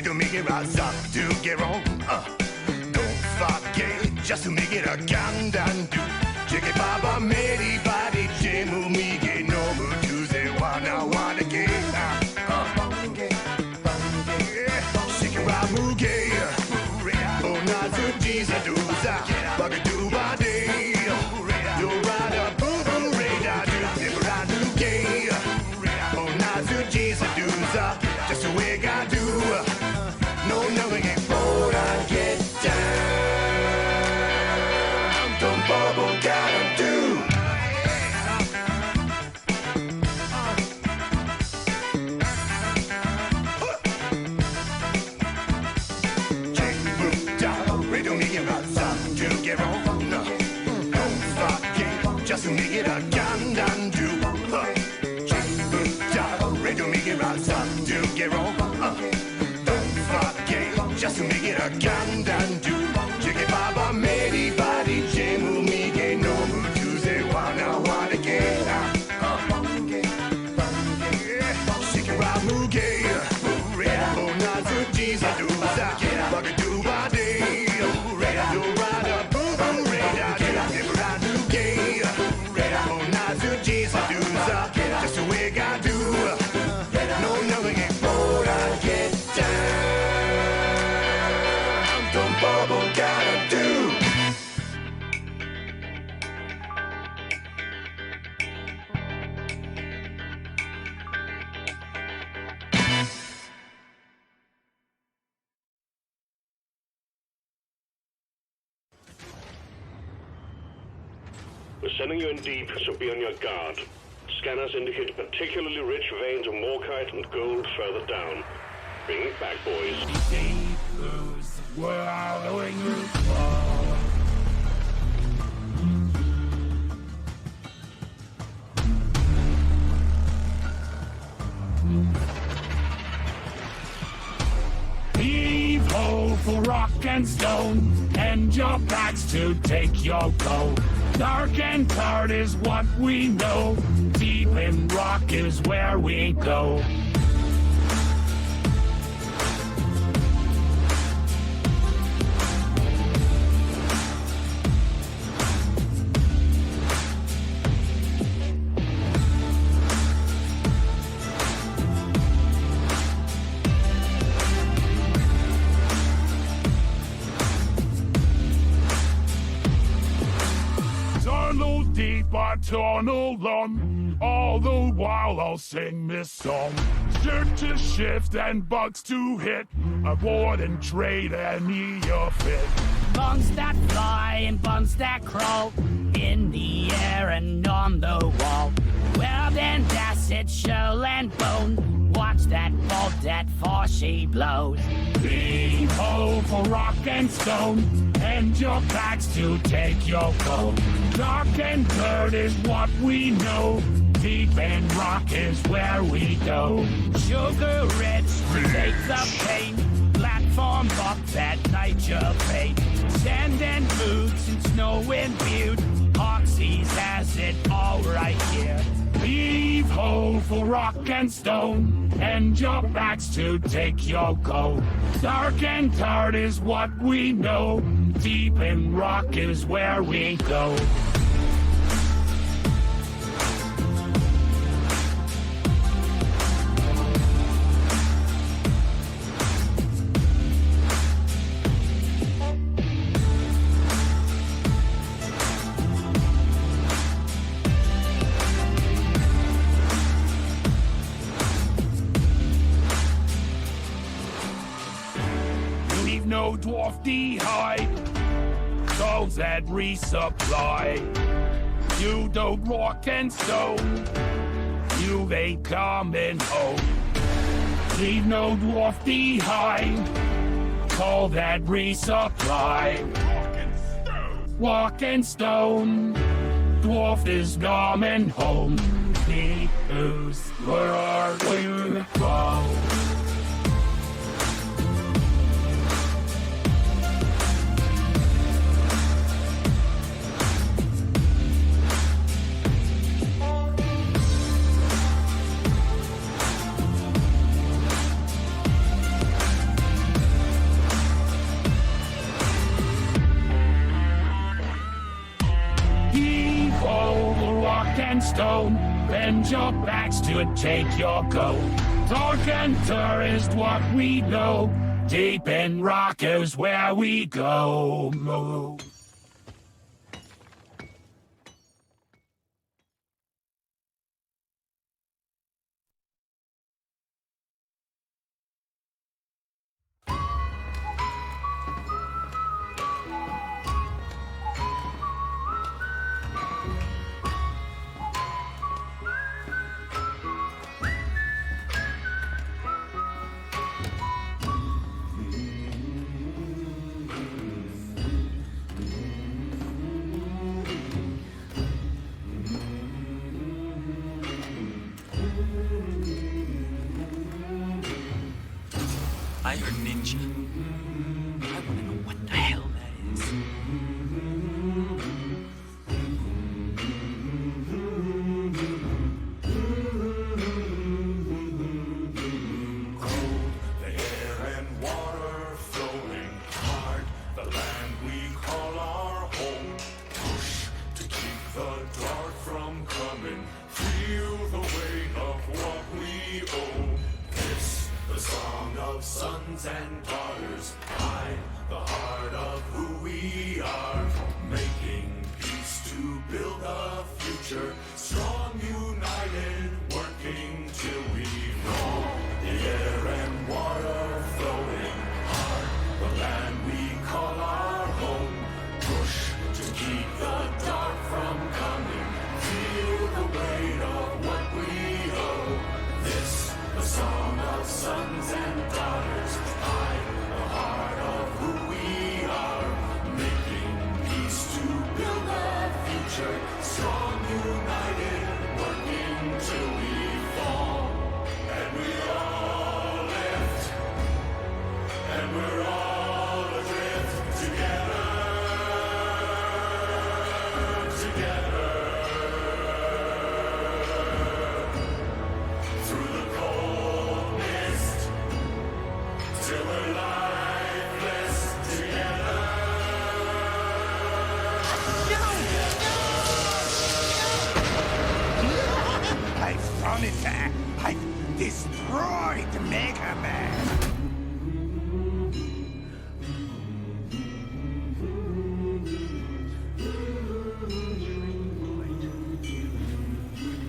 to make it rise up to get on. Don't forget just to make it a gandan do. Check it, Baba, Mary, body, Jemu, Mige, no more Tuesday, wanna get. Shake it, Ramuge, oh, Nazu, Jesus, do that, Bugger, body, you ride a boom, boom, radar, do it, Ramuge, oh, Nazu, Jesus, do that, just the way I do. No, we ain't bold, I get down. Don't bubble, gotta do. To get on, don't forget just to make it a gandan do. Ready to make it rise up to get on. Don't forget just to make it a gandan do. Check it, Baba, Mary, body, Jemu, Mige, no more Tuesday, wanna get. Shake it, Ramuge, oh, Nazu, Jesus, do that, Bugger, do body. Just the way I do. No, we ain't bold, I get down. Don't bubble, gotta do. We're sending you in deep, so be on your guard. Scanners indicate particularly rich veins of morkite and gold further down. Bring it back, boys. Heave ho for rock and stone, and your backs to take your go. Dark and hard is what we know. Deep in rock is where we go. Tunnel deep, I tunnel on. All the while I'll sing this song. Shirt to shift and bugs to hit. Avoid and trade any of it. Bugs that fly and bugs that crawl in the air and on the wall. Well then, that's it, shell and bone. Watch that bolt that for she blows. Heave ho for rock and stone, and your backs to take your coat. Dark and dirt is what we know. Deep in rock is where we go. Sugar rich, takes up pain. Platform buck that night paint. Sand and boots and snow imbued. Oxys has it all right here. Heave ho for rock and stone, and your backs to take your go. Dark and hard is what we know. Deep in rock is where we go. No dwarf hide, souls that resupply. You don't rock and stone, you ain't coming home. Leave no dwarf behind, call that resupply. Walk and stone, dwarf is coming home. The who's where are we from? and your backs to take your goal. Torque and Tur is what we know. Deep in rock is where we go. Move. Iron Ninja. I want to know what the hell that is. Cold, the air and water flowing hard, the land we call our home. Push to keep the dark from coming. Feel the weight of what we owe. This, the song of sons and daughters. Hide the heart of who we are. Making peace to build a future. Strong, united, working till we fall. The air and water flowing hard. The land we call our home. Push to keep the dark from coming. Feel the weight of what we owe. This, the song of sons and daughters. Hide the heart of who we are. Making peace to build a future. Strong, united, working till we fall. And we all lift. And we're all adrift together. Together. Through the cold mist, till we're lifeless together. I've done it! I've destroyed Mega Man!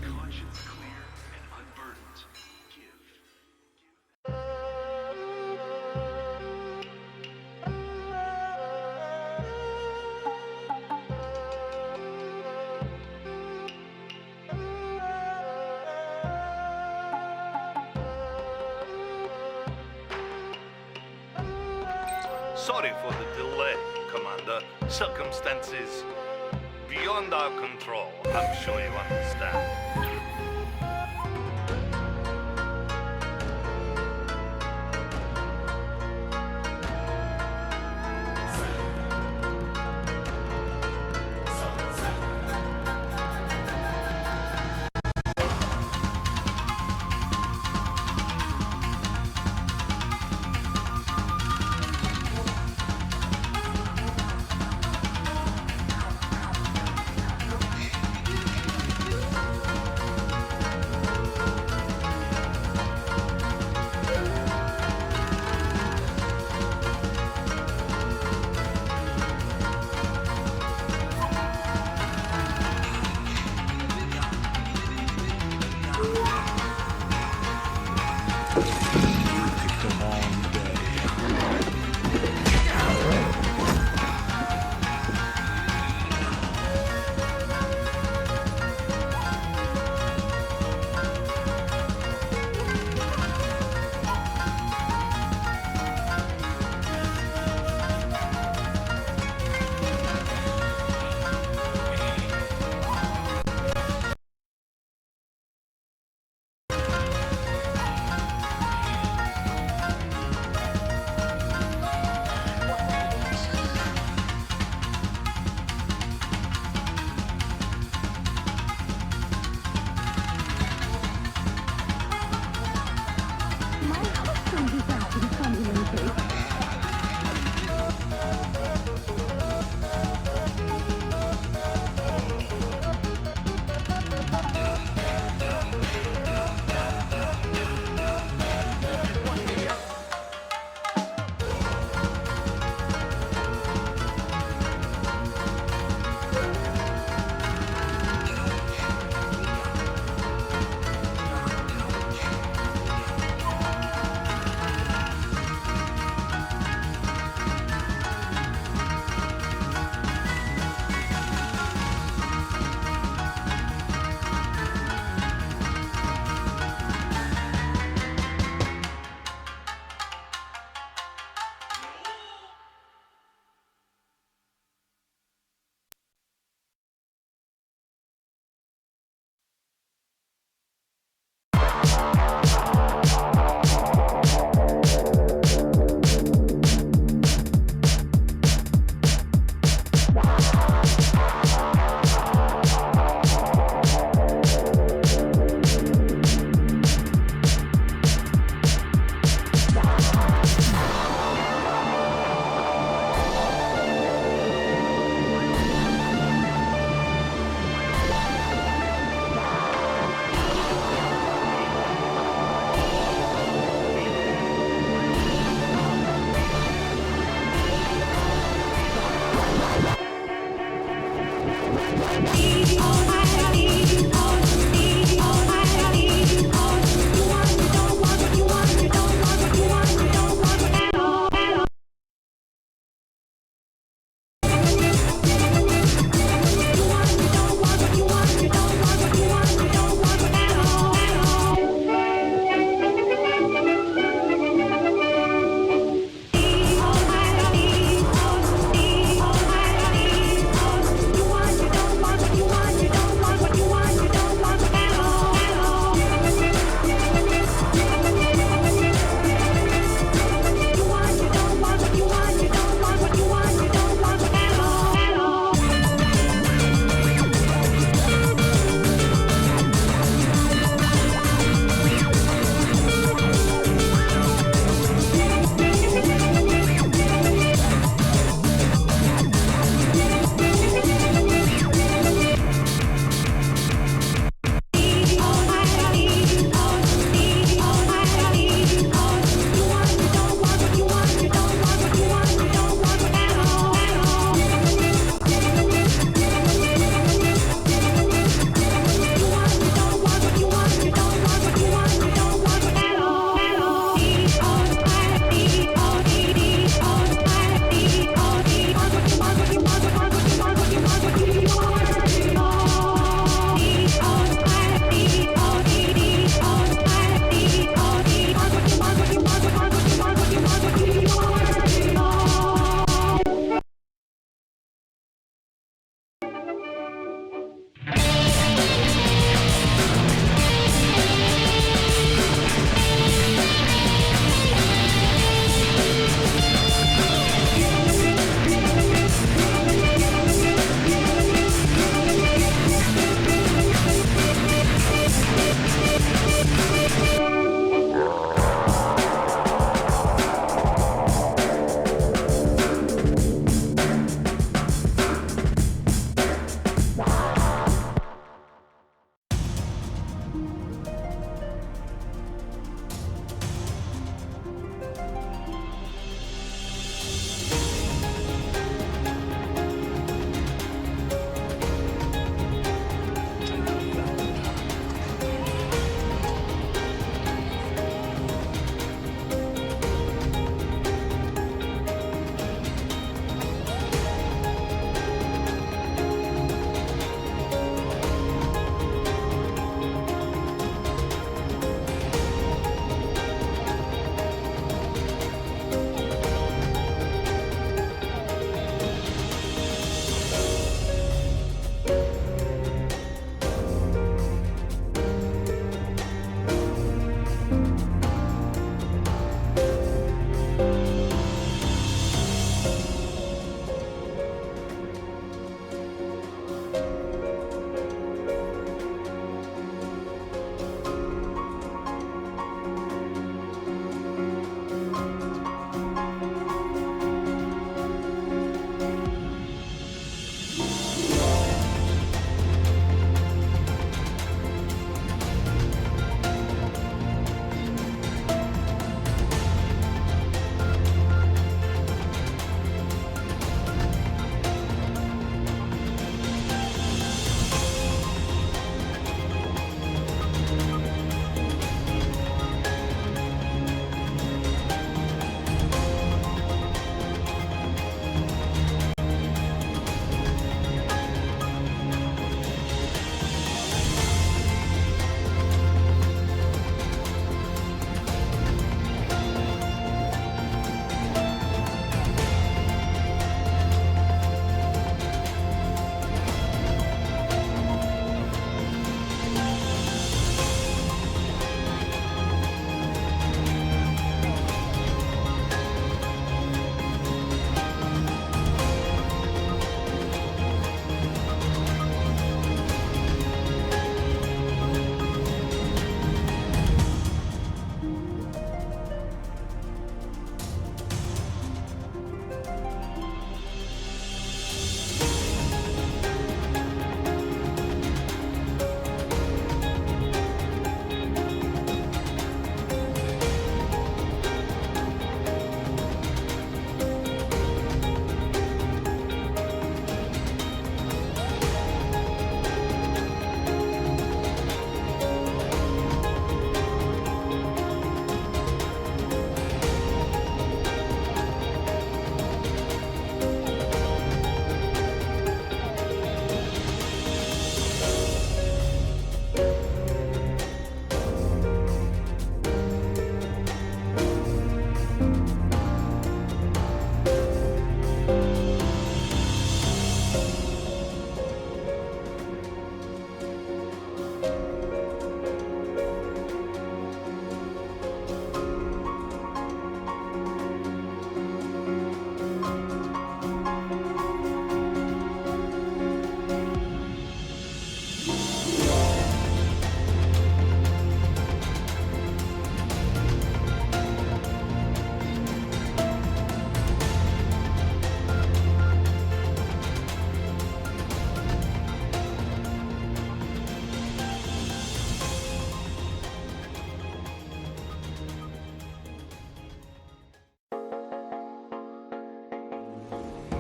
Conscience clear and unburdened. Give. Sorry for the delay, Commander. Circumstances beyond our control. I'm sure you understand.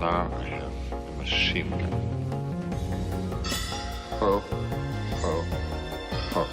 personage. Machine gun. Ho, ho, ho.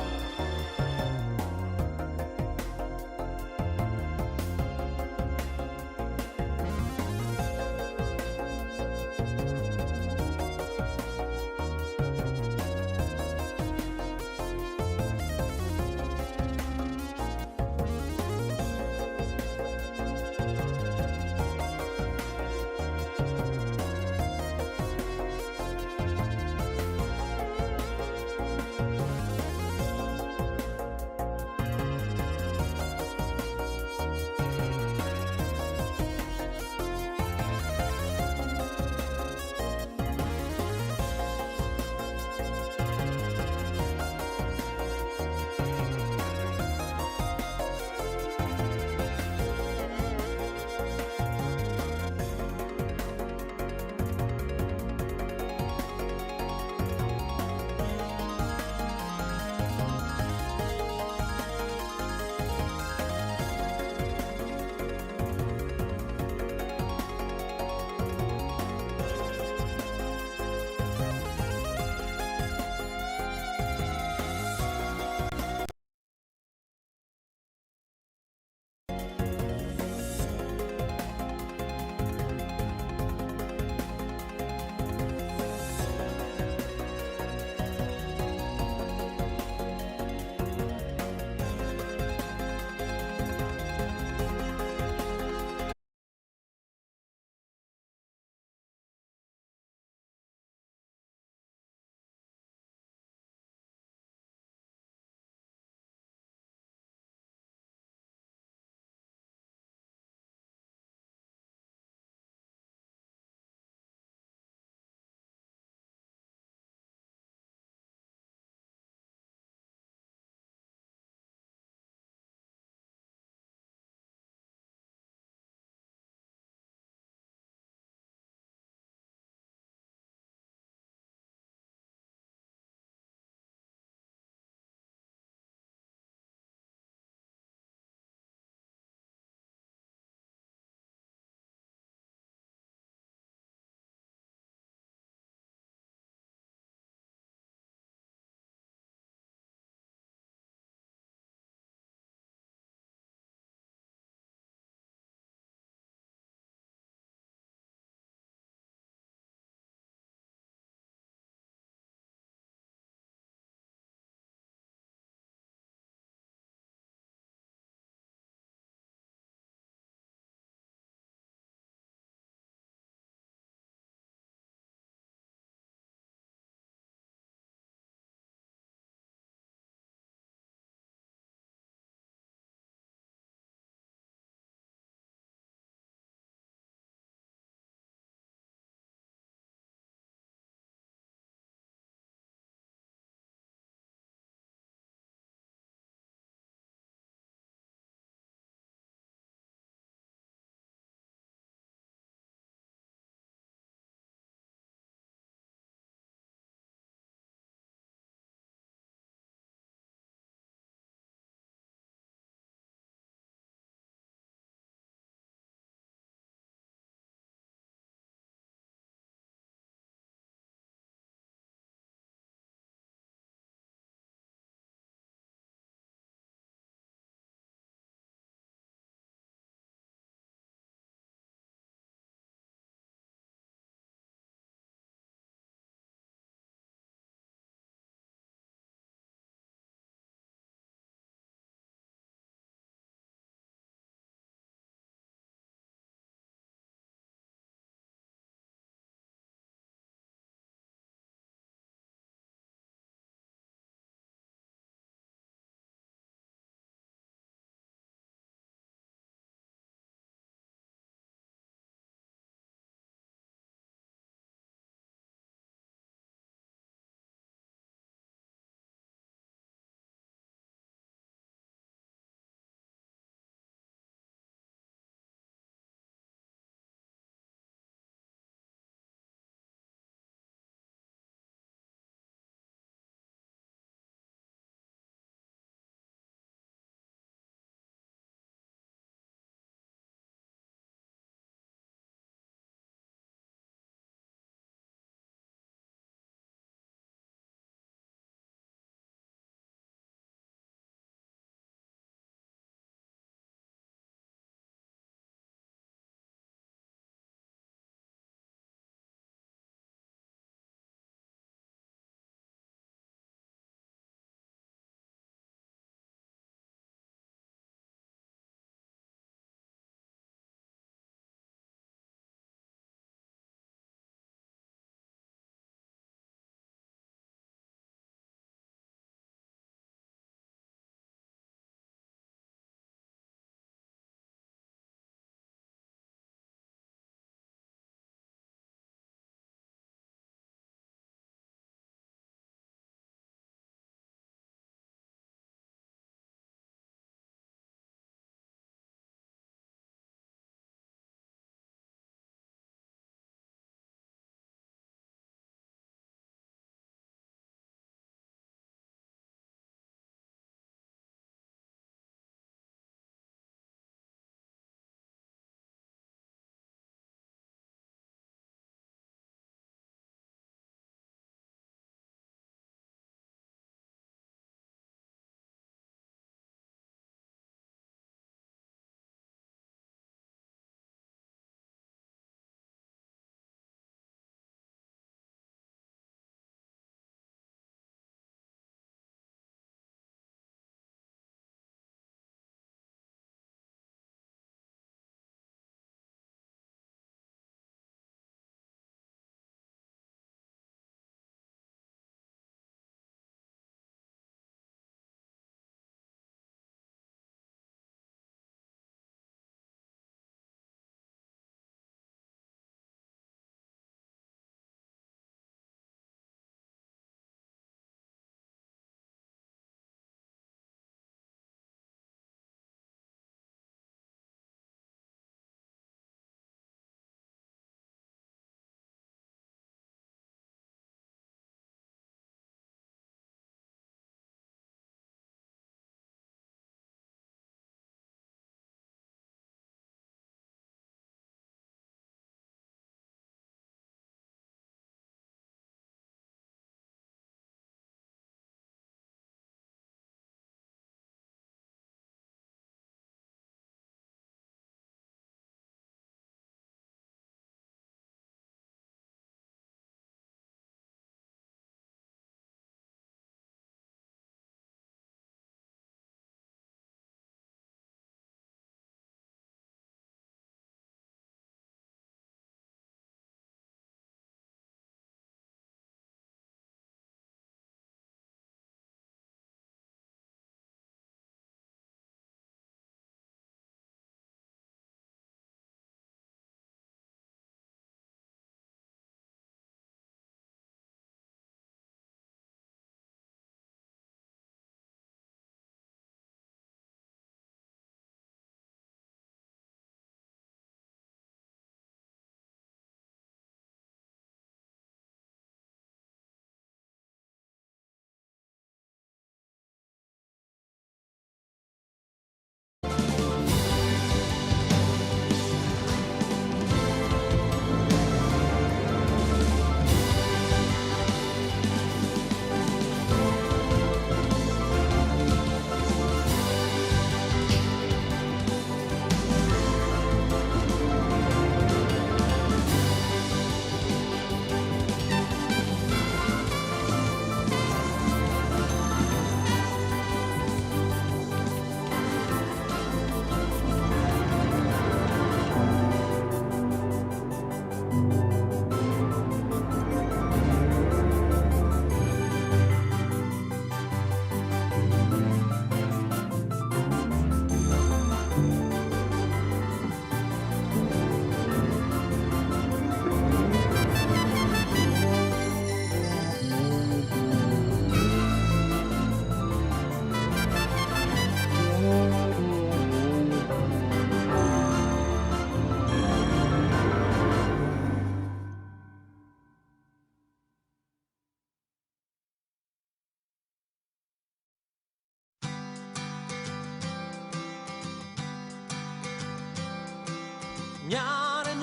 Gnare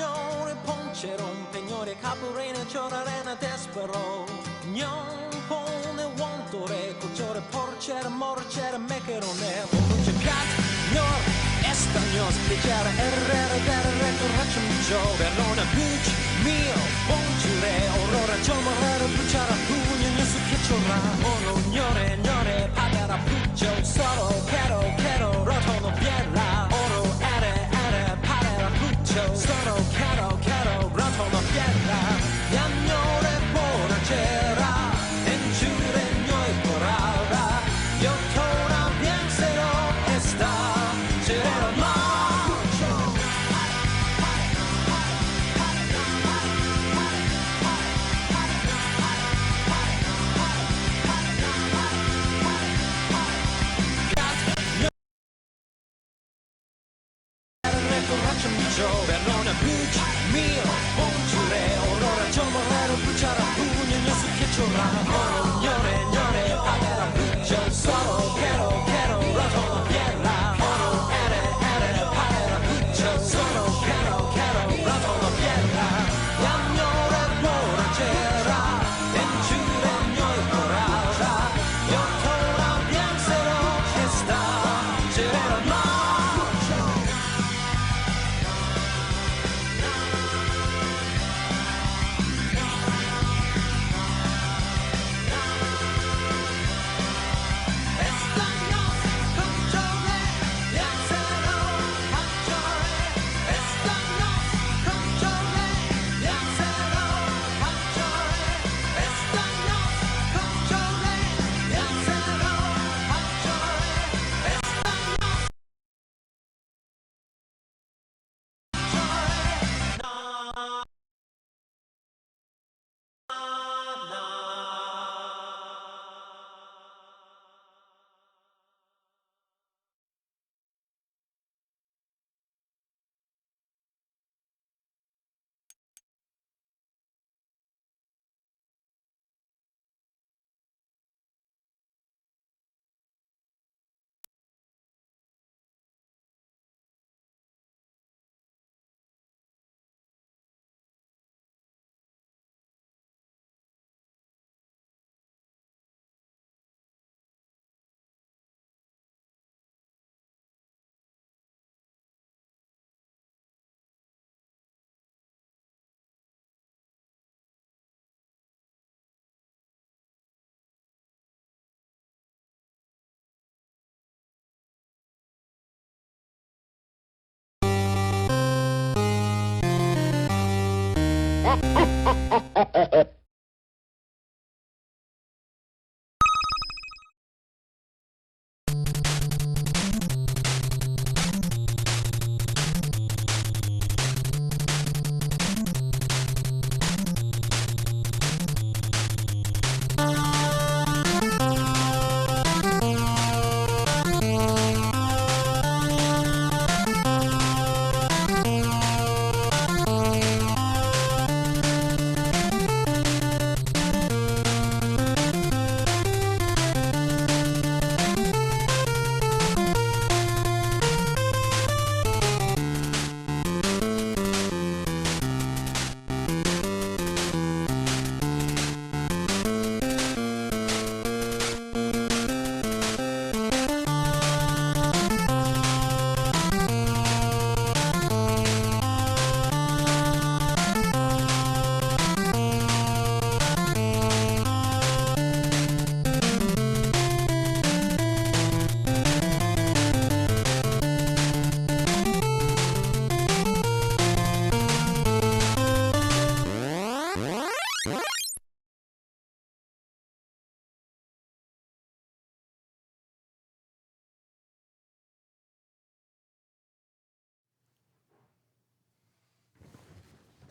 ponche rompegnore capurene ciorarena despero Gnon pone wontore cuciore porcere morcere mecherone Onuce piat gnor estagnos piacere errere dere corraccio Bernona beach mio ponchure aurora ciomorere pucciara pugno su chiacciora Oro gnore padera puccio solo quero rotono biella Oro ere padera puccio solo quero rotono biella Gnore poracera enchure gnoi porara Io tona piansero esta c'era ma Bernona beach mio ponchure aurora ciomorero pucciara pugno su chiacciora Oro gnore padera puccio solo quero rotono biella Oro ere padera puccio solo quero rotono biella Gnore poracera enchure gnoi porara Io tora piansero esta c'era ma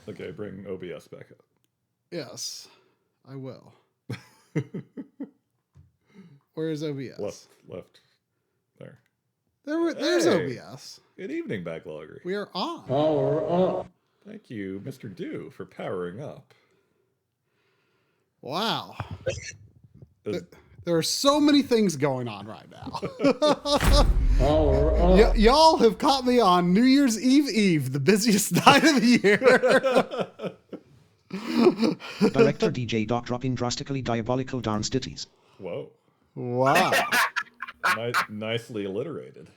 Okay, bring OBS back up. Yes, I will. Where is OBS? Left. There. There's OBS. Good evening, Backloggery. We are on. Power up. Thank you, Mr. Dew, for powering up. Wow. There are so many things going on right now. Y'all have caught me on New Year's Eve, the busiest night of the year. Director DJ Doc dropping drastically diabolical dance ditties. Whoa. Wow. Nicely alliterated.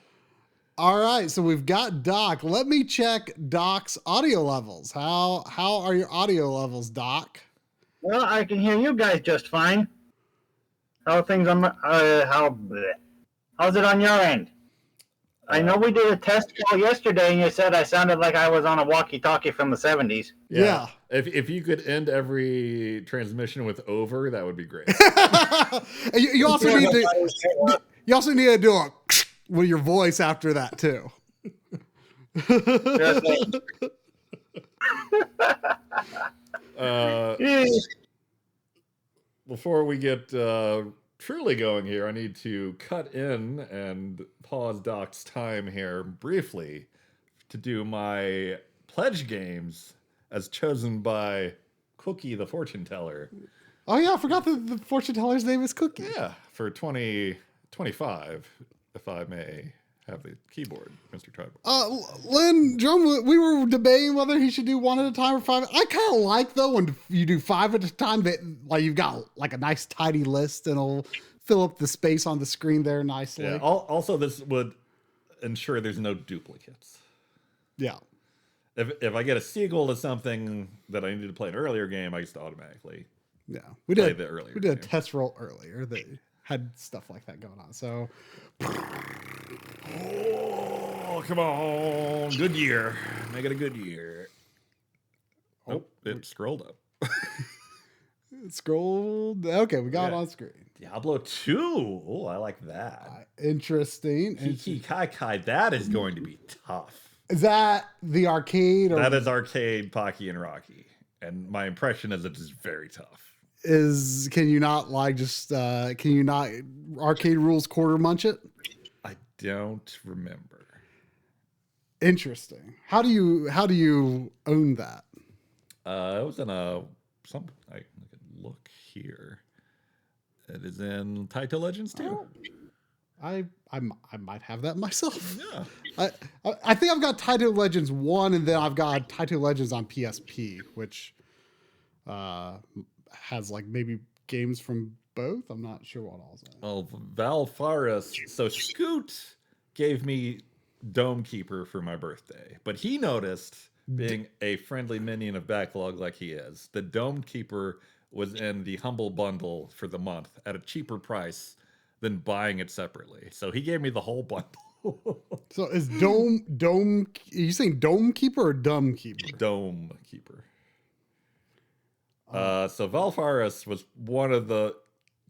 All right, so we've got Doc. Let me check Doc's audio levels. How are your audio levels, Doc? Well, I can hear you guys just fine. How's it on your end? I know we did a test call yesterday, and you said I sounded like I was on a walkie-talkie from the 70s. Yeah. If you could end every transmission with "over," that would be great. you also need to do a with your voice after that too. Before we get truly going here, I need to cut in and pause Doc's time here briefly to do my pledge games as chosen by Cookie the Fortune Teller. Oh yeah, I forgot the fortune teller's name is Cookie. Yeah, for 2025, if I may have the keyboard, Mr. Tribal. Lynn, John, we were debating whether he should do one at a time or five. I kind of like though when you do five at a time that like you've got like a nice tidy list and it'll fill up the space on the screen there nicely. Yeah. Also, this would ensure there's no duplicates. Yeah. If I get a sequel to something that I needed to play an earlier game, I just automatically we play did the earlier. We did game. a test roll earlier that had stuff like that going on. So. Oh, come on. Good year. Make it a good year. Oh, it scrolled up. It scrolled. Okay, we got it on screen. Diablo 2. Oh, I like that. Interesting. Kiki Kai Kai. That is going to be tough. Is that the arcade? That is arcade Pocky and Rocky. And my impression is it is very tough. Can you not arcade rules quarter munch it? I don't remember. Interesting. How do you own that? It was in I can look here. It is in Taito Legends 2. Oh, I might have that myself. Yeah. I think I've got Taito Legends 1 and then I've got Taito Legends on PSP, which has like maybe games from both. I'm not sure what all's in. Oh, Valfaris. So Scoot gave me Dome Keeper for my birthday, but he noticed, being a friendly minion of Backlog like he is, the Dome Keeper was in the Humble Bundle for the month at a cheaper price than buying it separately. So he gave me the whole bundle. So is Dome? Are you saying Dome Keeper or Dumb Keeper? Dome Keeper. So Valfaris was one of the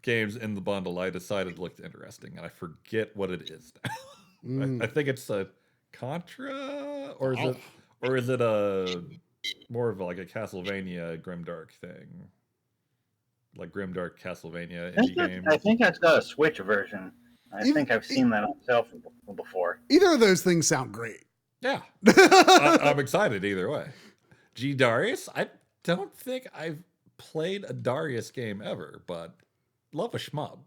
games in the bundle I decided looked interesting, and I forget what it is now. I think it's a Contra, or is it a more of like a Castlevania Grimdark thing, like Grimdark Castlevania indie game. I think that's got a Switch version. I think I've seen that on sale before. Either of those things sound great. Yeah, I'm excited either way. G Darius, I don't think I've played a Darius game ever, but love a shmup.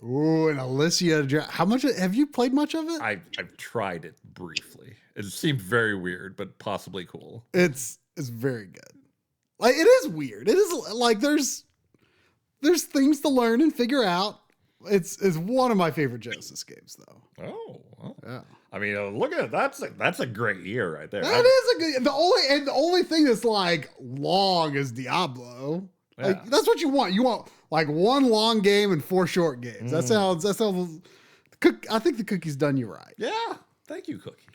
Ooh, and Alicia, how much have you played much of it? I've tried it briefly. It seemed very weird, but possibly cool. It's very good. Like it is weird. It is like there's things to learn and figure out. It's one of my favorite Genesis games, though. Oh, well. Yeah. I mean, look at it. That's a great year right there. That is a good. The only thing that's like long is Diablo. Yeah. Like that's what you want. You want like one long game and 4 short games. That sounds. I think the Cookie's done you right. Yeah. Thank you, Cookie.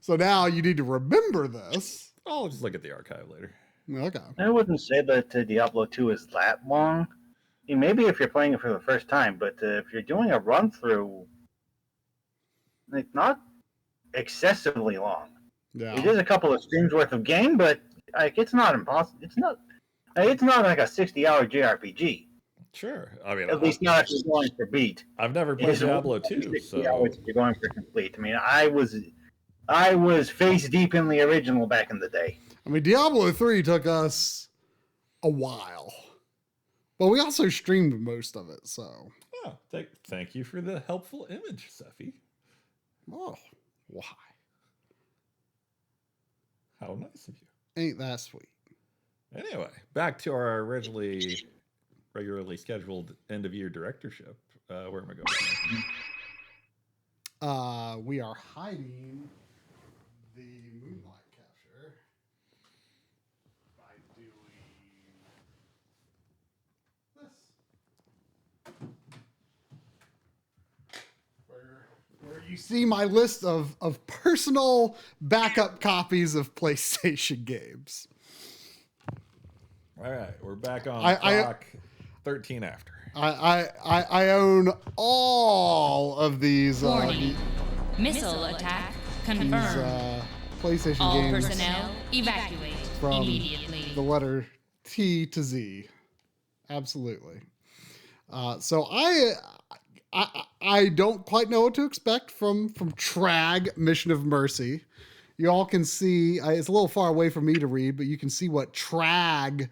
So now you need to remember this. I'll just look at the archive later. Okay. I wouldn't say that Diablo 2 is that long. I mean, maybe if you're playing it for the first time, but if you're doing a run through, it's not excessively long. Yeah. It is a couple of streams worth of game, but like it's not impossible. It's not like a 60-hour JRPG. Sure. I mean, At least not if you're going for beat. I've never played Diablo 2, 60 so hours if you're going for complete. I mean, I was face deep in the original back in the day. I mean, Diablo 3 took us a while, but we also streamed most of it. So Oh, thank you for the helpful image, Seffi. Oh, why? How nice of you. Ain't that sweet? Anyway, back to our regularly scheduled end of year directorship. Where am I going? We are hiding the moonlight capture by doing this. Where you see my list of personal backup copies of PlayStation games. All right, we're back on clock 13 after. I own all of these. Warning. Missile attack confirmed. PlayStation all games. All personnel evacuate from immediately. The letter T to Z. Absolutely. So I don't quite know what to expect from T.R.A.G. Mission of Mercy. You all can see, it's a little far away for me to read, but you can see what T.R.A.G.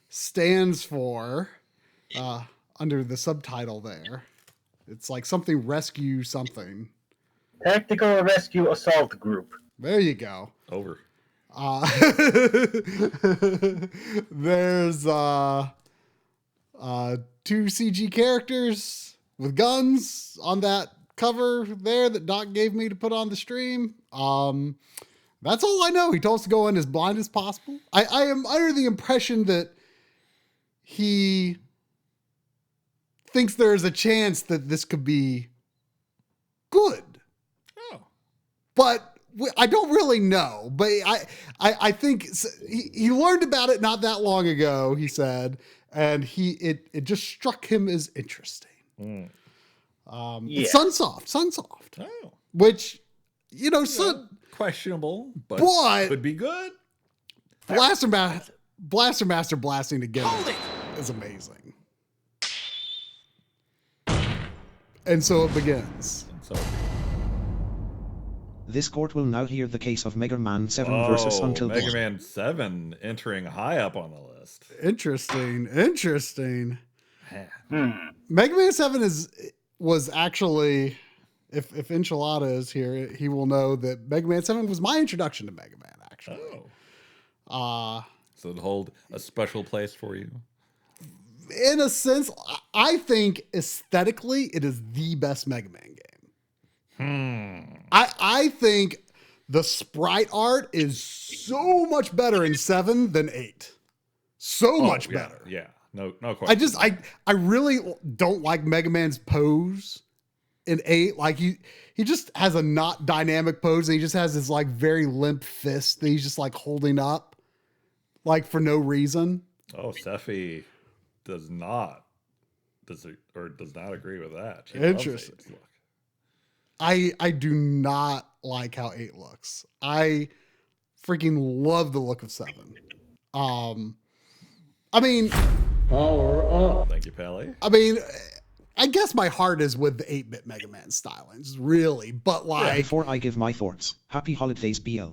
stands for under the subtitle there. It's like something rescue something. Tactical Rescue Assault Group. There you go. Over. There's 2 CG characters with guns on that cover there that Doc gave me to put on the stream. That's all I know. He told us to go in as blind as possible. I am under the impression that he thinks there's a chance that this could be good. Oh. But I don't really know. But I think he learned about it not that long ago, he said, and it just struck him as interesting. Mm. It's Sunsoft. Oh. Which, questionable, but could be good. Blaster Master blasting together is amazing. And so it begins. This court will now hear the case of Mega Man 7 versus Until Dawn. Mega Man 7 entering high up on the list. Interesting. Mega Man 7 was actually, if Enchilada is here, he will know that Mega Man 7 was my introduction to Mega Man, actually. So it hold a special place for you? In a sense, I think aesthetically it is the best Mega Man game. I think the sprite art is so much better in 7 than 8. So much better. Yeah. No question. I really don't like Mega Man's pose in 8. Like he just has a not dynamic pose, and he just has this like very limp fist that he's just like holding up like for no reason. Oh, Seffi does not agree with that. She Interesting. loves 8's look. I do not like how 8 looks. I freaking love the look of 7. I mean, thank you, Pally. I mean, I guess my heart is with the 8-bit Mega Man stylings, really. But like, before I give my thoughts, happy holidays, BL.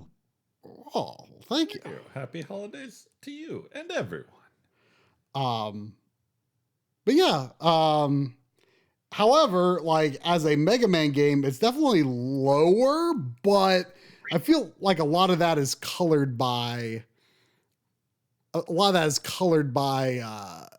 Oh, thank you. Happy holidays to you and everyone. But yeah, however, like as a Mega Man game, it's definitely lower, but I feel like a lot of that is colored by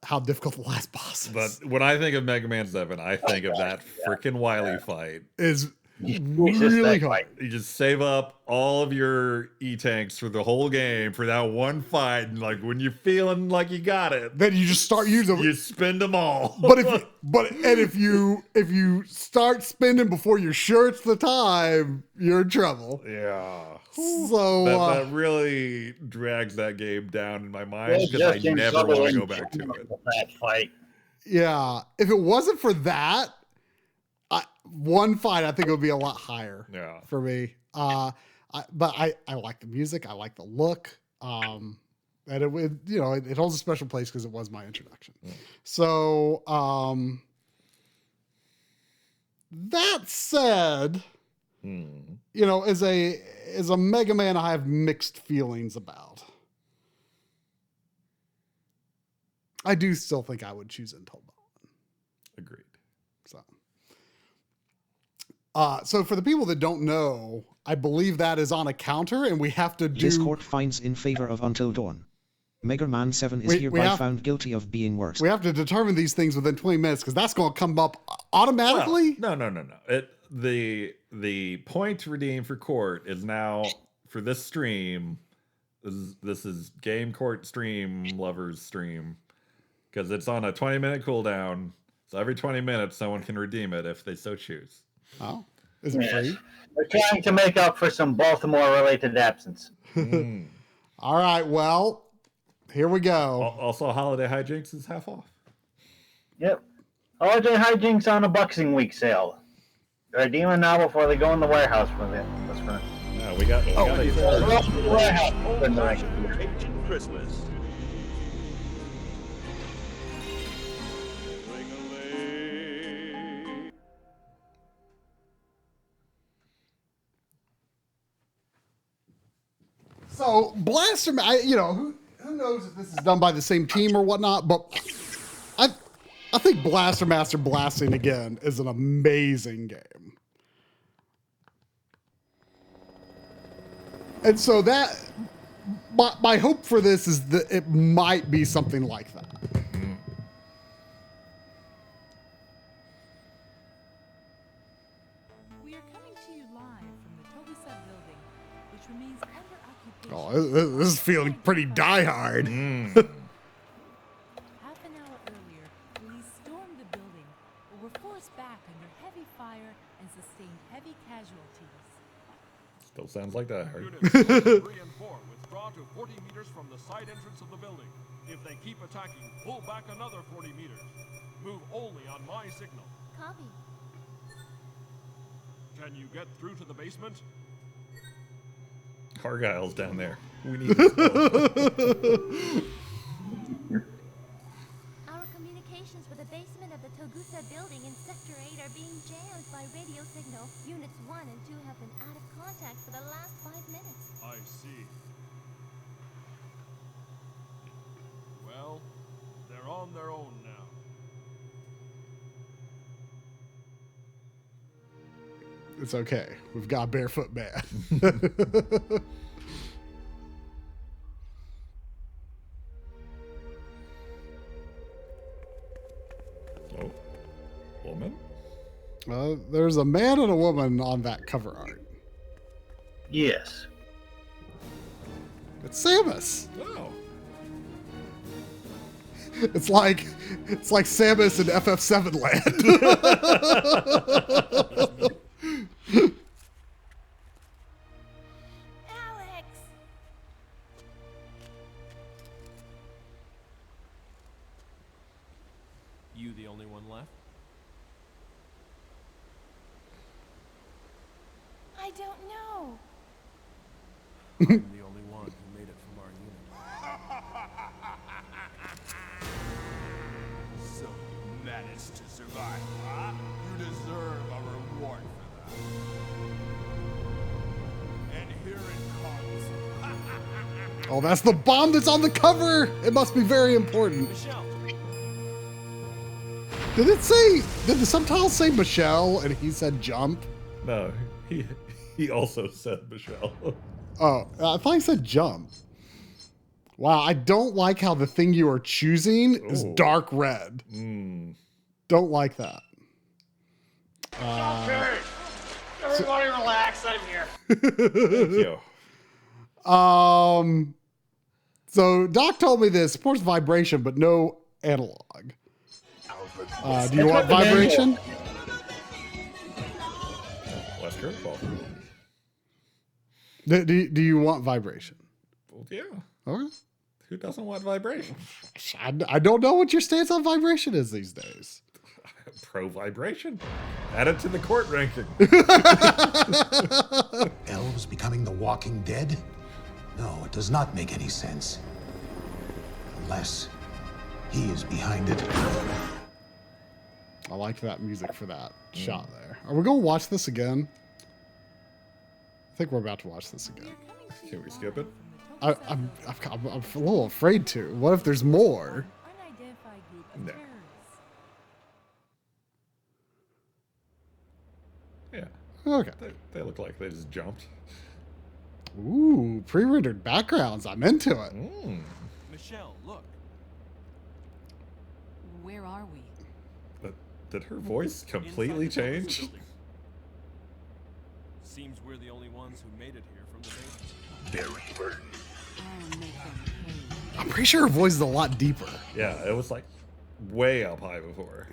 how difficult the last boss is. But when I think of Mega Man 7, I think of that freaking Wily fight. Is really hard. You just save up all of your E-tanks for the whole game for that one fight, and like when you're feeling like you got it, then you just start using them. You spend them all. If you start spending before you're sure it's the time, you're in trouble. Yeah. So that really drags that game down in my mind because I never want to go back to it. That fight. Yeah, if it wasn't for that one fight, I think it would be a lot higher. Yeah. For me. But I like the music, I like the look, and it holds a special place because it was my introduction. Mm. So that said. As a Mega Man, I have mixed feelings about. I do still think I would choose Until Dawn. Agreed. So, So for the people that don't know, I believe that is on a counter, and we have to do. This court finds in favor of Until Dawn. Mega Man 7 is hereby found guilty of being worse. We have to determine these things within 20 minutes because that's going to come up automatically. Well, no. The point to redeem for court is now for this stream. This is game court stream lovers stream because it's on a 20-minute cooldown. So every 20 minutes, someone can redeem it if they so choose. Oh, is it free? We're trying to make up for some Baltimore-related absence. All right, well, here we go. Also, Holiday Hijinks is half off. Yep. Holiday Hijinks on a Boxing Week sale. Redeem them now before they go in the warehouse for it. Yeah, we got Christmas. So Blaster, who knows if this is done by the same team or whatnot, but I think Blaster Master Blasting Again is an amazing game. And so that, my hope for this is that it might be something like that. We are coming to you live from the Togusa building, which remains under occupation. Oh, this is feeling pretty diehard. Half an hour earlier, police stormed the building, but were forced back under heavy fire and sustained heavy casualties. Still sounds like that. Units 3 and 4 withdraw to 40 meters from the side entrance of the building. If they keep attacking, pull back another 40 meters. Move only on my signal. Copy. Can you get through to the basement? Argyle's down there. We need his help. Our communications with the basement of the Togusa building in Sector 8 are being jammed by radio signal. Units 1 and 2 have been out of contact for the last 5 minutes. I see. Well, they're on their own now. It's okay. We've got Barefoot Man. Oh, woman? There's a man and a woman on that cover art. Yes. It's Samus. Oh. It's like Samus in FF7 land. Alex! You the only one left? I don't know. I'm the only one who made it from our unit. So you managed to survive, huh? You deserve a reward for that. And here it comes. Oh, that's the bomb that's on the cover. It must be very important. Michelle. Did the subtitles say Michelle and he said jump? No, he also said Michelle. Oh, I thought he said jump. Wow, I don't like how the thing you are choosing is dark red. Don't like that. Okay. Everybody relax. I'm here. Thank you. So Doc told me this supports vibration, but no analog. Do you want vibration? Last curveball. Do you want vibration? Well, yeah. Okay. Who doesn't want vibration? I don't know what your stance on vibration is these days. Pro vibration. Add it to the court ranking. Elves becoming the walking dead? No, it does not make any sense. Unless he is behind it. I like that music for that shot there. Are we going to watch this again? I think we're about to watch this again. Can we skip it? I'm a little afraid to. What if there's more? Unidentified group of No. terrorists. Yeah. like they just jumped. Ooh, pre-rendered backgrounds. I'm into it. Michelle, look. Where are we? Did her voice completely change? Seems we're the only ones who made it here from the basement. Very burden. I'm pretty sure her voice is a lot deeper. Yeah, it was like way up high before.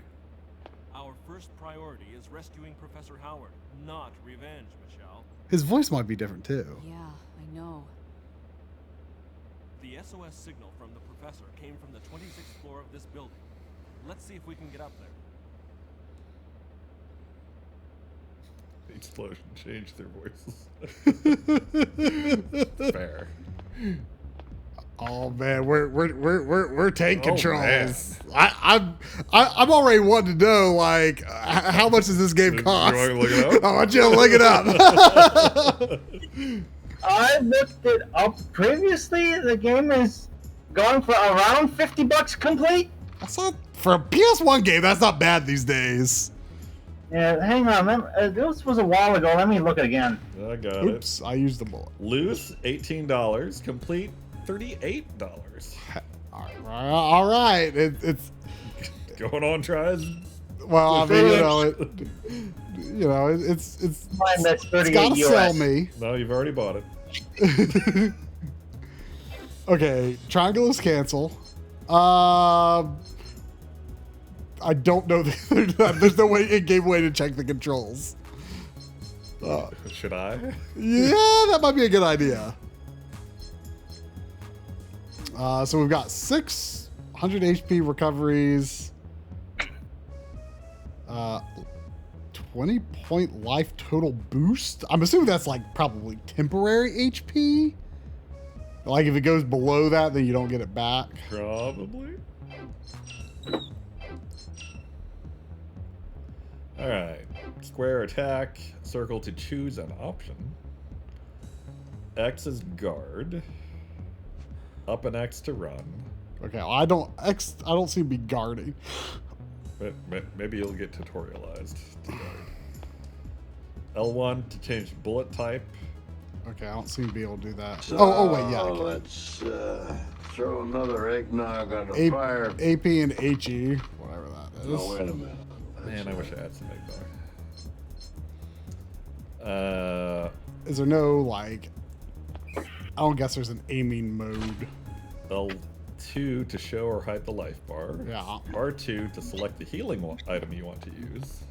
Our first priority is rescuing Professor Howard, not revenge, Michelle. His voice might be different too. Yeah, I know. The SOS signal from the professor came from the 26th floor of this building. Let's see if we can get up there. The explosion changed their voices. Fair. Oh man, we're tank Oh, controls. I'm already wanting to know like how much does this game cost? You want to look it up? I want you to look it up. I looked it up previously. The game is going for around $50 complete. That's not for a PS1 game. That's not bad these days. Yeah, hang on. This was a while ago. Let me look again. I got Oops, I used them all. Loose, $18. Complete, $38. All right. It's going on tries. Well, I mean, it's Mine, that's 38 gotta US. sell me. No, you've already bought it. Okay, triangle is cancel. I don't know. There's no in-game way to check the controls. Should I? Yeah, that might be a good idea. So we've got 600 HP recoveries, 20-point life total boost. I'm assuming that's like probably temporary HP. Like if it goes below that, then you don't get it back. Probably. All right. Square attack. Circle to choose an option. X is guard. Up and X to run. Okay, well, I don't seem to be guarding. Maybe you'll get tutorialized to guard. L1 to change bullet type. Okay, I don't seem to be able to do that. So, oh wait, yeah. Okay. Let's throw another eggnog on the fire. AP and HE, whatever that is. Oh, wait a minute. Man, I wish I had some eggnog. Is there no, like... I don't guess there's an aiming mode. L2 to show or hide the life bar. Yeah. R2 to select the healing item you want to use.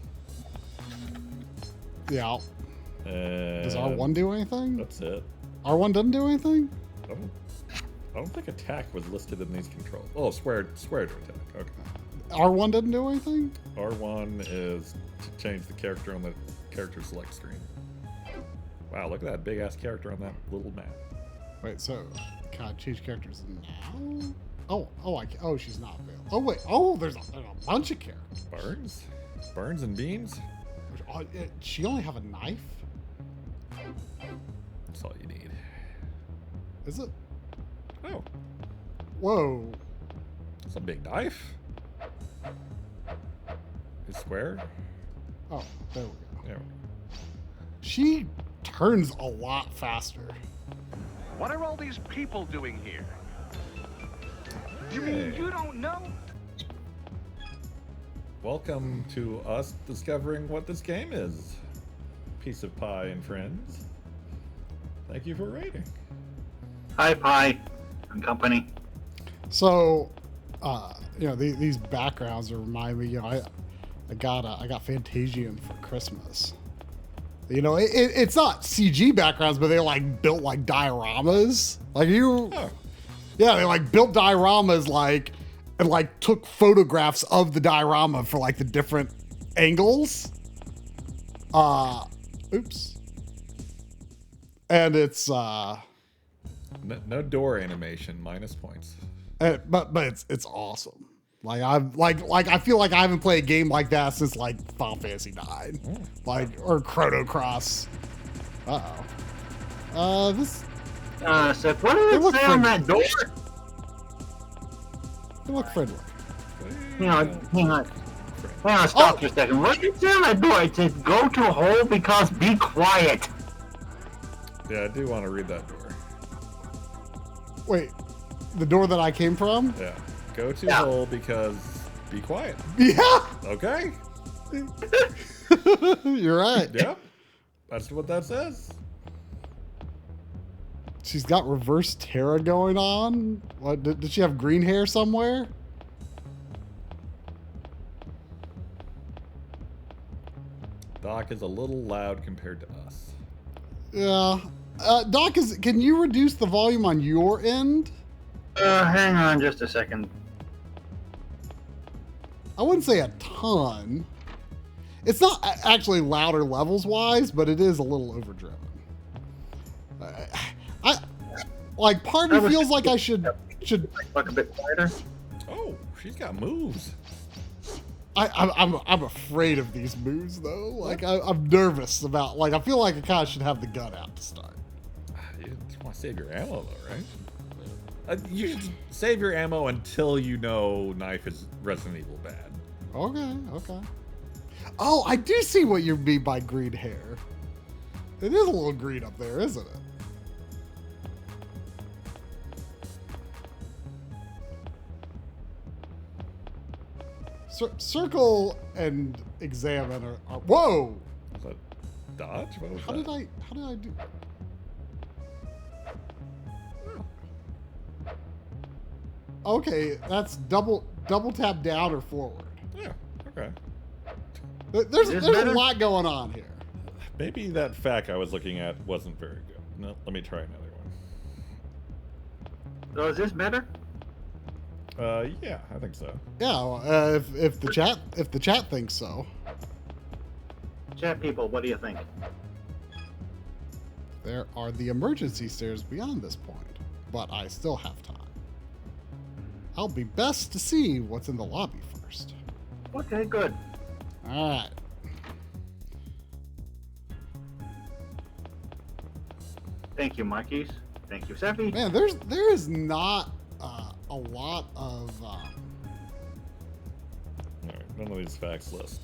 Yeah. Does R1 do anything? That's it. R1 doesn't do anything? I don't think attack was listed in these controls. Oh, square to attack. Okay. R1 doesn't do anything? R1 is to change the character on the character select screen. Wow, look at that big ass character on that little map. Wait, so can I change characters now? Oh, she's not available. Oh wait, there's a bunch of characters. Burns and beams. She only have a knife? That's all you need. Is it? Oh. Whoa. It's a big knife. It's square. Oh, there we go. There. She turns a lot faster. What are all these people doing here? You mean you don't know? Welcome to us discovering what this game is. Piece of pie and friends. Thank you for rating. Hi, Pie and company. So, these backgrounds remind me. I got Fantasian for Christmas. It's not CG backgrounds, but they're like built like dioramas. Like they like built dioramas and took photographs of the diorama for like the different angles. Oops. And it's no door animation, minus points. But it's awesome. I feel like I haven't played a game like that since like Final Fantasy IX, or Chrono Cross. This. So what did it say on that door? They look friendly. Hang on, stop for a second. What did it say on that door? It says, "Go to hole because be quiet." Yeah, I do want to read that door. Wait, the door that I came from? Yeah. Go to hole because be quiet. Yeah. Okay. You're right. Yep. That's what that says. She's got reverse T.R.A.G going on. What? Did she have green hair somewhere? Doc is a little loud compared to us. Yeah. Doc, can you reduce the volume on your end? Hang on just a second. I wouldn't say a ton. It's not actually louder levels wise, but it is a little overdriven. Like part of me feels like I should Like a bit quieter. Oh, she's got moves. I'm afraid of these moves though. Like I'm nervous about. Like I feel like I kind of should have the gun out to start. You just want to save your ammo though, right? You should save your ammo until you know knife is Resident Evil bad. Okay. Oh, I do see what you mean by green hair. It is a little green up there, isn't it? Circle and examine are whoa! Was that dodge? What was How that? did I do? Okay, that's double tap down or forward. Yeah, okay. There's a lot going on here. Maybe that fact I was looking at wasn't very good. No, let me try another one. So is this better? Yeah, I think so. Yeah, if the chat thinks so. Chat people, what do you think? There are the emergency stairs beyond this point, but I still have time. I'll be best to see what's in the lobby first. Okay, good. All right. Thank you, Marquise. Thank you, Seppi. Man, there is not a lot of. All right, none of these facts list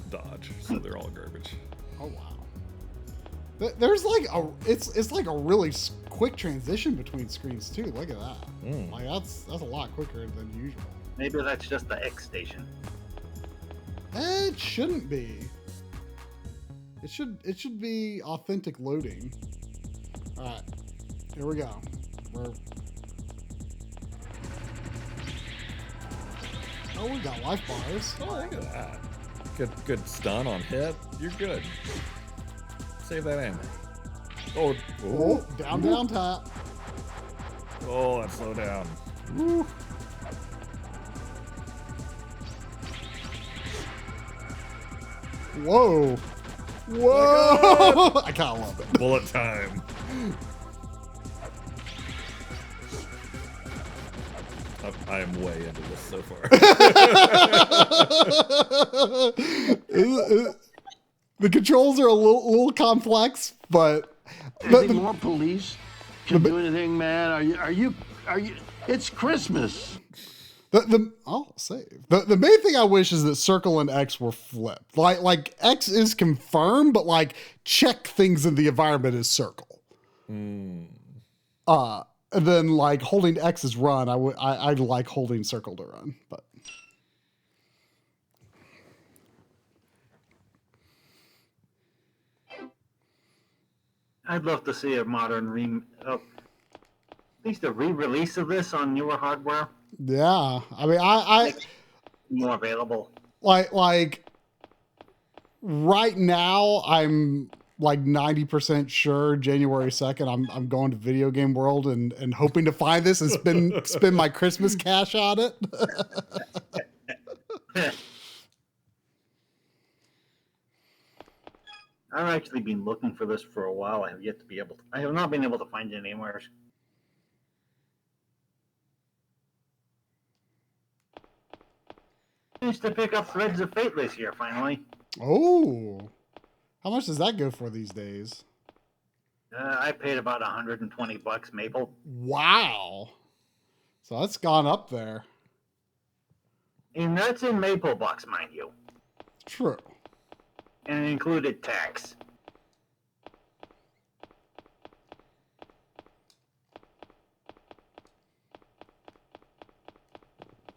dodge, so they're all garbage. Oh wow. There's like it's like a really quick transition between screens too. Look at that. Like that's a lot quicker than usual. Maybe that's just the X station. It shouldn't be. It should be authentic loading. All right, here we go. We got life bars. Oh, look at that. Good stun on hit. You're good. Save that ammo. Oh, down tap. Oh, that's slow down. Woo. Whoa. I kind of love it. Bullet time. I am way into this so far. The controls are a little complex, but Anything more police can do anything, man? Are you? It's Christmas. I'll save. The main thing I wish is that circle and X were flipped. Like X is confirmed, but like check things in the environment is circle. And then like holding X is run. I'd like holding circle to run, but. I'd love to see a modern at least a re-release of this on newer hardware. Yeah, I mean, I more available. Like right now, I'm like 90% sure January 2nd, I'm going to Video Game World and hoping to find this and spend my Christmas cash on it. I've actually been looking for this for a while. I have not been able to find it anywhere. Managed to pick up Threads of Fate this year, finally. Oh, how much does that go for these days? I paid about $120 Maple. Wow. So that's gone up there. And that's in Maple bucks, mind you. True. And it included tax.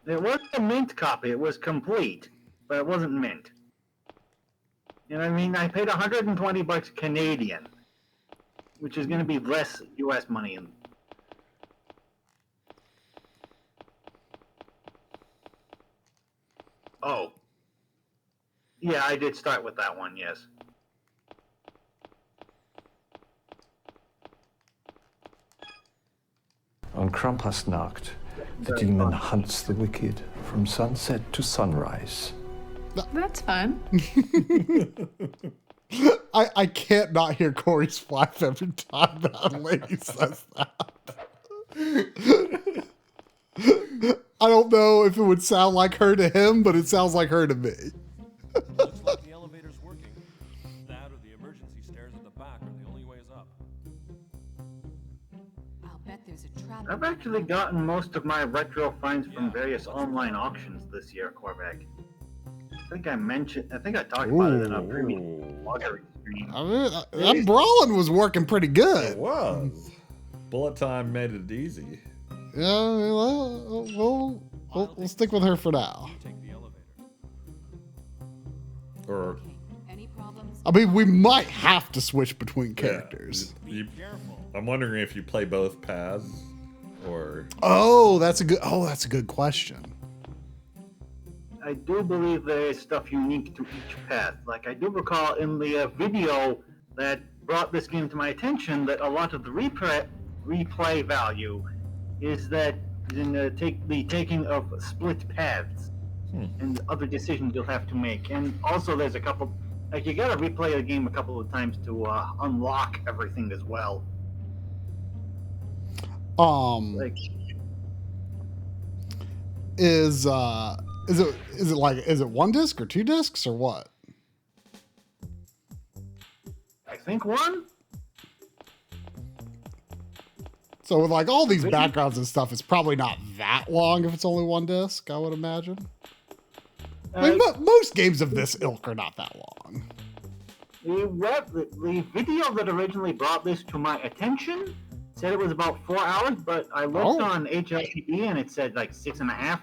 It wasn't a mint copy. It was complete, but it wasn't mint. You know what I mean? I paid $120 Canadian, which is going to be less U.S. money. Oh. Yeah, I did start with that one, yes. On Krampusnacht, the demon hunts the wicked from sunset to sunrise. That's fun. I can't not hear Corey's laugh every time that lady says that. I don't know if it would sound like her to him, but it sounds like her to me. Looks like the elevator's working. That or the emergency stairs at the back are the only ways up. I'll bet there's a trap. I've actually gotten most of my retro finds from various online auctions this year, Corvac. I think I talked about it in a previous Backloggery stream. I mean, that brawling was working pretty good. It was. Bullet time made it easy. Yeah, we'll stick with her for now. Or, I mean, we might have to switch between characters. I'm wondering if you play both paths, or. Oh, that's a good question. I do believe there is stuff unique to each path. Like, I do recall in the video that brought this game to my attention that a lot of the replay value is that in the taking of split paths and other decisions you'll have to make. And also there's a couple, like, you gotta replay the game a couple of times to unlock everything as well. Like, is it one disc or two discs or what? I think one. So with like all these backgrounds and stuff, it's probably not that long if it's only one disc, I would imagine. I mean, most games of this ilk are not that long. The video that originally brought this to my attention said it was about 4 hours, but I looked on HLTV and it said like 6.5.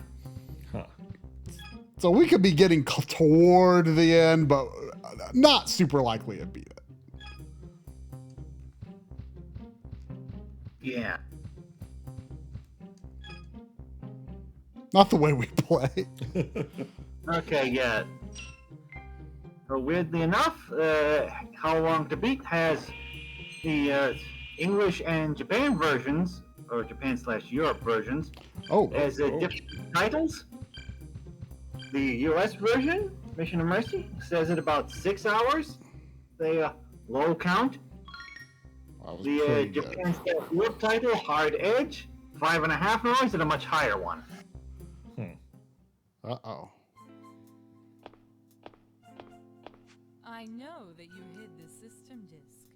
So we could be getting toward the end, but not super likely to beat it. Yeah. Not the way we play. Okay, yeah. So weirdly enough, How Long to Beat has the English and Japan versions, or Japan/Europe versions, as different titles. The US version, Mission of Mercy, says it about 6 hours. The low count. The Japan/Europe title, Hard Edge, 5.5 hours, and a much higher one. Uh-oh. I know that you hid the system disk.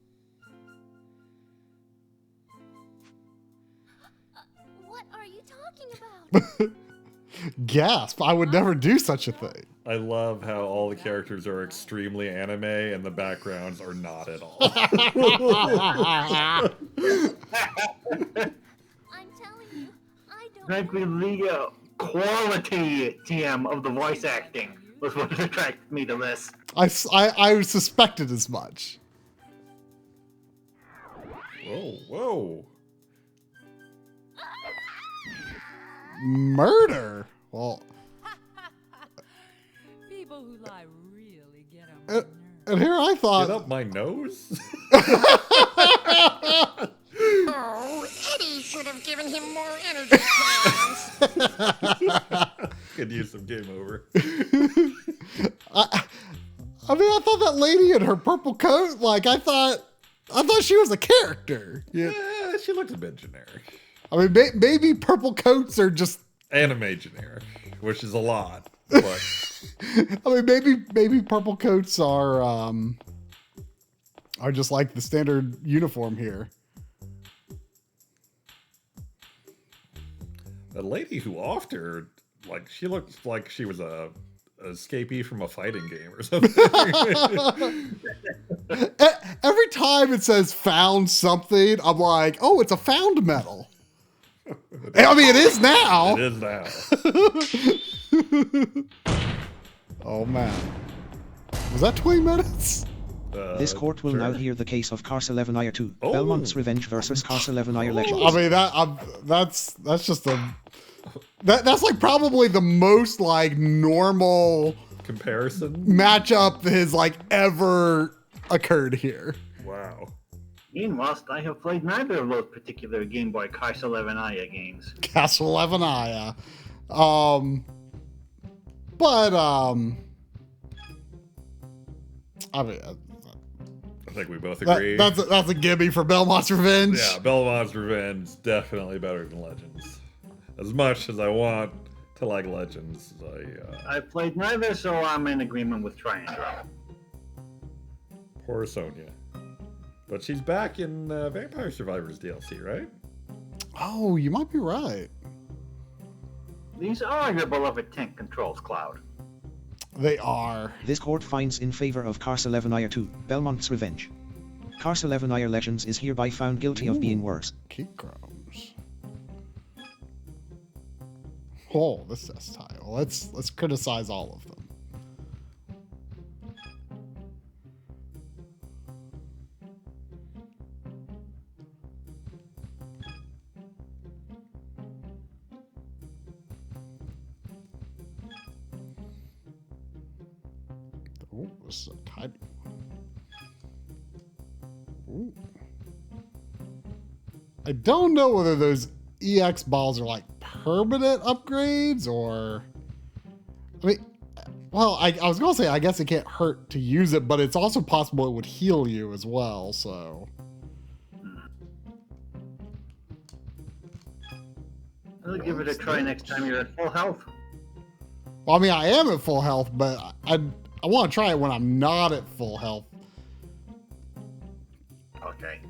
What are you talking about? Gasp, I would never do such a thing. I love how all the characters are extremely anime and the backgrounds are not at all. I'm telling you, I don't. Frankly, the quality, TM, of the voice acting was what attracted me to this. I suspected as much. Whoa. Murder? Well... People who lie really get on and here I thought... Get up my nose? Oh, Eddie should have given him more energy plans. Could use some game over. I mean, I thought that lady in her purple coat, like, I thought she was a character. Yeah, she looked a bit generic. I mean, maybe purple coats are just... Anime generic, which is a lot. But I mean, maybe purple coats are just like the standard uniform here. The lady who offed her, like, she looked like she was a escapee from a fighting game or something. Every time it says found something, I'm like, oh, it's a found medal. I mean, it is now. It is now. Oh, man. Was that 20 minutes? This court will now hear the case of Cars 11 2, Belmont's Revenge versus Cars 11 Legends. I mean, that's just that's like probably the most like normal comparison matchup that has like ever occurred here. Wow. Meanwhile, I have played neither of those particular Game Boy Castle 11 games. Castle 11 but I mean, I think we both agree. That's a gimme for Belmont's Revenge. Yeah, Belmont's Revenge definitely better than Legends. As much as I want to like Legends, I've played neither, so I'm in agreement with Triangle. Poor Sonya. But she's back in Vampire Survivors DLC, right? Oh, you might be right. These are your beloved tank controls, Cloud. They are. This court finds in favor of Cars 11 2, Belmont's Revenge. Cars 11 Legends is hereby found guilty of being worse. Keep crumbs. Oh, this is title. Let's criticize all of them. Oh, this is a tiny one. Ooh. I don't know whether those EX balls are like permanent upgrades or... I mean, well, I was going to say, I guess it can't hurt to use it, but it's also possible it would heal you as well, so... I'll give it a try next time you're at full health. Well, I mean, I am at full health, but I want to try it when I'm not at full health. Okay.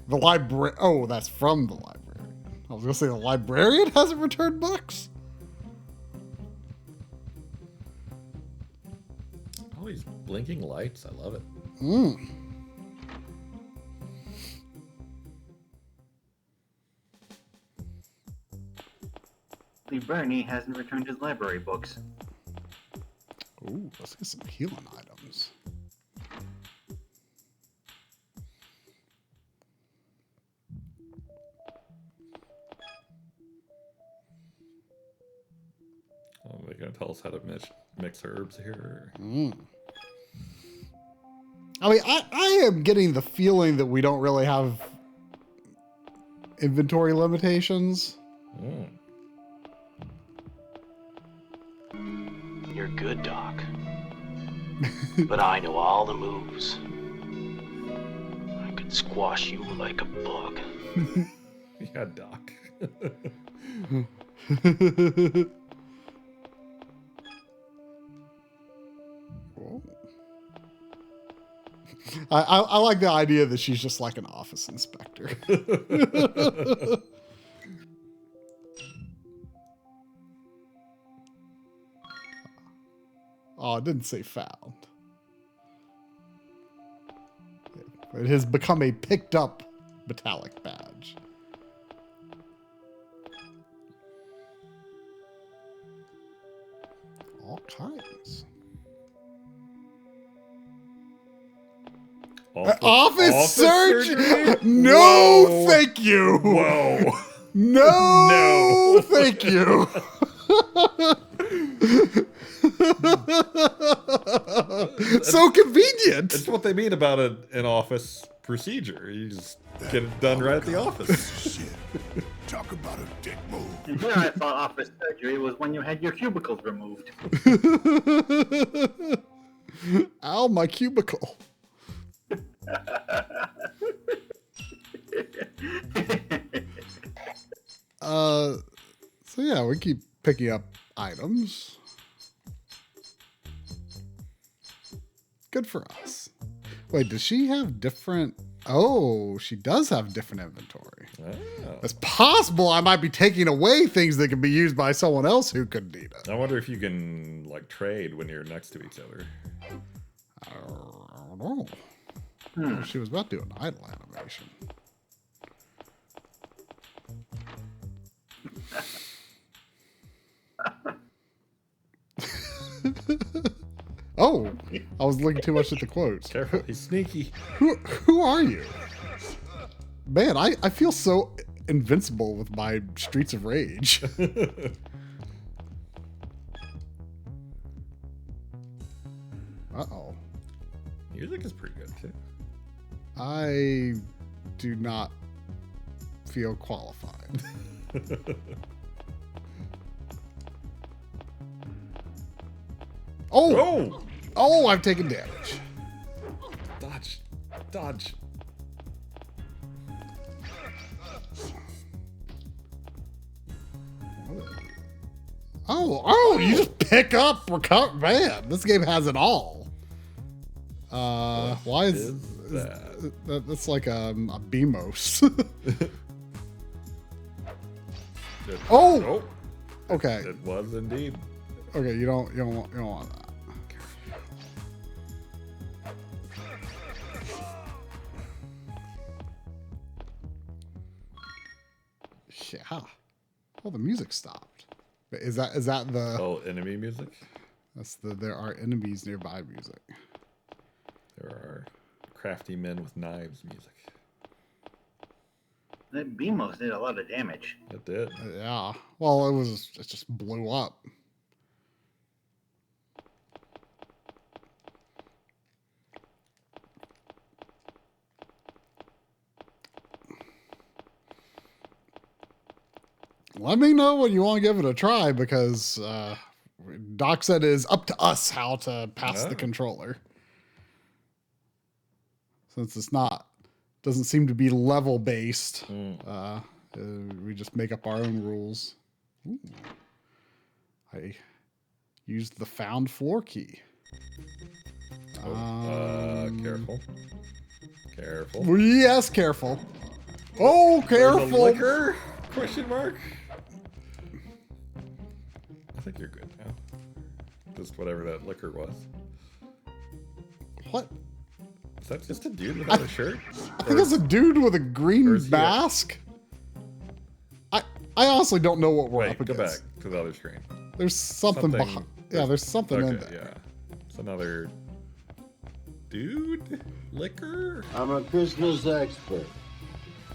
The library. Oh, that's from the library. I was going to say the librarian hasn't returned books. Oh, these blinking lights. I love it. Bernie hasn't returned his library books. Ooh, let's get some healing items. Oh, they're going to tell us how to mix herbs here. I mean, I am getting the feeling that we don't really have inventory limitations. You're good, Doc. But I know all the moves. I could squash you like a bug. Yeah, Doc. I like the idea that she's just like an office inspector. Oh, it didn't say found. It has become a picked up metallic badge. All kinds. Office search? No, Whoa. thank you. Whoa. No, thank you. So convenient. It's what they mean about an office procedure. You just get it done right at the office. Talk about a dick move. And here I thought office surgery was when you had your cubicles removed. Ow, my cubicle. So yeah, we keep picking up items. Good for us. Wait, does she have different... Oh, she does have different inventory. Oh. It's possible I might be taking away things that can be used by someone else who could need it. I wonder if you can like trade when you're next to each other. I don't know. She was about to do an idle animation. I was looking too much at the quotes. Careful, he's sneaky. Who are you? Man, I feel so invincible with my Streets of Rage. Uh-oh. Music is pretty good, too. I do not feel qualified. Oh! Oh, I've taken damage. Dodge. Dodge. Oh, you just pick up, recover. Man, this game has it all. Why is that? That's like a BMOS. Oh! Okay. It was indeed. Okay, you don't want that. Yeah. Oh, the music stopped. Is that the enemy music? That's the there are enemies nearby music. There are crafty men with knives music. That BMOS did a lot of damage. It did. Yeah. Well, it just blew up. Let me know when you want to give it a try, because Doc said it is up to us how to pass the controller. Since it's doesn't seem to be level based. We just make up our own rules. Ooh. I used the found floor key. Careful. Careful. Yes, careful. Oh, careful. There's a liquor? Question mark? I think you're good now. Just whatever that liquor was. What? Is that just a dude without a shirt? I think it's a dude with a green mask. I honestly don't know what we're up against. Go back to the other screen. There's something behind. Yeah, there's something in there. Yeah. It's another dude? Liquor? I'm a Christmas expert.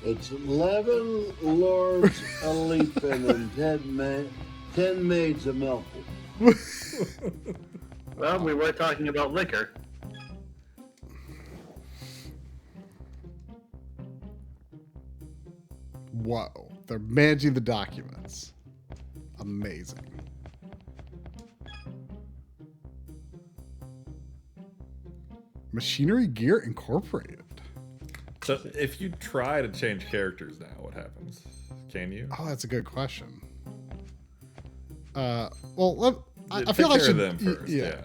It's 11 lords a leaping and 10 maids a milking. Well, we were talking about liquor. Whoa. They're managing the documents. Amazing. Machinery Gear Incorporated. So if you try to change characters now, what happens? Can you? Oh, that's a good question. Well, I feel Take I care should. of them first. Yeah.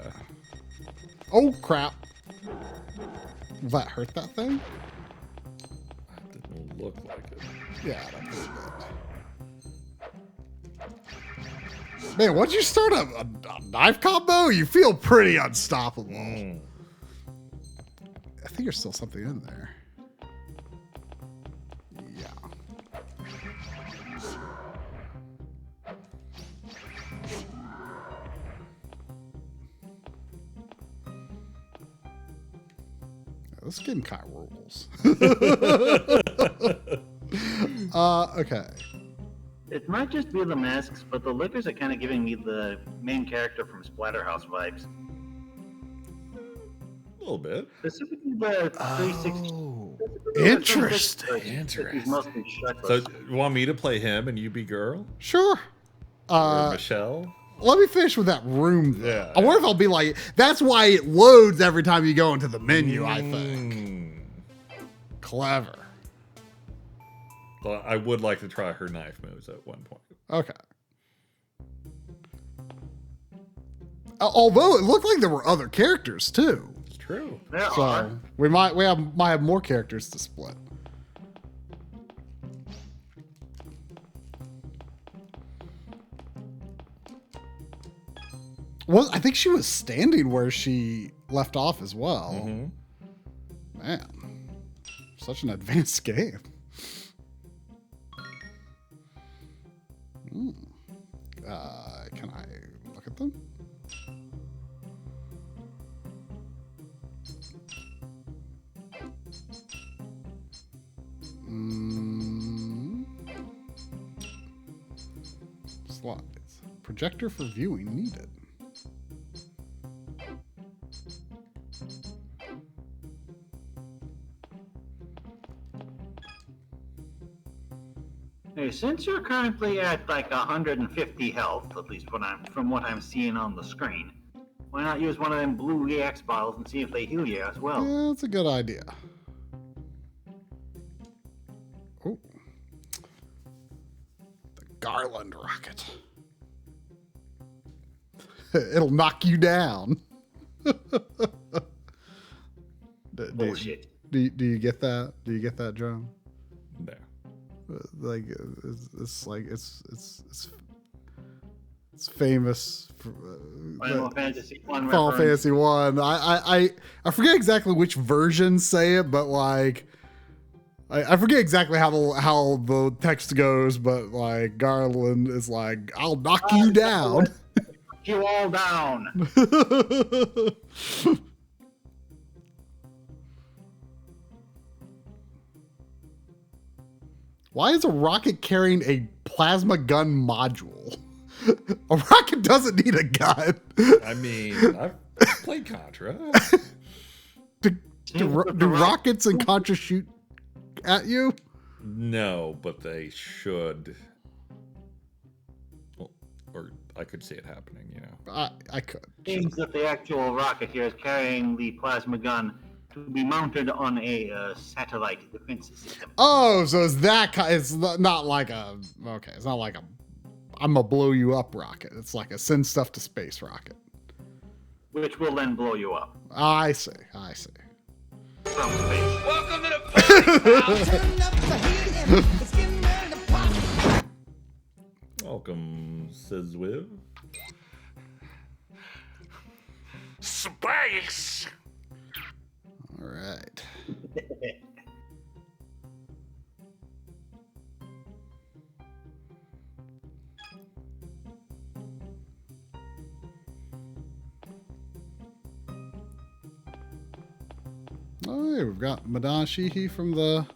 Oh crap! Will that hurt that thing? It didn't look like it. Yeah, that was good. Man, once you start a knife combo, you feel pretty unstoppable. I think there's still something in there. Yeah. This game kind of rules. Okay. It might just be the masks, but the liquors are kind of giving me the main character from Splatterhouse vibes. A little bit. Specifically the 360. Interesting. Mostly So you want me to play him and you be girl? Sure. Or Michelle? Let me finish with that room, though. Yeah. I wonder if I'll be like, that's why it loads every time you go into the menu, I think. Clever. Well, I would like to try her knife moves at one point. Okay. Although it looked like there were other characters, too. It's true. So we might have more characters to split. Well, I think she was standing where she left off as well. Man, such an advanced game. Can I look at them? Slides. Projector for viewing needed. Hey, since you're currently at like 150 health, at least from what I'm seeing on the screen, why not use one of them blue EX bottles and see if they heal you as well? Yeah, that's a good idea. Oh. The Garland rocket. It'll knock you down. Bullshit. Do you get that? Do you get that, John? No. Like it's famous. Final Fantasy 1. Final Fantasy 1. I forget exactly which versions say it, but like I forget exactly how the text goes, but like Garland is like, I'll knock you down. You all down. Why is a rocket carrying a plasma gun module? A rocket doesn't need a gun. I mean, I've played Contra. Do rockets and Contra shoot at you? No, but they should. Well, or I could see it happening, you know. I could. Seems that the actual rocket here is carrying the plasma gun to be mounted on a satellite defense system. Oh, so it's that kind. It's not like a. Okay, it's not like a. I'm gonna blow you up rocket. It's like a send stuff to space rocket. Which will then blow you up. I see. From space. Welcome to the party, pal. Welcome, Sizwiv. Space. All right. Oh, hey, we've got Madonna Sheehy from the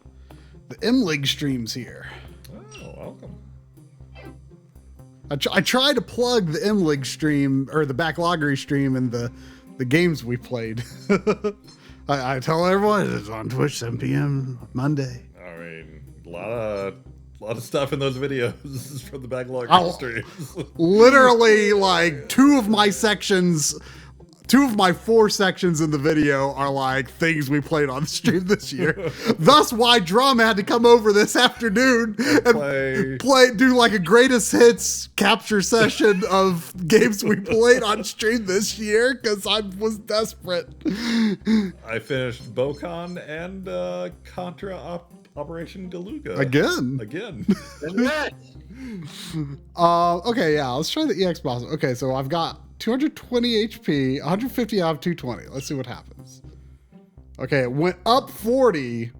M-League streams here. Oh, welcome. I try to plug the M-League stream or the Backloggery stream and the games we played. I tell everyone it's on Twitch 7 p.m. Monday. I mean, a lot of stuff in those videos from the Backloggery streams. Literally, like two of my 4 sections in the video are like things we played on the stream this year. Thus why Drum had to come over this afternoon and do like a greatest hits capture session of games we played on stream this year because I was desperate. I finished Bocon and Contra Operation Galuga. Again. Okay, yeah, let's try the EX boss. Okay, so I've got 220 HP, 150 out of 220. Let's see what happens. Okay, it went up 40,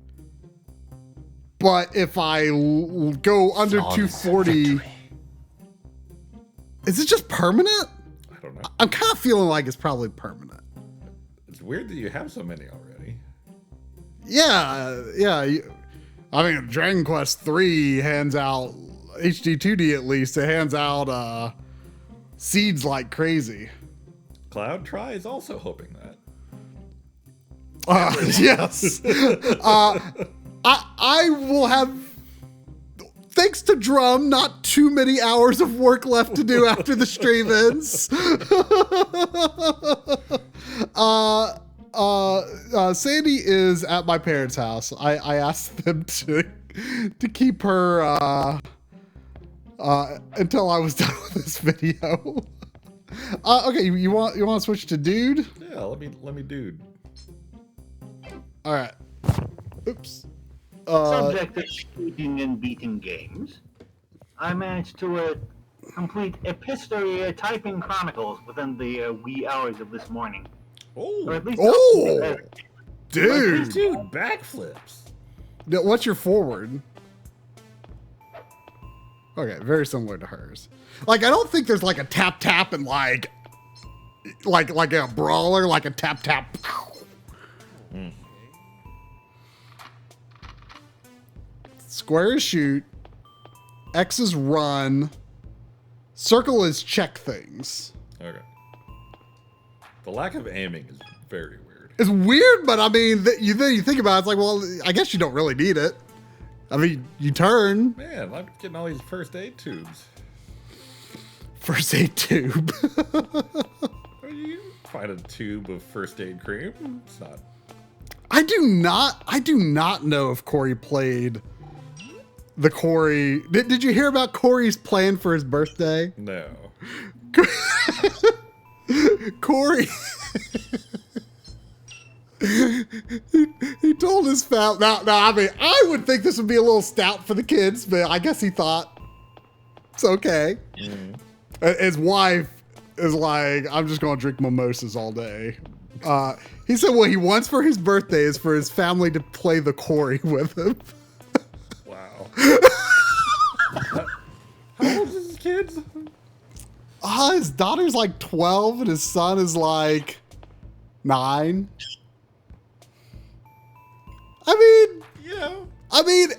but if I go under 240, is it just permanent? I don't know. I'm kind of feeling like it's probably permanent. It's weird that you have so many already. Yeah. I mean, Dragon Quest 3 hands out HD2D at least. It hands out seeds like crazy. Cloud Try is also hoping that. Yes. I will have, thanks to Drum, not too many hours of work left to do after the stream ends. Sandy is at my parents' house. I asked them to keep her until I was done with this video. Okay, you want to switch to dude? Yeah, let me dude. All right. Oops. Subject to shooting and beating games, I managed to complete Epistory Typing Chronicles within the wee hours of this morning. Oh, or at least dude, backflips. What's your forward? Okay, very similar to hers. Like, I don't think there's like a tap and like a brawler, like a tap. Mm. Square is shoot, X is run, Circle is check things. Okay. The lack of aiming is very weird. It's weird, but I mean, you think about it, it's like, well, I guess you don't really need it. I mean, you turn. Man, I'm getting all these first aid tubes. First aid tube. You find a tube of first aid cream. It's not. I do not know if Corey played the Corey. Did you hear about Corey's plan for his birthday? No. Corey. he told his family. Now, I mean, I would think this would be a little stout for the kids, but I guess he thought it's okay. His wife is like, I'm just going to drink mimosas all day. He said what he wants for his birthday is for his family to play the Corey with him. Wow. How old is his kids? His daughter's like 12 and his son is like 9. I mean,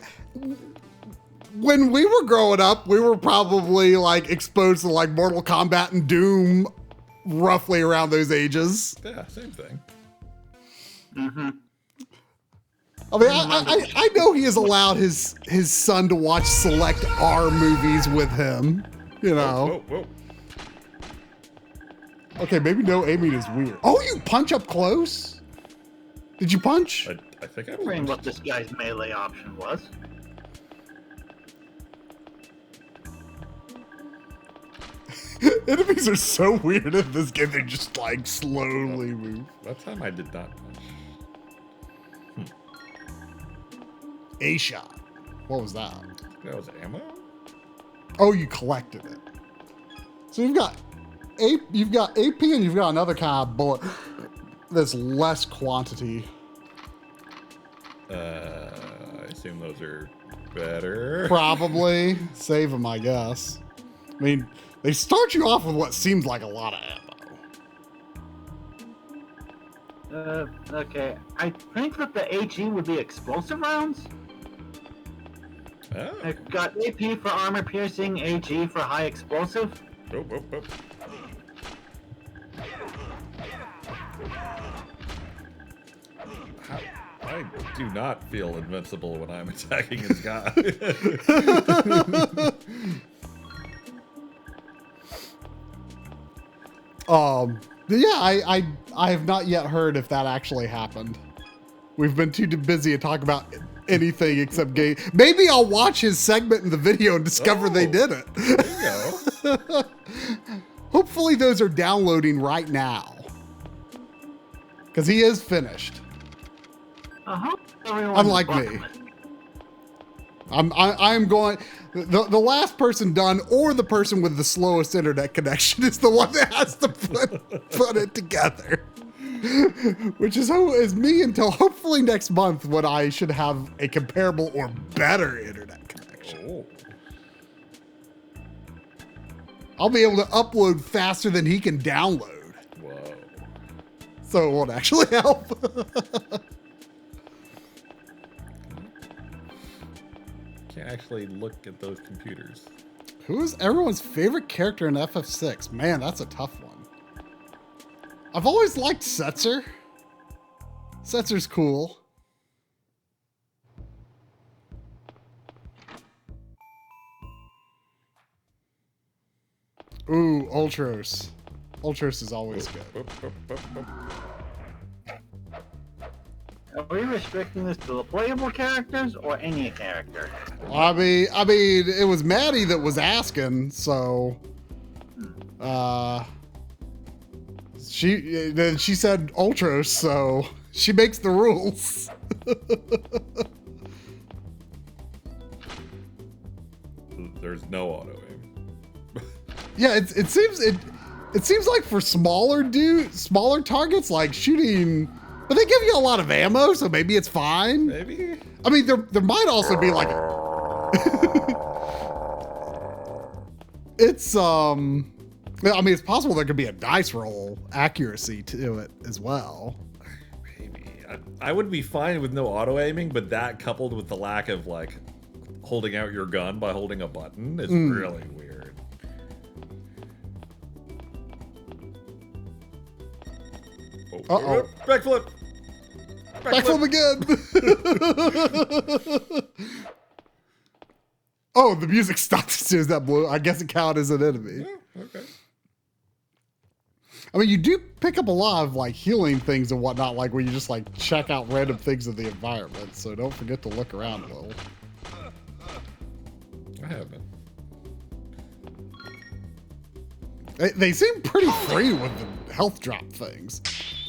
when we were growing up, we were probably like exposed to like Mortal Kombat and Doom roughly around those ages. Yeah, same thing. Mm-hmm. I mean, I know he has allowed his son to watch select R movies with him, you know. Whoa. Okay, maybe no aiming is weird. Oh, you punch up close? Did you punch? I think I I'm wondering what this guy's melee option was. Enemies are so weird in this game, they just like slowly move. That time I did not punch. A shot. What was that? That was ammo? Oh, you collected it. So you've got AP and you've got another kind of bullet that's less quantity. I assume those are better. Probably. Save them, I guess. I mean, they start you off with what seems like a lot of ammo. Okay. I think that the AG would be explosive rounds. Oh. I've got AP for armor piercing, AG for high explosive. Oh. I do not feel invincible when I'm attacking this guy. Yeah, I have not yet heard if that actually happened. We've been too busy to talk about anything except game. Maybe I'll watch his segment in the video and discover they did it. There you go. Hopefully those are downloading right now. Because he is finished. Unlike me. I'm going, the last person done or the person with the slowest internet connection is the one that has to put it together. Which is me until hopefully next month when I should have a comparable or better internet connection. Oh. I'll be able to upload faster than he can download. Whoa. So it won't actually help. Can't actually look at those computers. Who is everyone's favorite character in FF6? Man, that's a tough one. I've always liked Setzer. Setzer's cool. Ooh, Ultros. Ultros is always good. Are we restricting this to the playable characters or any character? I mean, it was Maddie that was asking, so she said Ultros, so she makes the rules. There's no auto aim. Yeah, it seems like for smaller targets like shooting. But they give you a lot of ammo, so maybe it's fine. Maybe. I mean, there might also be like, it's I mean, it's possible there could be a dice roll accuracy to it as well. Maybe. I would be fine with no auto aiming, but that coupled with the lack of like holding out your gun by holding a button is really weird. Uh-oh. Backflip. Backflip again. Oh, the music stopped as soon as that blew. I guess it counted as an enemy. Yeah, okay. I mean, you do pick up a lot of like healing things and whatnot, like where you just like check out random things in the environment. So don't forget to look around a little. I haven't. They seem pretty free with the health drop things.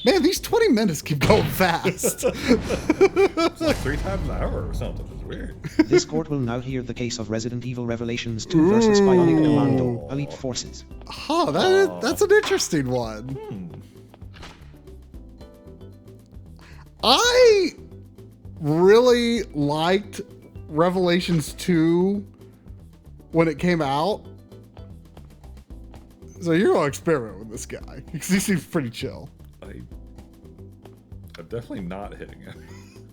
Man, these 20 minutes keep going fast. It's like 3 times an hour or something. It's weird. This court will now hear the case of Resident Evil Revelations 2 versus Bionic Commando Elite Forces. Huh, that's an interesting one. I really liked Revelations 2 when it came out. So you're going to experiment with this guy because he seems pretty chill. I'm definitely not hitting him.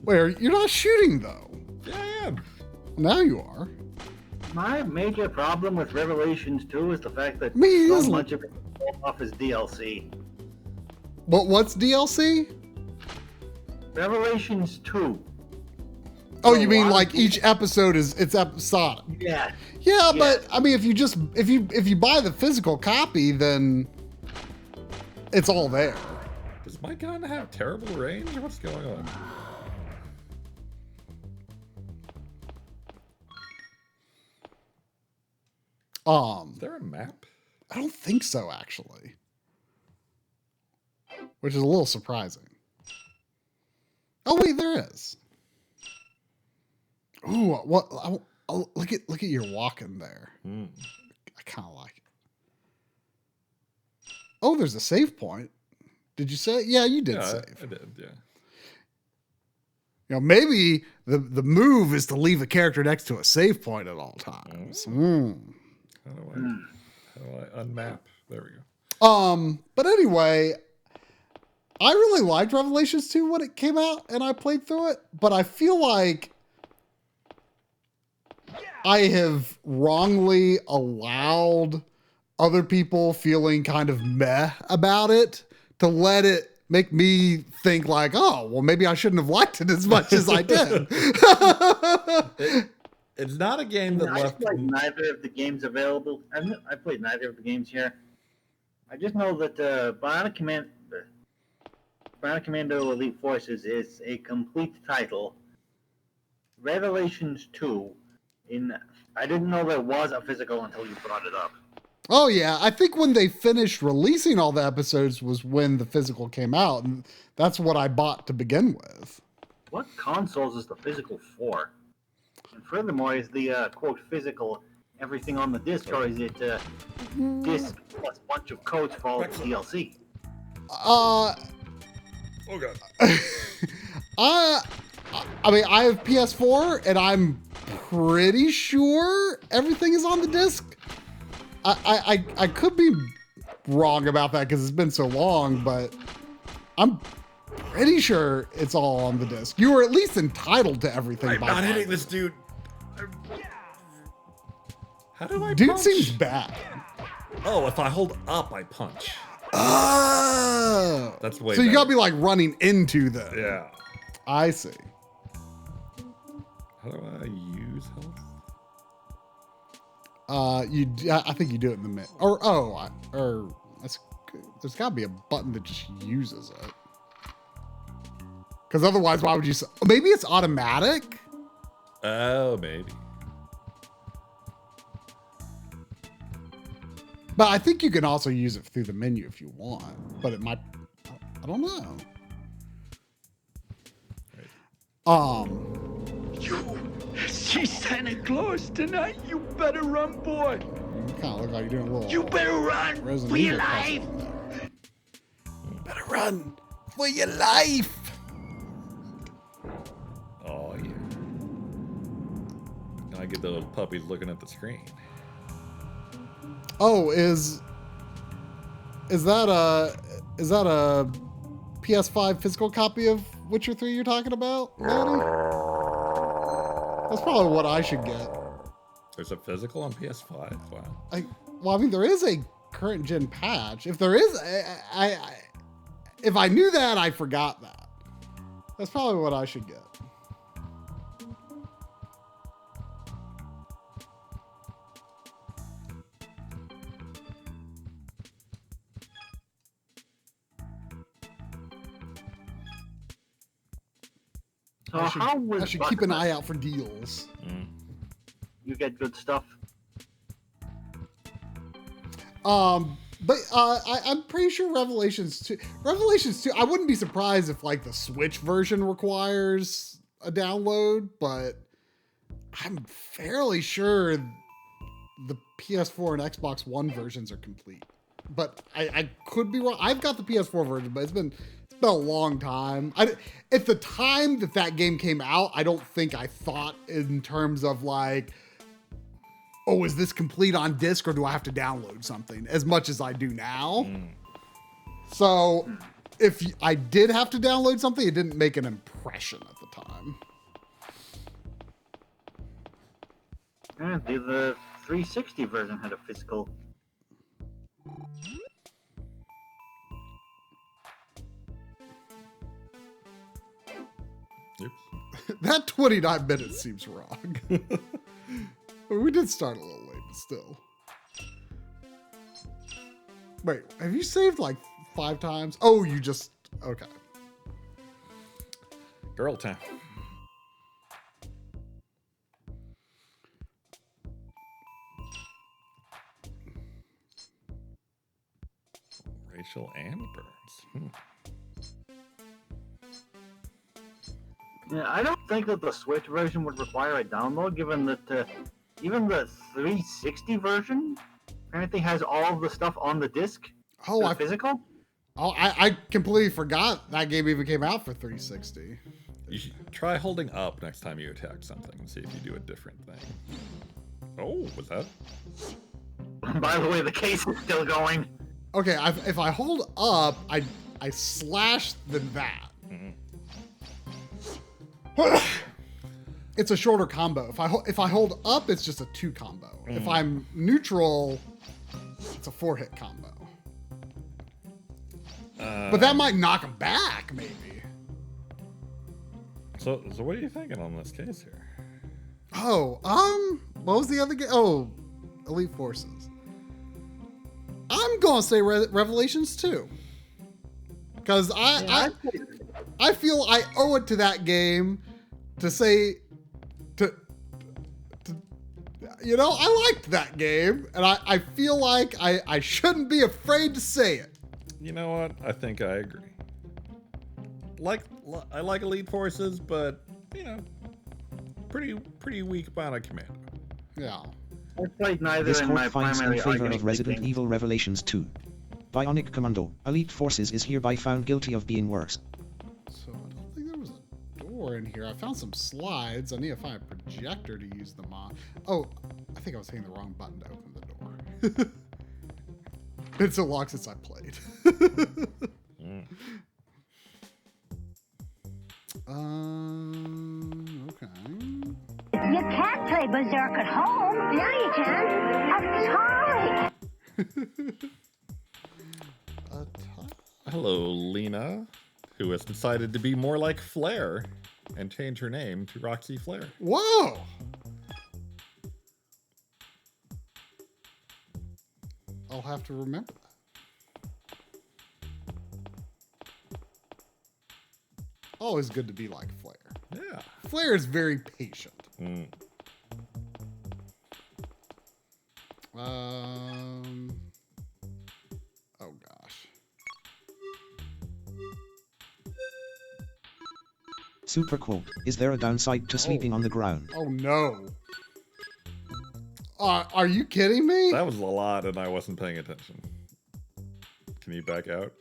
Where you're not shooting though. Yeah, I am. Now you are. My major problem with Revelations 2 is the fact that so much of it falls off as DLC. What's DLC? Revelations 2. Oh, you mean like each episode it's episodic? Yeah. Yeah, but I mean, if you buy the physical copy, then it's all there. Does my gun have terrible range? What's going on? Is there a map? I don't think so, actually. Which is a little surprising. Oh wait, there is. Ooh, what? Look at your walking there. I kind of like it. Oh, there's a save point. Did you say? Yeah, you did save. I did, yeah. You know, maybe the move is to leave a character next to a save point at all times. How do I unmap? There we go. But anyway, I really liked Revelations 2 when it came out and I played through it, but I feel like I have wrongly allowed other people feeling kind of meh about it to let it make me think like, oh, well, maybe I shouldn't have liked it as much as I did. It's not a game that I played neither of the games available. I played neither of the games here. I just know that Bionic Commando Elite Forces is a complete title. Revelations 2, I didn't know there was a physical until you brought it up. Oh, yeah. I think when they finished releasing all the episodes was when the physical came out, and that's what I bought to begin with. What consoles is the physical for? And furthermore, is the, quote, physical everything on the disc, or is it disc plus a bunch of codes for all the DLC? Oh, God. I mean, I have PS4, and I'm pretty sure everything is on the disc. I could be wrong about that because it's been so long, but I'm pretty sure it's all on the disc. You were at least entitled to everything. I'm not hitting this dude. How do I Dude punch? seems bad. Oh, if I hold up, I punch. Oh. That's way So you better. gotta be like running into them. Yeah. I see. How do I use health? I think you do it in the mid. There's got to be a button that just uses it. Because otherwise, why would you? Maybe it's automatic. Oh, maybe. But I think you can also use it through the menu if you want. But it might. I don't know. You see Santa Claus tonight? You better run, boy. You kind of look like you're doing a little. You better run Resident for your Evil life. Better run for your life. Oh, yeah. Now I get the little puppies looking at the screen. Oh, is that a PS5 physical copy of Witcher 3 you're talking about, Maddie? That's probably what I should get. There's a physical on PS5. Wow. Well, I mean, there is a current gen patch. If there is, If I knew that, I forgot that. That's probably what I should get. So I how should keep an eye out for deals. You get good stuff. But I'm pretty sure Revelations 2, I wouldn't be surprised if like the Switch version requires a download, but I'm fairly sure the PS4 and Xbox One versions are complete. But I could be wrong. I've got the PS4 version, but it's been a long time. At the time that game came out, I don't think I thought in terms of like, oh, is this complete on disc or do I have to download something as much as I do now? So if I did have to download something, it didn't make an impression at the time. The 360 version had a physical. That 29 minutes seems wrong. We did start a little late, but still. Wait, have you saved like 5 times? Oh, you just... Okay. Girl time. Rachel and Burns. Yeah, I don't think that the Switch version would require a download, given that even the 360 version apparently has all of the stuff on the disc. Oh, physical? Oh, I completely forgot that game even came out for 360. You should try holding up next time you attack something and see if you do a different thing. Oh, was that? By the way, the case is still going. Okay, if I hold up, I slash then that. It's a shorter combo. If I hold up, it's just a 2 combo. If I'm neutral, it's a 4-hit combo. But that might knock him back, maybe. So what are you thinking on this case here? Oh, what was the other game? Oh, Elite Forces. I'm gonna say Revelations 2. Because I feel I owe it to that game to say, you know, I liked that game, and I feel like I shouldn't be afraid to say it. You know what? I think I agree. I like Elite Forces, but you know, pretty weak Bionic Commando. Yeah. I played neither This in court my finds in primary favor argument. of Resident Evil Revelations 2. Bionic Commando, Elite Forces is hereby found guilty of being worse. So I don't think there was a door in here. I found some slides. I need to find a projector to use them on. Oh, I think I was hitting the wrong button to open the door. Been so long since I played. Okay. You can't play Berserk at home. Yeah, you can. Hello, Lena, who has decided to be more like Flair and change her name to Roxy Flair. Whoa! I'll have to remember that. Always good to be like Flair. Yeah. Flair is very patient. Oh gosh. Super quote, is there a downside to sleeping on the ground? Oh no. Are you kidding me? That was a lot and I wasn't paying attention. Can you back out?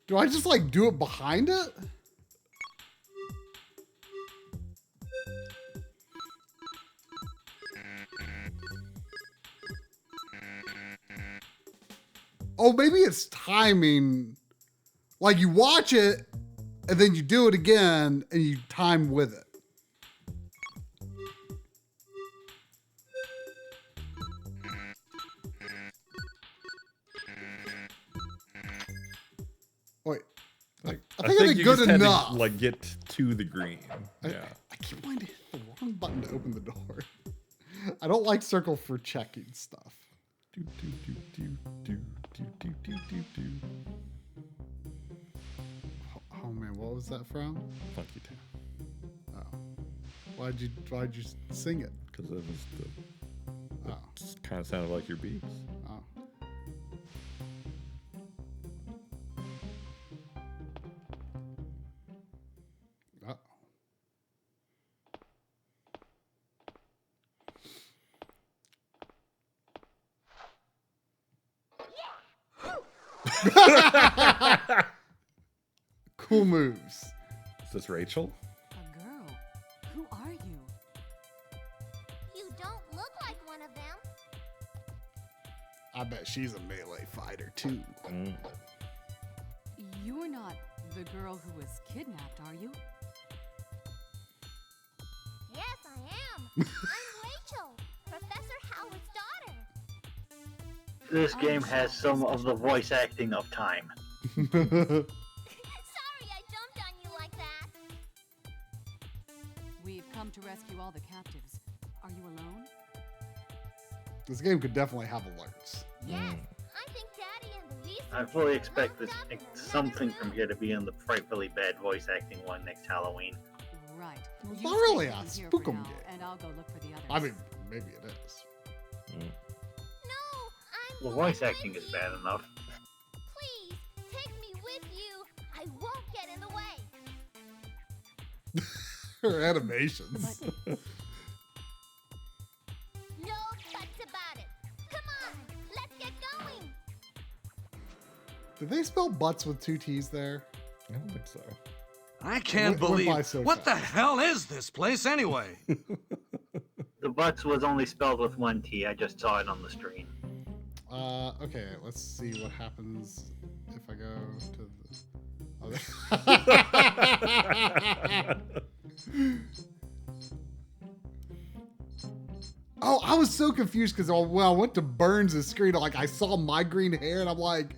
Do I just like do it behind it? Oh, maybe it's timing. Like you watch it and then you do it again and you time with it. Wait. Like, I think I did you good just had enough. to, like, get to the green. Yeah. I keep wanting to hit the wrong button to open the door. I don't like circle for checking stuff. Oh man, what was that from? Funky Town. Oh. Why'd you sing it? Because it was kind of sounded like your beats. Oh. Cool moves. Is this Rachel? A girl. Who are you? You don't look like one of them. I bet she's a melee fighter too. You're not the girl who was kidnapped, are you? Yes, I am. I'm Rachel, Professor Howard's daughter. This game has some of the voice acting of time. Sorry I jumped on you like that. We've come to rescue all the captives. Are you alone? This game could definitely have alerts. Yes, I think Daddy and the researchers I fully expect something from here to be in the frightfully bad voice acting one next Halloween. Right. It's You not stay really a in here spook for 'em now, game. and I'll go look for the others. I mean, maybe it is. The voice acting is bad enough. Please, take me with you. I won't get in the way. Her animations. No buts about it. Come on, let's get going. Did they spell butts with 2 T's there? I don't think so. I can't Went by believe. so What the fast. hell is this place anyway? The butts was only spelled with 1 T. I just saw it on the screen. Okay, let's see what happens if I go to the... Oh, I was so confused because when I went to Burns' screen, like I saw my green hair and I'm like,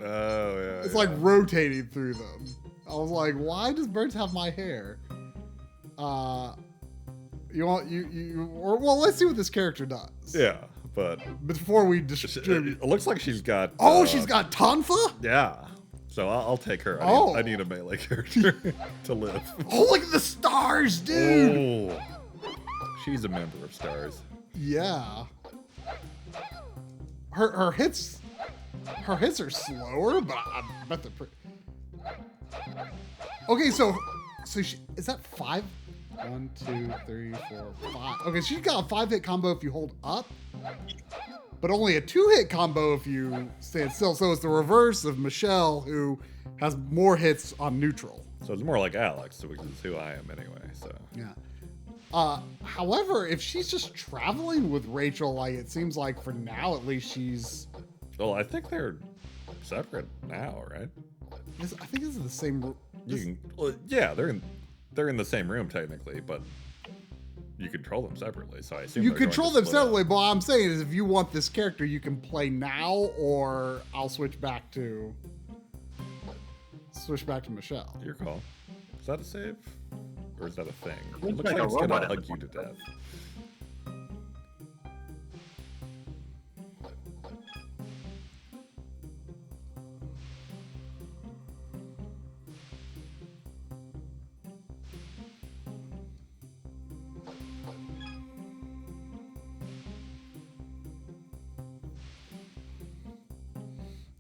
oh yeah, it's like rotating through them. I was like, why does Burns have my hair? You want well, let's see what this character does. Yeah, but before we distribute, it looks like she's got. Oh, she's got Tonfa. Yeah, so I'll take her. I need a melee character to live. Oh, look at the stars, dude. Oh, she's a member of Stars. Yeah. Her hits are slower, but I bet they're pretty. Okay, so she is that 5? 1, 2, 3, 4, 5. Okay, she's got a 5-hit combo if you hold up, but only a 2-hit combo if you stand still. So it's the reverse of Michelle, who has more hits on neutral. So it's more like Alex, which is who I am anyway. So yeah. However, if she's just traveling with Rachel, like it seems like for now at least she's. Well, I think they're separate now, right? I think this is the same room. Yeah, they're in the same room technically, but you control them separately. So I assume You they're going control to them split up. separately, but what I'm saying is if you want this character, you can play now, or I'll switch back to Michelle. Your call. Is that a save? Or is that a thing? It Looks looks like like a it's robot gonna at the hug you to death.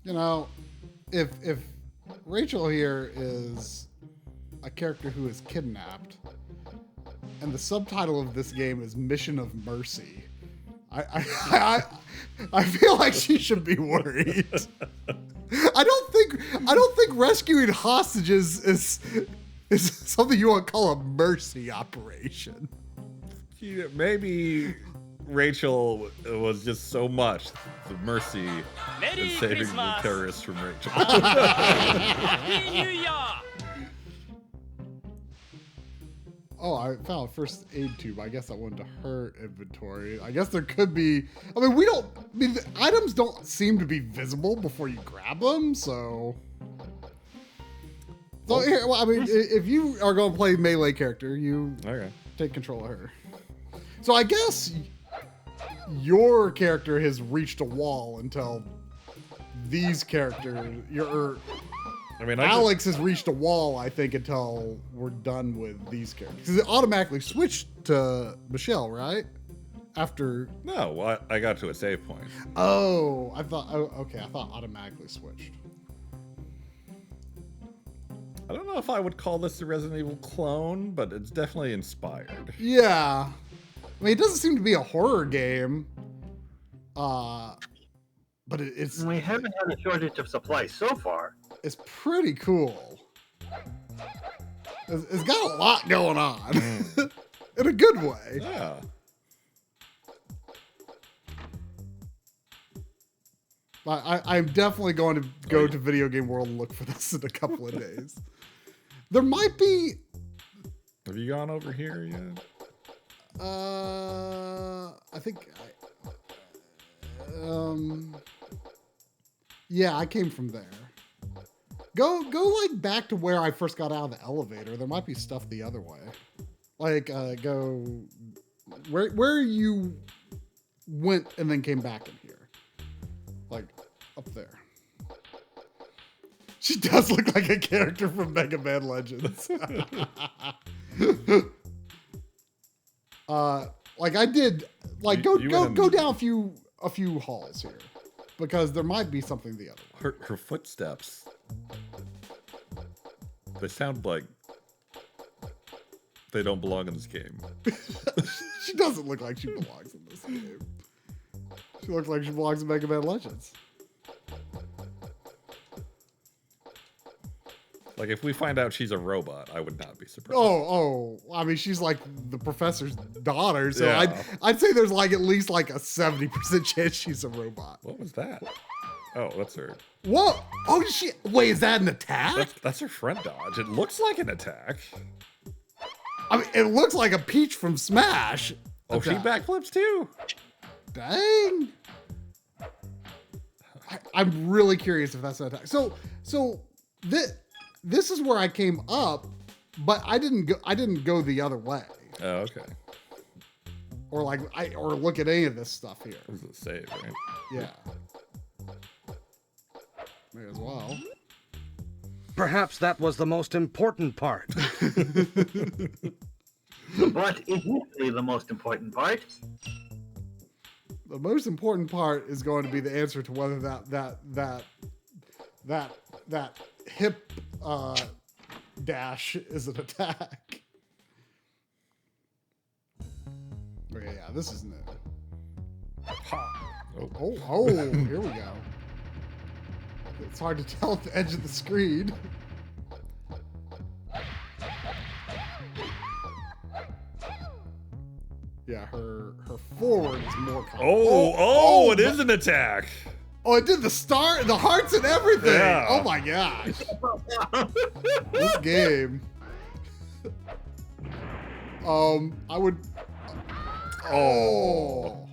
You know, if Rachel here is a character who is kidnapped, and the subtitle of this game is Mission of Mercy, I feel like she should be worried. I don't think rescuing hostages is something you want to call a mercy operation. Yeah, maybe Rachel was just so much the mercy Merry in saving the Christmas. terrorists from Rachel. Happy New Year! Oh, I found a first aid tube. I guess that went to her inventory. I guess there could be. I mean, the items don't seem to be visible before you grab them, so. So here, well, I mean, if you are going to play melee character, you take control of her. So I guess your character has reached a wall until these characters. Alex has reached a wall, I think, until we're done with these characters. Because it automatically switched to Michelle, right? After. No, well, I got to a save point. Oh, I thought automatically switched. I don't know if I would call this a Resident Evil clone, but it's definitely inspired. Yeah. I mean, it doesn't seem to be a horror game. But it's. We haven't had a shortage of supplies so far. It's pretty cool. It's got a lot going on. In a good way. Yeah. I'm definitely going to go to Video Game World and look for this in a couple of days. There might be. Have you gone over here yet? I think. Yeah, I came from there. Go like back to where I first got out of the elevator. There might be stuff the other way. Like go where you went and then came back in here. Like up there. She does look like a character from Mega Man Legends. Like I did like go down a few halls here. Because there might be something the other way. Her footsteps. They sound like they don't belong in this game. She doesn't look like she belongs in this game. She looks like she belongs in Mega Man Legends. Like if we find out she's a robot, I would not be surprised. Oh, I mean, she's like the professor's daughter, so Yeah. I'd say there's like at least like a 70% chance she's a robot. What was that? Oh, that's her. What? Oh shit! Wait, is that an attack? That's her front dodge. It looks like an attack. I mean, it looks like a Peach from Smash. Oh, she backflips too. Dang! I'm really curious if that's an attack. So this is where I came up, but I didn't go the other way. Oh, okay. Or look at any of this stuff here. This is a save, right? Yeah. May as well. Perhaps that was the most important part. But it's usually the most important part. The most important part is going to be the answer to whether that hip dash is an attack. Okay, yeah, this is new. Oh, here we go. It's hard to tell at the edge of the screen. Yeah, her forward is more common. Oh, it is an attack. Oh, it did the hearts and everything. Yeah. Oh my gosh. This game. I would. Oh.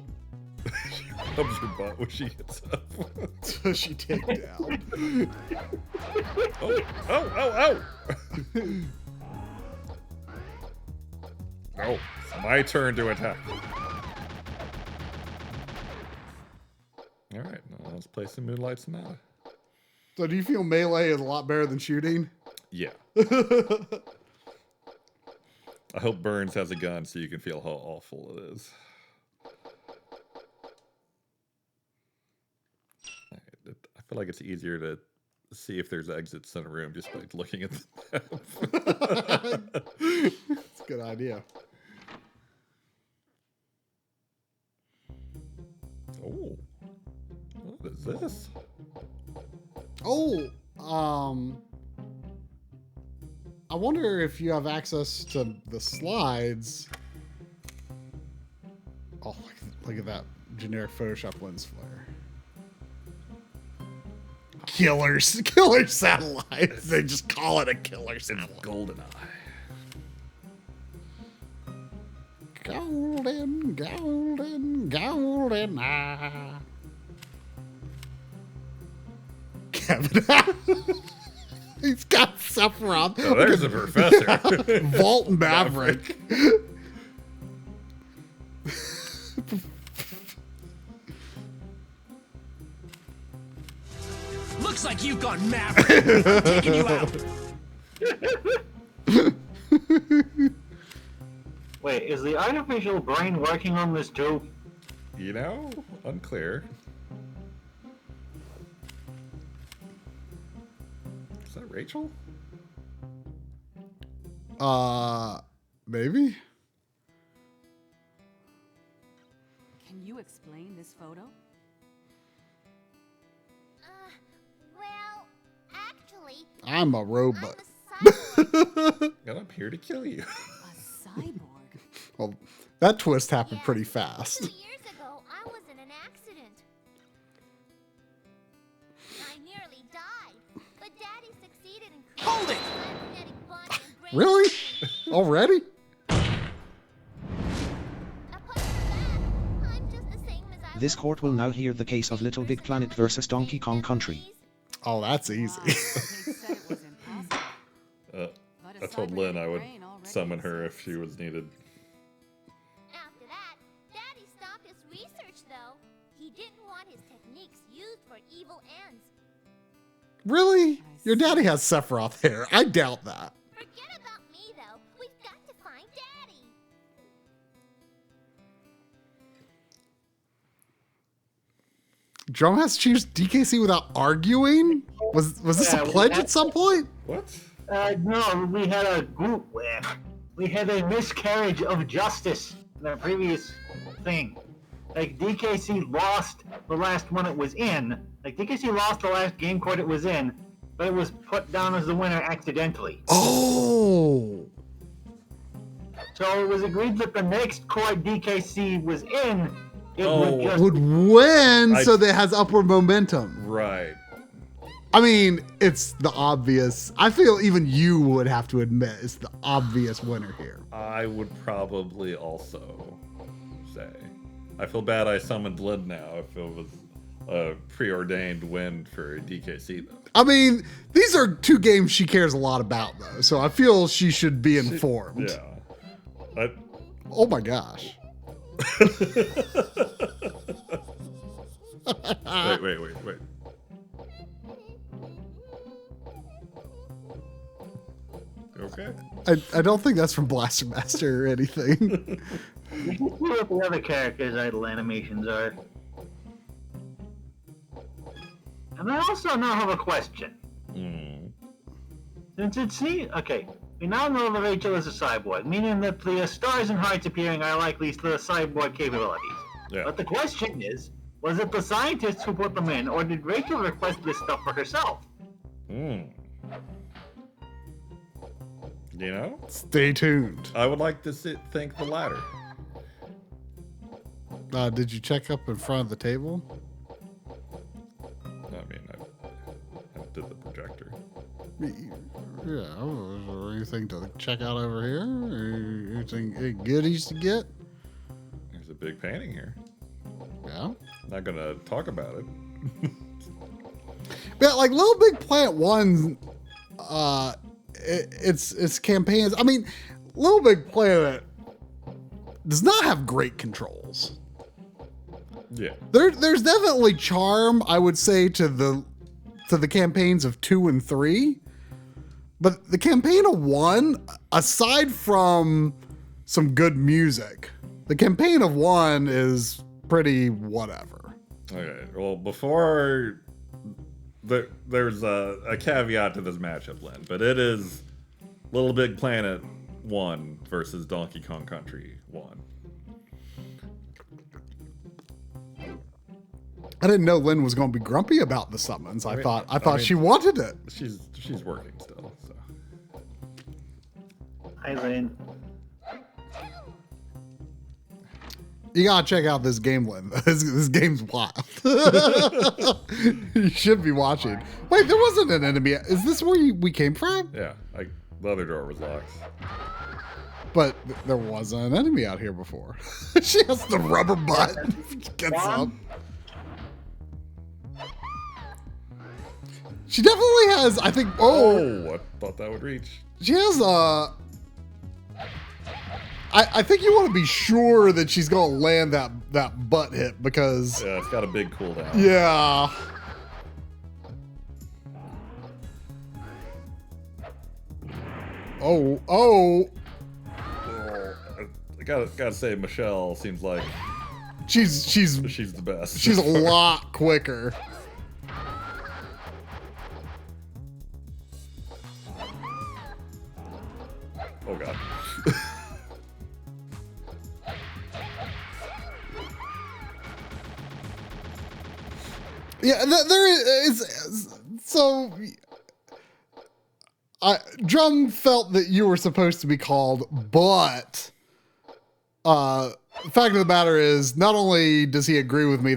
She rubs her butt when she gets up. Does she take down? Oh. No, it's my turn to attack. All right, now let's play some Moonlight Sonata. So do you feel melee is a lot better than shooting? Yeah. I hope Burns has a gun so you can feel how awful it is. I feel like it's easier to see if there's exits in a room just by looking at the map. It's a good idea. Oh, what is this? Oh, I wonder if you have access to the slides. Oh, look at that generic Photoshop lens flare. Killer satellites. They just call it a killer satellite. GoldenEye. Golden eye. Kevin, he's got Sephiroth. Oh, there's the professor. Vault Maverick. Looks like you've gone maverick. I'm taking you out. Wait, is the artificial brain working on this too? You know, unclear. Is that Rachel? Maybe? Can you explain this photo? Well, actually, I'm a robot. Got up here to kill you. A cyborg? Well, that twist happened pretty fast. 2 years ago, I was in an accident. I nearly died, but Daddy succeeded in creating a cybernetic body and brain. Really? Already? This court will now hear the case of Little Big Planet versus Donkey Kong Country. Oh, that's easy. I told Lynn I would summon her if she was needed. After that, Daddy stopped his research, though. He didn't want his techniques used for evil ends. Really? Your daddy has Sephiroth hair. I doubt that. Forget about me, though. We've got to find Daddy. Drum has to choose DKC without arguing? Was this a pledge at some point? What? No, we had a group where we had a miscarriage of justice in the previous thing. Like, DKC lost the last one it was in. Like, DKC lost the last game court it was in, but it was put down as the winner accidentally. Oh! So it was agreed that the next court DKC was in, it would just... Would win, so that has upward momentum. Right. I mean, it's the obvious. I feel even you would have to admit it's the obvious winner here. I would probably also say. I feel bad I summoned Lynn now if it was a preordained win for DKC, though. I mean, these are two games she cares a lot about, though, so I feel she should be informed. Yeah. Oh my gosh. Wait. Okay. I don't think that's from Blaster Master or anything. You can see what the other characters' idle animations are. And I also now have a question. Since it's okay, we now know that Rachel is a cyborg, meaning that the stars and hearts appearing are likely the cyborg capabilities. Yeah. But the question is, was it the scientists who put them in, or did Rachel request this stuff for herself? You know? Stay tuned. I would like to think the latter. Did you check up in front of the table? I mean, I did the projector. Yeah. Is there anything to check out over here? Anything goodies to get? There's a big painting here. Yeah. Not gonna talk about it. Yeah, like Little Big Planet 1, its campaigns. I mean, Little Big Planet does not have great controls. Yeah. There's definitely charm, I would say, to the campaigns of 2 and 3. But the campaign of 1, aside from some good music, the campaign of 1 is pretty whatever. Okay. Well, before there's a caveat to this matchup, Lynn, but it is Little Big Planet 1 versus Donkey Kong Country 1. I didn't know Lynn was going to be grumpy about the summons. I thought she wanted it. She's working still. So. Hi, Lynn. You gotta check out this game, Lynn. This game's wild. You should be watching. Wait, there wasn't an enemy. Is this where we came from? Yeah, the other door was locked. But there wasn't an enemy out here before. She has the rubber butt. Gets up. She definitely has, I think, I thought that would reach. She has I think you want to be sure that she's going to land that butt hit because... Yeah, it's got a big cooldown. Yeah. Oh. I gotta say, Michelle seems like she's the best. She's a lot quicker. Oh god. Yeah, there is. So, Drum felt that you were supposed to be called, but the fact of the matter is, not only does he agree with me,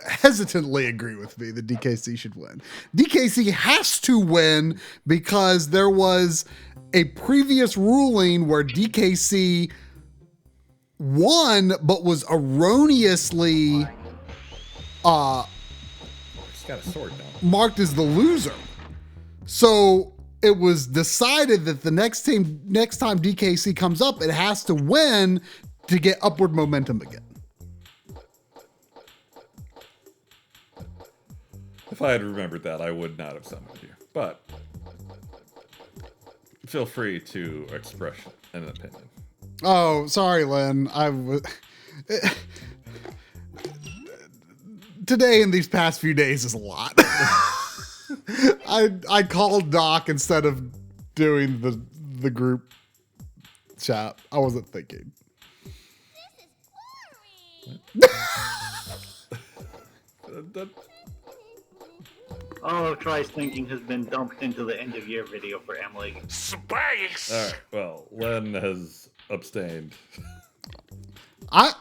hesitantly agree with me that DKC should win. DKC has to win because there was a previous ruling where DKC won, but was erroneously He's got a sword now. marked as the loser. So it was decided that the next time DKC comes up, it has to win to get upward momentum again. If I had remembered that, I would not have summoned you. But feel free to express an opinion. Oh, sorry, Lynn. Today and these past few days is a lot. I called Doc instead of doing the group chat. I wasn't thinking. All of Try's thinking has been dumped into the end of year video for Emily. Space! Alright, well, Len has abstained. I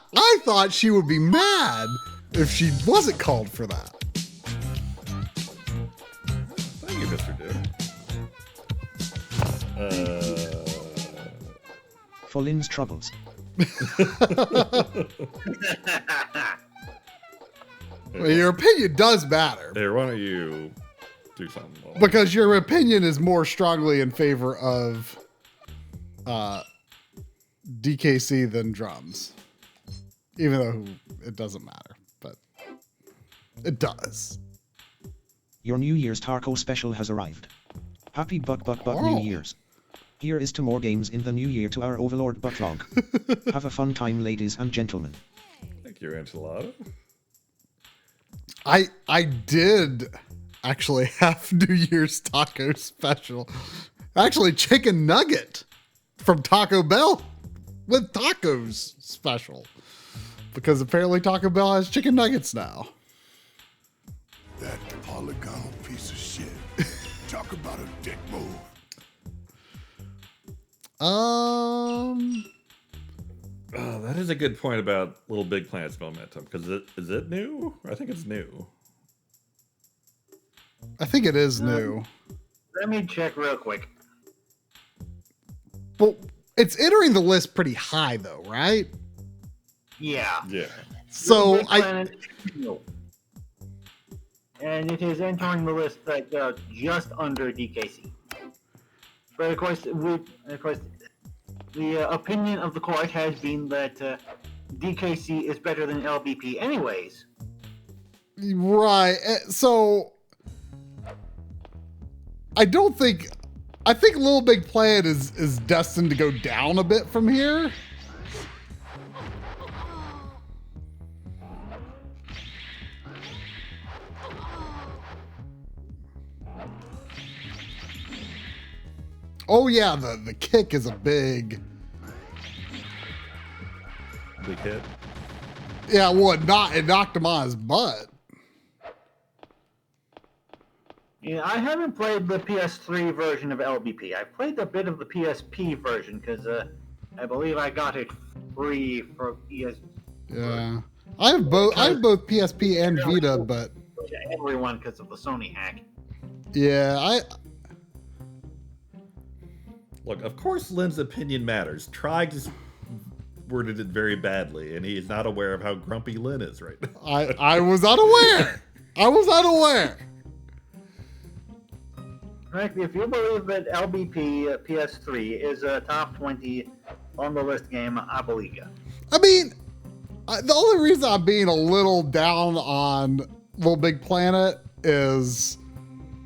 thought she would be mad if she wasn't called for that. Thank you, Mr. Dude. For Lynn's troubles. Well, your opinion does matter. Here, why don't you do something? Because your opinion is more strongly in favor of DKC than Drums. Even though it doesn't matter, but it does. Your New Year's Tarko special has arrived. Happy Buck New Year's. Here is to more games in the new year to our overlord Backlog. Have a fun time, ladies and gentlemen. Thank you, Enchilada. I did actually have New Year's taco special. Actually, chicken nugget from Taco Bell with tacos special. Because apparently Taco Bell has chicken nuggets now. That polygon piece of shit. Talk about a dick move. Oh, that is a good point about Little Big Planet's momentum. Because is it new? I think it's new. I think it is new. Let me check real quick. But it's entering the list pretty high though, right? Yeah. Yeah. So and it is entering the list like just under DKC. But of course, the opinion of the court has been that DKC is better than LBP anyways. Right. So I think Little Big Planet is destined to go down a bit from here. Oh yeah, the kick is a big hit. Yeah, well, it knocked him on his butt. Yeah, I haven't played the PS3 version of LBP. I played a bit of the PSP version because I believe I got it free for PS. Yeah, I have both PSP and Vita, but everyone because of the Sony hack. Yeah, Look, of course Lynn's opinion matters. T.R.A.G just worded it very badly, and he is not aware of how grumpy Lynn is right now. I was unaware. I was unaware. Frankly, if you believe that LBP PS3 is a top 20 on the list game, I believe you. I mean, the only reason I'm being a little down on Little Big Planet is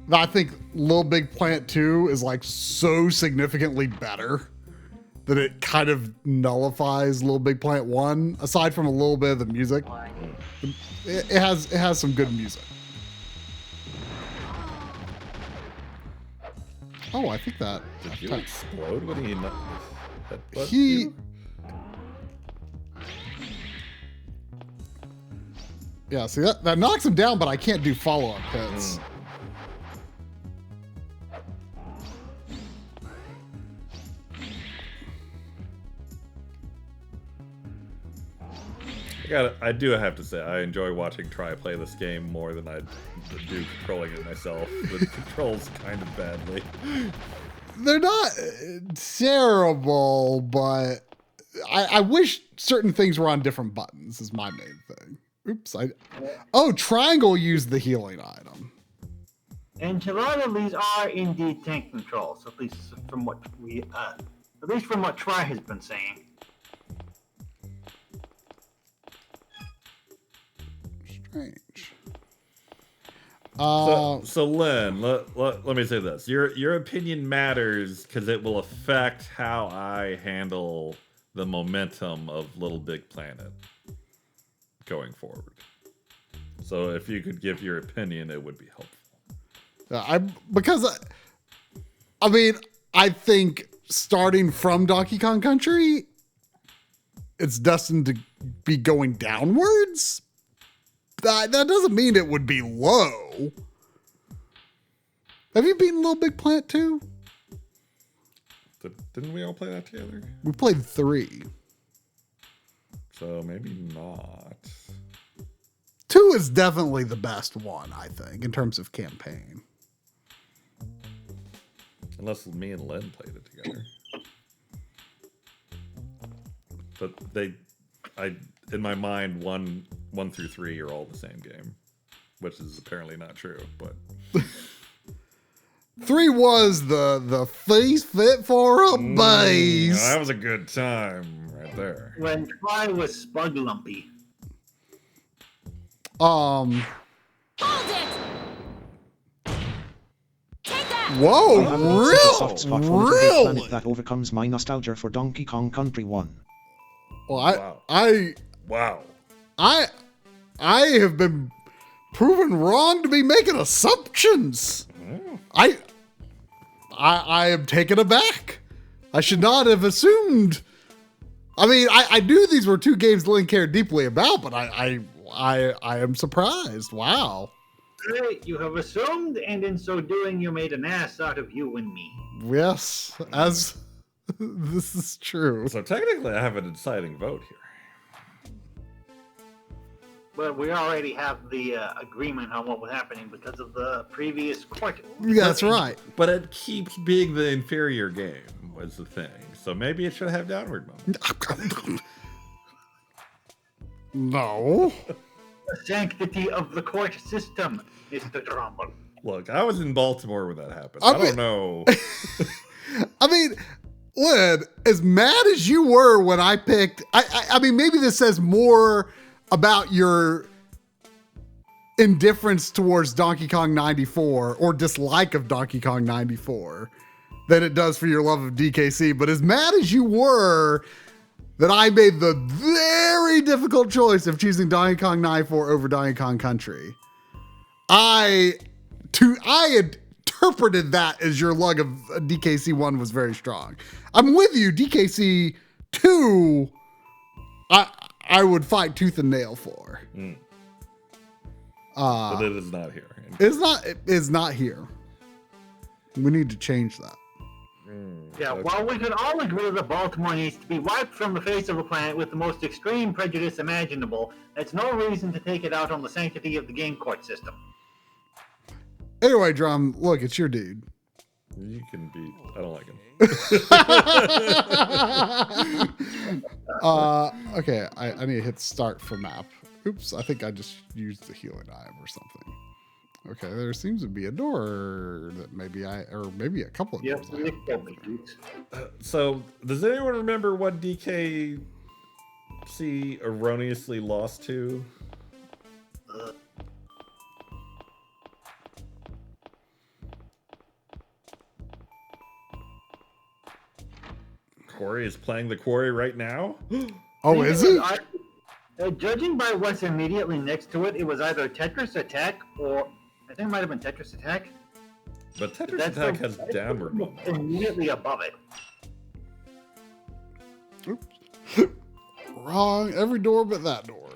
that I think Little Big Planet 2 is like so significantly better that it kind of nullifies Little Big Planet 1, aside from a little bit of the music. It has some good music. Oh, I think that. Did you explode when he headbutted He. you? Yeah, see that knocks him down, but I can't do follow-up hits. I do have to say, I enjoy watching Try play this game more than I do controlling it myself. The controls kind of badly. They're not terrible, but I wish certain things were on different buttons is my main thing. Oops, triangle used the healing item. And a lot of these are indeed tank controls, at least from what Try has been saying. Strange. So Len, let me say this. Your opinion matters because it will affect how I handle the momentum of Little Big Planet going forward. So if you could give your opinion, it would be helpful. I think starting from Donkey Kong Country, it's destined to be going downwards. That doesn't mean it would be low. Have you beaten Little Big Planet 2? Didn't we all play that together? We played 3. So maybe not. 2 is definitely the best one, I think, in terms of campaign. Unless me and Len played it together. But in my mind, 1 through 3 are all the same game, which is apparently not true. But 3 was the face fit for a base. That was a good time right there. When Try was Spug Lumpy. Whoa, I have a big secret soft spot for Little Big Planet that overcomes my nostalgia for Donkey Kong Country 1. Well, Wow. I have been proven wrong to be making assumptions. I am taken aback. I should not have assumed. I mean, I knew these were 2 games Lynn cared deeply about, but I am surprised. Wow. Great, you have assumed, and in so doing, you made an ass out of you and me. Yes, as this is true. So technically, I have a deciding vote here. But we already have the agreement on what was happening because of the previous court. Yeah, that's right. But it keeps being the inferior game, was the thing. So maybe it should have downward momentum. No. The sanctity of the court system, Mr. Trumbull. Look, I was in Baltimore when that happened. I don't know. I mean, Lynn, as mad as you were when I picked, I mean, maybe this says more about your indifference towards Donkey Kong 94 or dislike of Donkey Kong 94 than it does for your love of DKC. But as mad as you were that I made the very difficult choice of choosing Donkey Kong 94 over Donkey Kong Country, I interpreted that as your lug of DKC 1 was very strong. I'm with you. DKC 2, I would fight tooth and nail for. But it is not here. It's not here. We need to change that. Yeah, while we can all agree that Baltimore needs to be wiped from the face of the planet with the most extreme prejudice imaginable, that's no reason to take it out on the sanctity of the game court system. Anyway, Drum, look, it's your dude. You can be. I don't like him. Okay, I need to hit start for map. Oops, I think I just used the healing item or something. Okay, there seems to be a door that maybe maybe a couple of doors. So, does anyone remember what DKC erroneously lost to? Corey is playing the quarry right now? Oh, is he? Judging by what's immediately next to it, it was either Tetris Attack or I think it might have been Tetris Attack. But Tetris Attack has downward momentum. Immediately above it. Oops. Wrong. Every door but that door.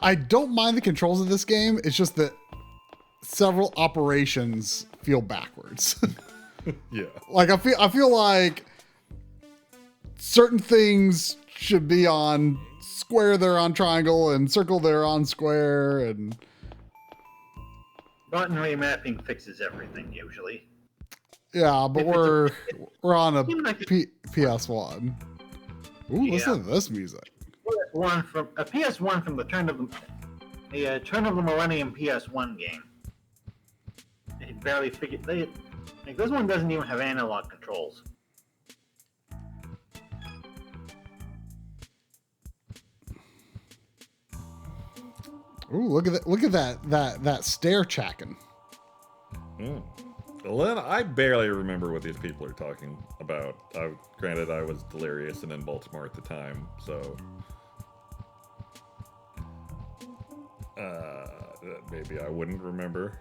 I don't mind the controls of this game. It's just that several operations feel backwards. Yeah. Like I feel like certain things should be on square, they're on triangle, and circle, they're on square, and Button remapping fixes everything usually. yeah, but we're on a PS1. Ooh, listen to this music. A PS1 from the turn of the millennium PS1 game. They barely figured like this one doesn't even have analog controls. Ooh, look at that stair chacking. Well, I barely remember what these people are talking about. Granted, I was delirious and in Baltimore at the time, so maybe I wouldn't remember.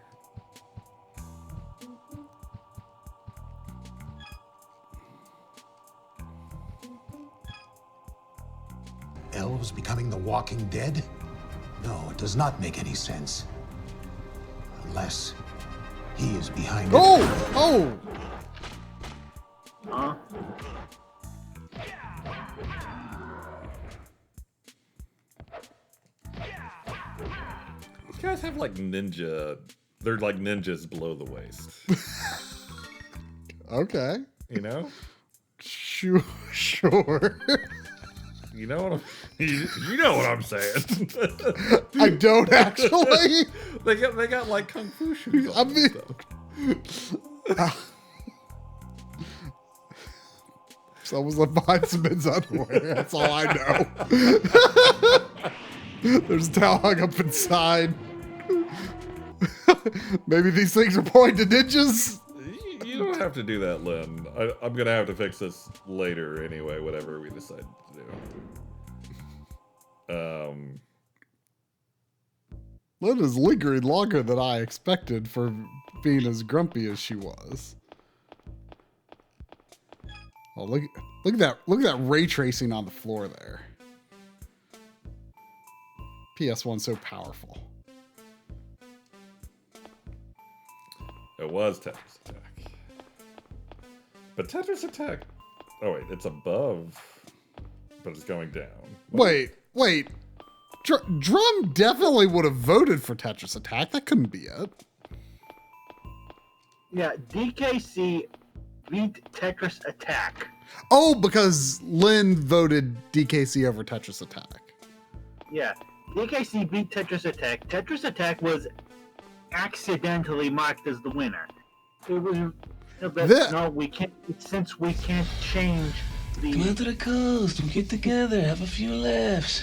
Elves becoming the walking dead? No, it does not make any sense. Unless he is behind it. Oh! Huh? These guys have like ninja. They're like ninjas below the waist. Okay. You know? Sure. You know what you know what I'm saying. I don't actually. They got like kung fu shoes on. I mean, someone's left behind some men's underwear. That's all I know. There's a towel hung up inside. Maybe these things are pointed to ninjas. You don't have to do that, Lynn. I'm gonna have to fix this later anyway, whatever we decide to do. Lynn is lingering longer than I expected for being as grumpy as she was. Oh, look at that ray tracing on the floor there. PS1 so powerful. It was Tetris Attack. But Tetris Attack... Oh, wait. It's above, but it's going down. Wait. Drum definitely would have voted for Tetris Attack. That couldn't be it. Yeah, DKC beat Tetris Attack. Oh, because Lynn voted DKC over Tetris Attack. Yeah, DKC beat Tetris Attack. Tetris Attack was accidentally marked as the winner. It was no, we can't. Since we can't change the. Come out to the coast and get together, have a few laughs.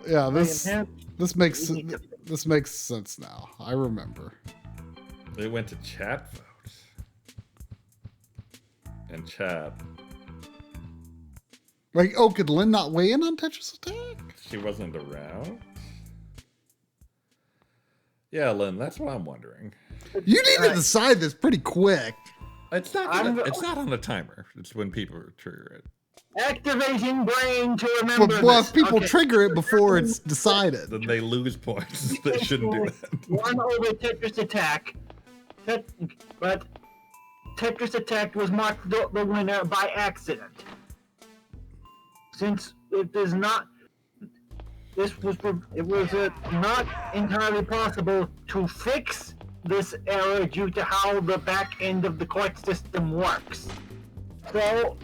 Yeah, this makes sense now. I remember. They went to chat vote. And chat. Like, oh, could Lynn not weigh in on Tetris Attack? She wasn't around? Yeah, Lynn, that's what I'm wondering. You need to decide this pretty quick. It's not on the timer. It's when people trigger it. Activating brain to remember. Well, if people trigger it before it's decided, then they lose points. They shouldn't do that. One over Tetris Attack, but Tetris Attack was marked the winner by accident. Since it is not, it was not entirely possible to fix this error due to how the back end of the court system works. So,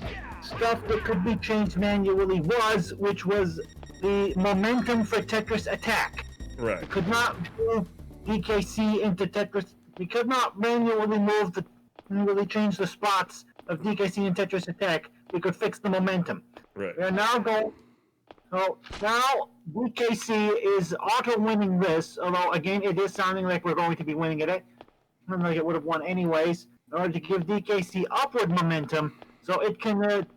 stuff that could be changed manually which was the momentum for Tetris Attack. Right. We could not move DKC into Tetris. We could not manually change the spots of DKC in Tetris Attack. We could fix the momentum. Right. We are now going. So now DKC is auto-winning this, although again it is sounding like we're going to be winning it. Sounding like it would have won anyways. In order to give DKC upward momentum, so it can.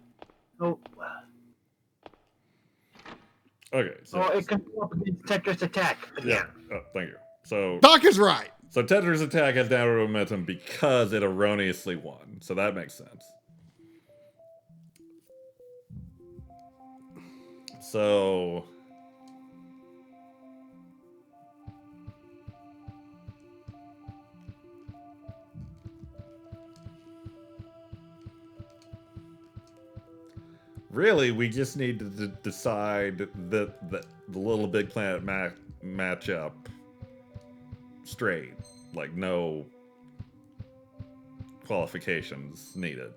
Okay. So it can go up against Tetris Attack again. Yeah. Oh, thank you. So Doc is right. So Tetris Attack has downward momentum because it erroneously won. So that makes sense. So really, we just need to decide the Little Big Planet matchup straight. Like, no qualifications needed.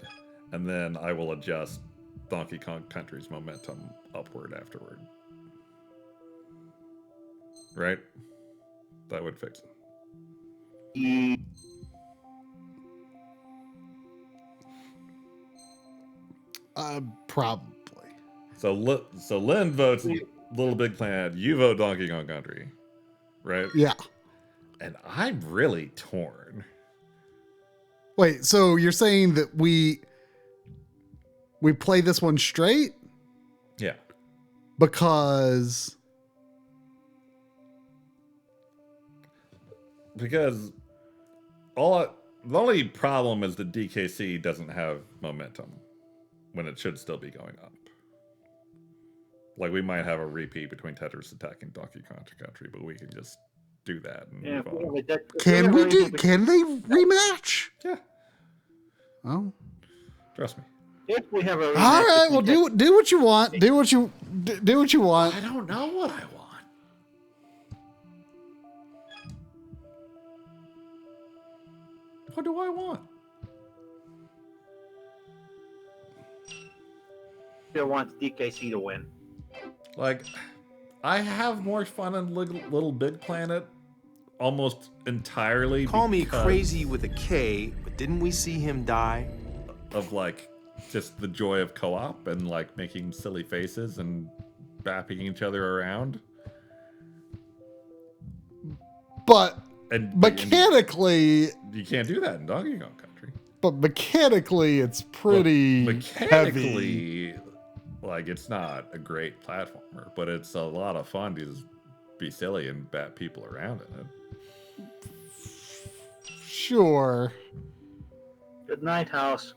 And then I will adjust Donkey Kong Country's momentum upward afterward. Right? That would fix it. Probably. So Lynn votes Little Big Planet. You vote Donkey Kong Country, right? Yeah. And I'm really torn. Wait, so you're saying that we play this one straight? Yeah. Because the only problem is that DKC doesn't have momentum when it should still be going up. Like, we might have a repeat between Tetris Attack and Donkey Kong Country, but we can just do that and move on. Can they rematch? Yeah. Oh. Trust me. If we have a all right, well, do what you want. Do what you want. I don't know what I want. What do I want? Still wants DKC to win. Like, I have more fun in Little Big Planet almost entirely. Call me crazy with a K, but didn't we see him die? Of like just the joy of co-op and like making silly faces and bapping each other around. But and mechanically, you can't do that in Donkey Kong Country. But mechanically, it's pretty mechanically heavy. Like, it's not a great platformer, but it's a lot of fun to just be silly and bat people around in it. Sure. Good night, House.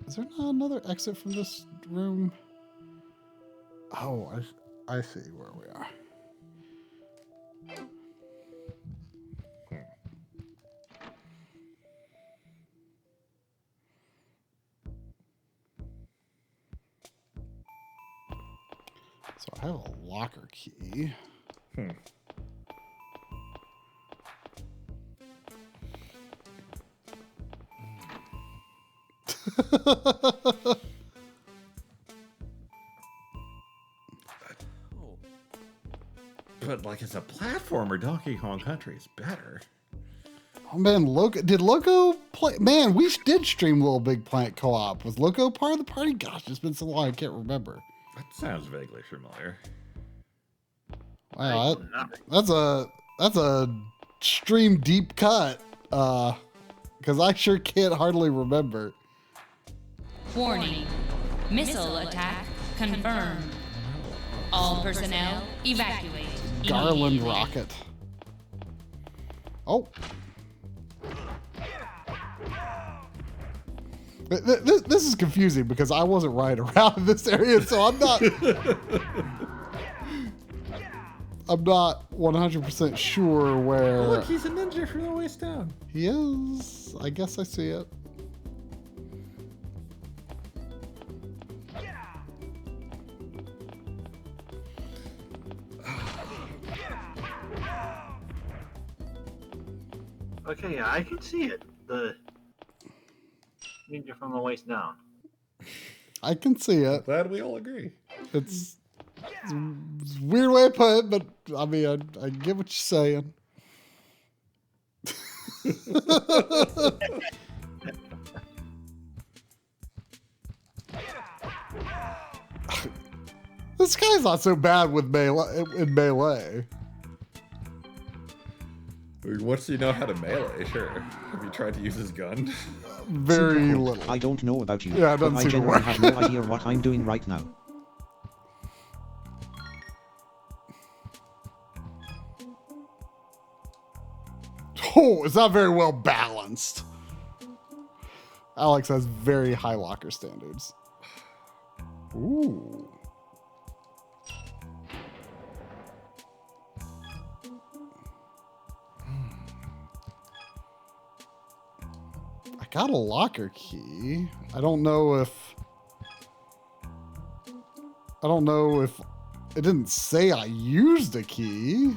Is there not another exit from this room? Oh, I see where we are. So I have a locker key. But like, as a platformer, Donkey Kong Country is better. Oh man, did Loco play? Man, we did stream Little Big Planet co-op. Was Loco part of the party? Gosh, it's been so long I can't remember. That sounds vaguely familiar. Wow, that's a stream deep cut. Because I sure can't hardly remember. Warning. Missile attack confirmed. All personnel evacuate. Garland rocket. Oh. This is confusing because I wasn't right around this area, so I'm not 100% sure where. Oh, look, he's a ninja from the waist down. He is. I guess I see it. Okay, yeah, I can see it. The ninja from the waist down. I can see it. Glad we all agree. It's a weird way to put it, but I mean, I get what you're saying. This guy's not so bad with melee. Once you know how to melee, sure. Have you tried to use his gun? Very little. I don't know about you, Yeah, it but doesn't I seem to genuinely work. have no idea what I'm doing right now. Oh, it's not very well balanced. Alex has very high locker standards. Ooh. I got a locker key. I don't know if it didn't say I used a key.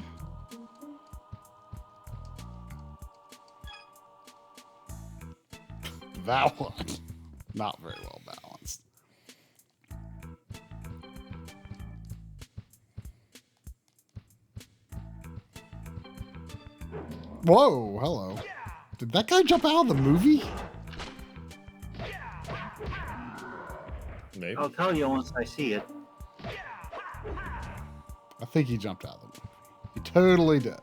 That one, not very well balanced. Whoa, hello. Did that guy jump out of the movie? Maybe. I'll tell you once I see it. I think he jumped out of the movie. He totally did.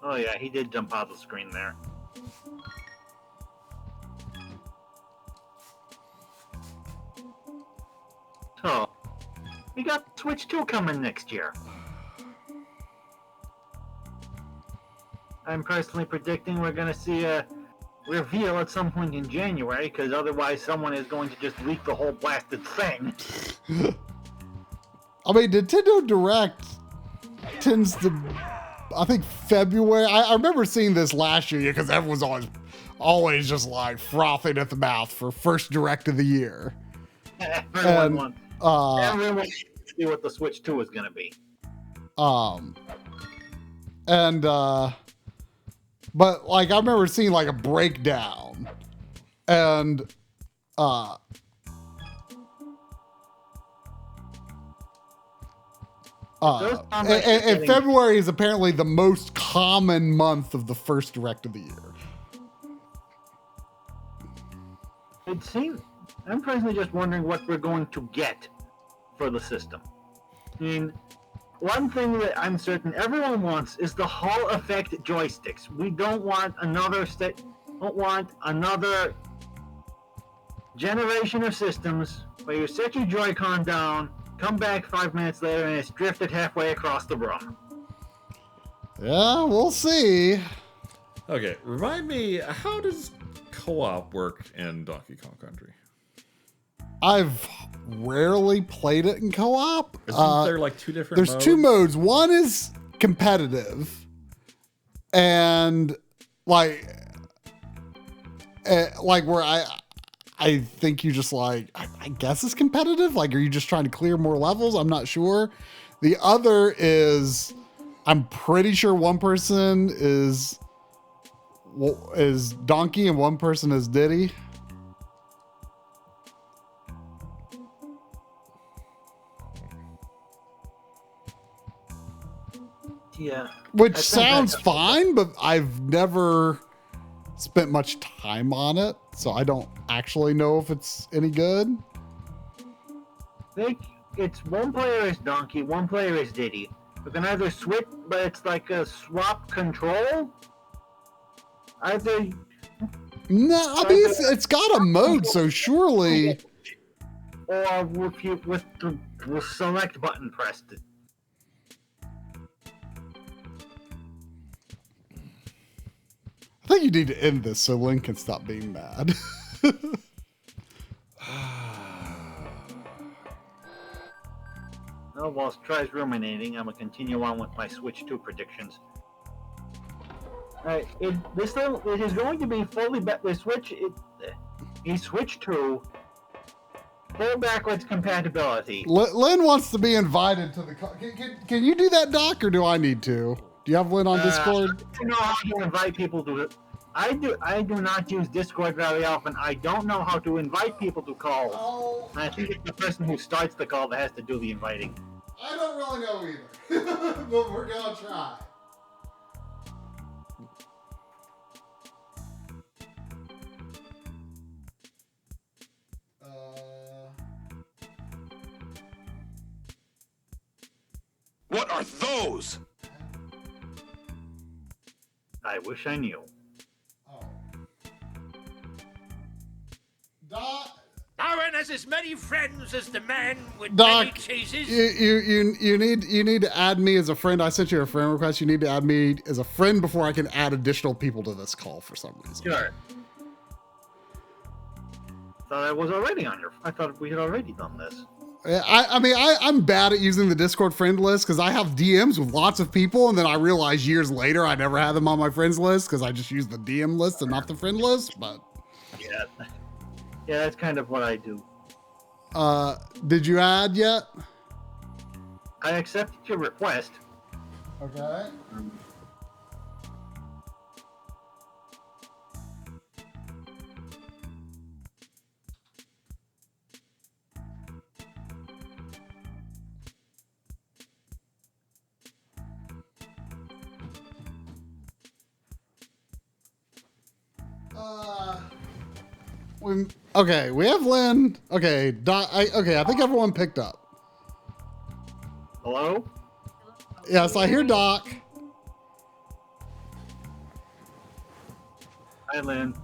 Oh yeah, he did jump out of the screen there. So, we got Switch 2 coming next year. I'm personally predicting we're going to see a reveal at some point in January, because otherwise someone is going to just leak the whole blasted thing. I mean, Nintendo Direct tends to, I think February. I remember seeing this last year because everyone's always just like frothing at the mouth for first Direct of the year. Everyone wants to see what the Switch 2 is going to be. But like I remember seeing like a breakdown, and and February is apparently the most common month of the first Direct of the year. It seems. I'm personally just wondering what we're going to get for the system. I mean, one thing that I'm certain everyone wants is the Hall effect joysticks. We don't want another generation of systems where you set your Joy-Con down, come back 5 minutes later, and it's drifted halfway across the room. Yeah, we'll see. Okay, remind me, how does co-op work in Donkey Kong Country? I've rarely played it in co-op. Isn't there like two different modes? There's two modes. One is competitive, and like where I think you just like, I guess it's competitive. Like, are you just trying to clear more levels? I'm not sure. The other is, I'm pretty sure one person is Donkey and one person is Diddy. Yeah. Which sounds fine, but I've never spent much time on it, so I don't actually know if it's any good. It's one player is Donkey, one player is Diddy. You can either switch, but it's like a swap control. Either. No, I mean it's got a mode, so surely. Or with the select button pressed. I think you need to end this so Lynn can stop being mad. Oh, while tries ruminating, I'm gonna continue on with my Switch 2 predictions. It is going to be fully Switch 2 full backwards compatibility. Lynn wants to be invited to the. Can you do that, Doc, or do I need to? Do you have Lynn on Discord? I don't know how to invite people to it. I do not use Discord very often. I don't know how to invite people to calls. Oh. And I think it's the person who starts the call that has to do the inviting. I don't really know either, but we're gonna try. What are those? I wish I knew. Doc. Aaron has as many friends as the man with many Doc, chases. you need to add me as a friend. I sent you a friend request. You need to add me as a friend before I can add additional people to this call for some reason. Sure. Thought I was already on your. I thought we had already done this. I'm bad at using the Discord friend list because I have DMs with lots of people, and then I realize years later I never had them on my friends list because I just use the DM list and not the friend list. But yeah, that's kind of what I do. Did you add yet? I accepted your request. Okay. Okay, we have Lynn. Okay, Doc. I think everyone picked up. Hello? Yes, I hear Doc. Hi, Lynn.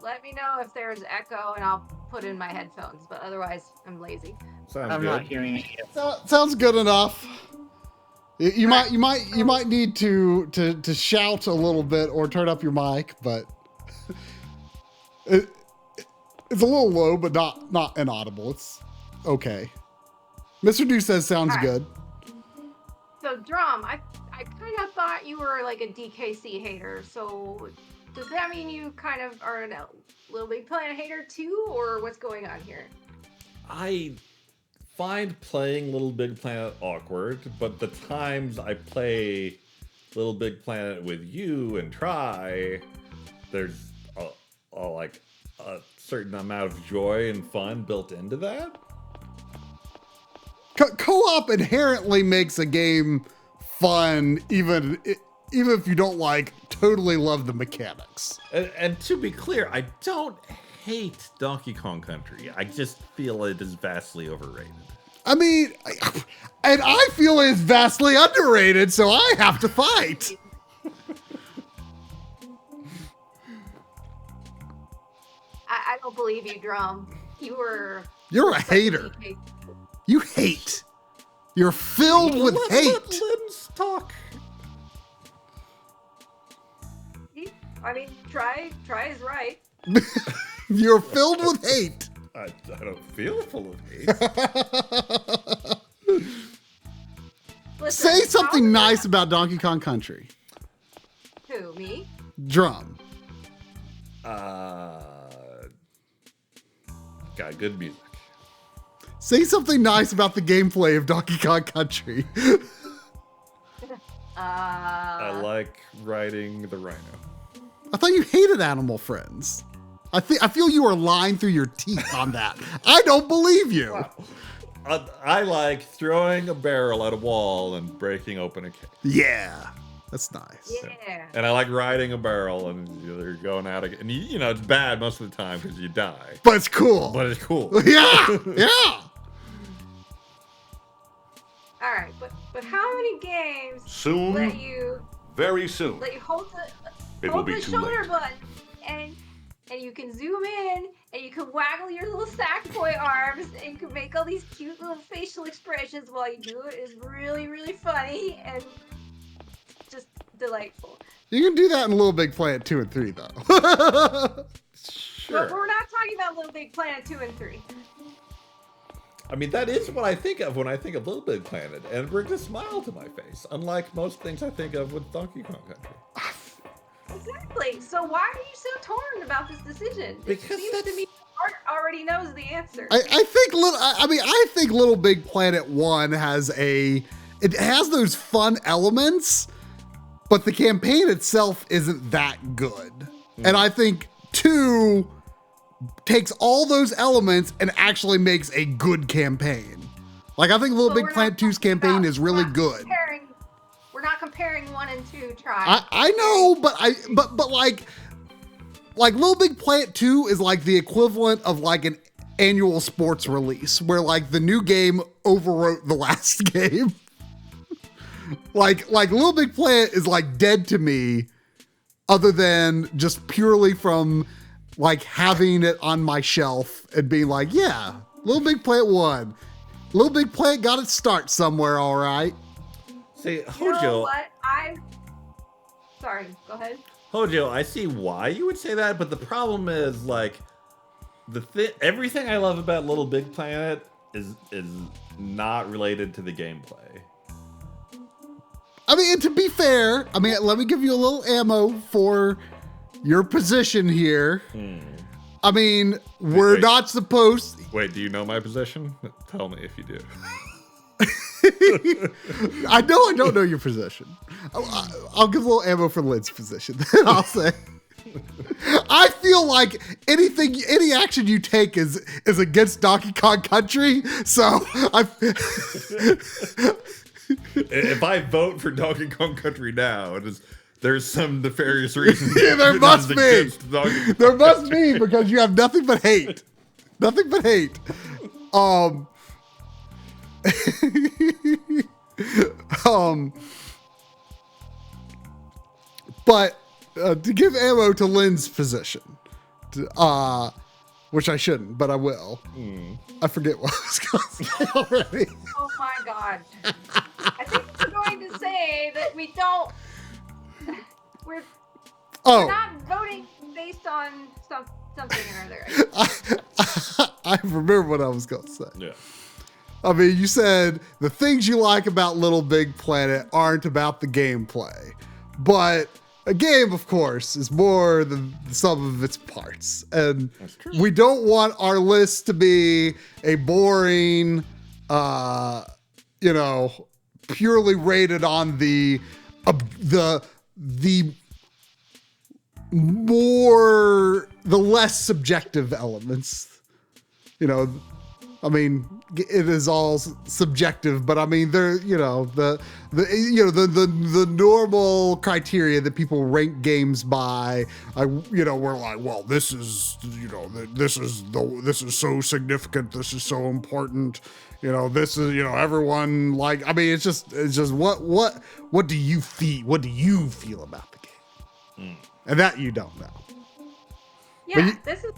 Let me know if there's echo, and I'll put in my headphones. But otherwise, I'm lazy. I'm not hearing it yet. Sounds good enough. You might need to shout a little bit or turn up your mic, but it's a little low, but not inaudible. It's okay. Mr. Do says sounds good. So, Drum, I kind of thought you were like a DKC hater. So, does that mean you kind of are a Little Big Planet hater too, or what's going on here? I find playing Little Big Planet awkward, but the times I play Little Big Planet with you and T.R.A.G, there's a certain amount of joy and fun built into that. Co-op inherently makes a game fun, even if you don't totally love the mechanics. And to be clear, I don't hate Donkey Kong Country. I just feel it is vastly overrated. I mean, and I feel it's vastly underrated, so I have to fight. I don't believe you, Drum. You're a hater. You hate. You're filled with hate. Let Lynn's talk. I mean, try is right. You're filled with hate. I don't feel full of hate. Listen, Say something nice about Donkey Kong Country. Who, me? Drum. Got good music. Say something nice about the gameplay of Donkey Kong Country. I like riding the rhino. I thought you hated Animal Friends. I feel you are lying through your teeth on that. I don't believe you. Wow. I like throwing a barrel at a wall and breaking open a cage. Yeah, that's nice. Yeah. And I like riding a barrel and you're going out again. And you know, it's bad most of the time because you die. But it's cool. But it's cool. Yeah, yeah. All right, but how many games Soon. let you Very soon. hold It will be the too shoulder late. button and you can zoom in and you can waggle your little sack boy arms and you can make all these cute little facial expressions while you do it. It's really, really funny and just delightful. You can do that in Little Big Planet 2 and 3, though. Sure. But we're not talking about Little Big Planet 2 and 3. I mean, that is what I think of when I think of Little Big Planet, and it brings a smile to my face, unlike most things I think of with Donkey Kong Country. Exactly. So why are you so torn about this decision? Because it seems to me Art already knows the answer. I think Little Big Planet 1 has a it has those fun elements, but the campaign itself isn't that good. And I think 2 takes all those elements and actually makes a good campaign. Like, I think Little Big Planet 2's campaign is really good. We're not comparing 1 and 2, Try. I know, but like Little Big Planet 2 is like the equivalent of like an annual sports release where like the new game overwrote the last game. like Little Big Planet is like dead to me, other than just purely from like having it on my shelf and being like, yeah, Little Big Planet 1. Little Big Planet got its start somewhere, all right. See, You know Hojo. what? Sorry, go ahead. Hojo, I see why you would say that, but the problem is like everything I love about Little Big Planet is not related to the gameplay. I mean, and to be fair, I mean, let me give you a little ammo for your position here. I mean, we're not supposed... Wait, do you know my position? Tell me if you do. I know I don't know your position. I'll give a little ammo for Lynn's position. Then I'll say, I feel like any action you take is against Donkey Kong Country. So if I vote for Donkey Kong Country now, there's some nefarious reason. Yeah, there must be. There must be, because you have nothing but hate. Nothing but hate. But to give ammo to Lynn's position, which I shouldn't, but I will. I forget what I was going to say already. Oh my god. I think we're going to say that we don't... We're not voting based on something or other. I remember what I was going to say. Yeah. I mean, you said the things you like about Little Big Planet aren't about the gameplay. But a game, of course, is more than the sum of its parts. And we don't want our list to be a boring, purely rated on the less subjective elements. I mean, it is all subjective, but I mean, the normal criteria that people rank games by, we're like, well, this is so significant. This is so important. This is, everyone like, I mean, it's just what do you feel? What do you feel about the game? And that you don't know. Yeah, this is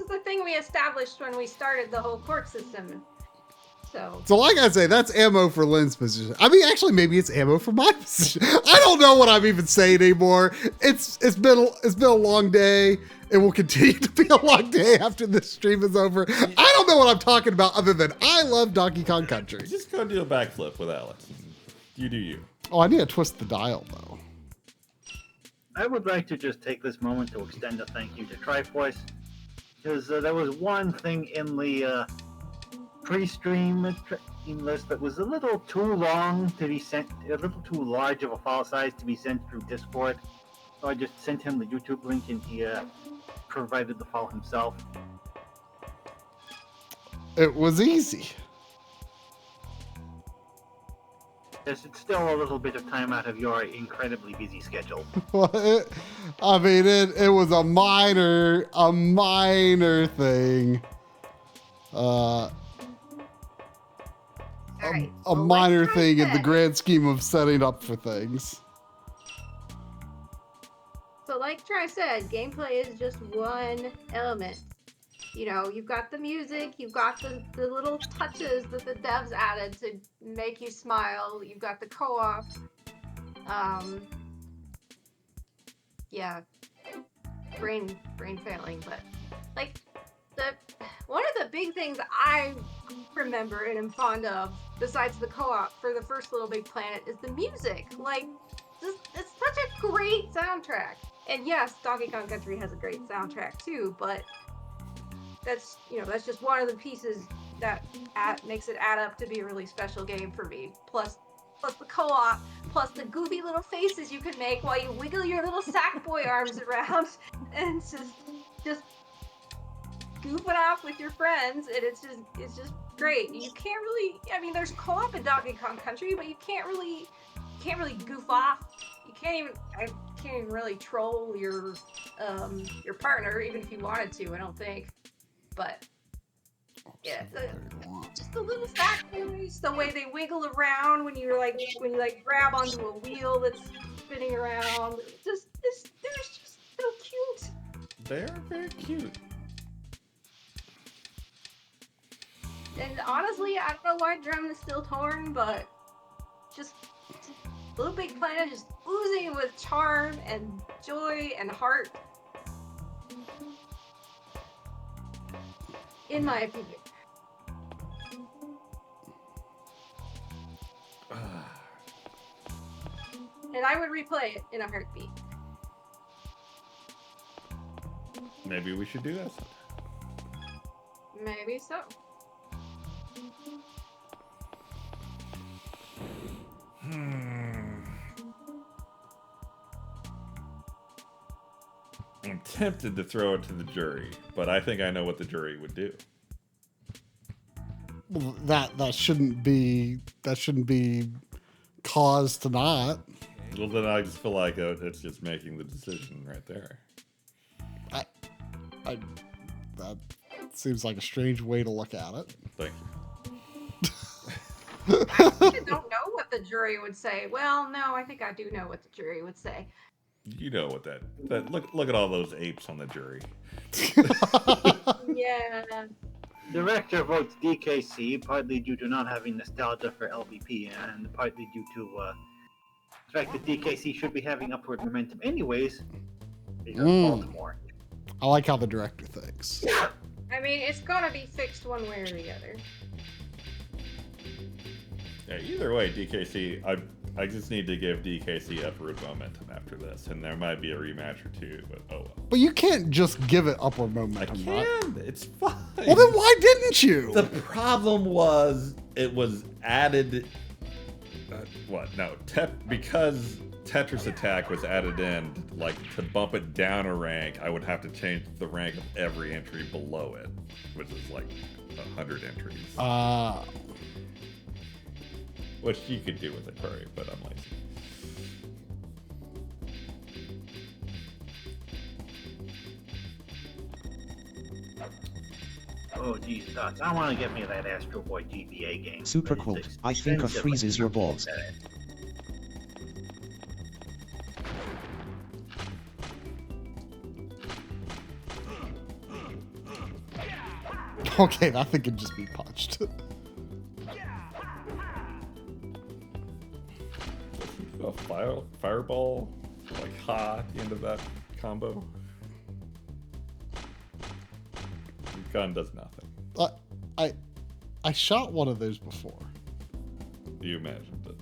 the thing we established when we started the whole court system. So like I say, that's ammo for Lynn's position. I mean, actually, maybe it's ammo for my position. I don't know what I'm even saying anymore. It's been a long day. It will continue to be a long day after this stream is over. I don't know what I'm talking about other than I love Donkey Kong Country. Just go do a backflip with Alex. You do you. Oh, I need to twist the dial though. I would like to just take this moment to extend a thank you to Triforce, because there was one thing in the pre-stream list that was a little too long to be sent, a little too large of a file size to be sent through Discord. So I just sent him the YouTube link and he provided the file himself. It was easy. Yes, it's still a little bit of time out of your incredibly busy schedule. Well, it was a minor thing. A minor thing in the grand scheme of setting up for things. So like Tri said, gameplay is just one element. You've got the music, you've got the little touches that the devs added to make you smile, you've got the co-op. Brain failing, but like one of the big things I remember and am fond of, besides the co-op for the first Little Big Planet, is the music. Like, it's such a great soundtrack. And yes, Donkey Kong Country has a great soundtrack too, but that's just one of the pieces that makes it add up to be a really special game for me. Plus plus the co-op, plus the goofy little faces you can make while you wiggle your little Sackboy arms around, and it's just goofing off with your friends, and it's just great. You can't really, I mean, there's co-op in Donkey Kong Country, but you can't really goof off. I can't even really troll your partner, even if you wanted to. I don't think, but yeah, just the little Sackboys, the way they wiggle around when you grab onto a wheel that's spinning around. They're just so cute. They're very cute. And honestly, I don't know why Drum is still torn, but just Little Big Planet just oozing with charm and joy and heart. In my opinion. And I would replay it in a heartbeat. Maybe we should do this. Maybe so. I'm tempted to throw it to the jury, but I think I know what the jury would do. Well, that shouldn't be cause to not. Well, then I just feel like it's just making the decision right there. That seems like a strange way to look at it. Thank you. I don't know what the jury would say. Well, no, I think I do know what the jury would say. You know what that look at all those apes on the jury. Yeah. Director votes DKC, partly due to not having nostalgia for LVP, and partly due to the fact that DKC should be having upward momentum anyways, because Baltimore. I like how the director thinks. I mean, it's gonna be fixed one way or the other. Yeah, either way, DKC, I just need to give DKC upward momentum after this, and there might be a rematch or two, but oh well. But you can't just give it upward momentum, right? It's fine. Well, then why didn't you? The problem was it was added. Because Tetris Attack was added in, like to bump it down a rank, I would have to change the rank of every entry below it, which is like 100 entries. Which you could do with a query, but I'm lazy. Oh, geez, thoughts. I want to get me that Astro Boy GBA game. Super quote. I think of freezes your balls. Okay, that thing could just be punched. A fireball, like ha at the end of that combo. The gun does nothing. I shot one of those before. You imagined it.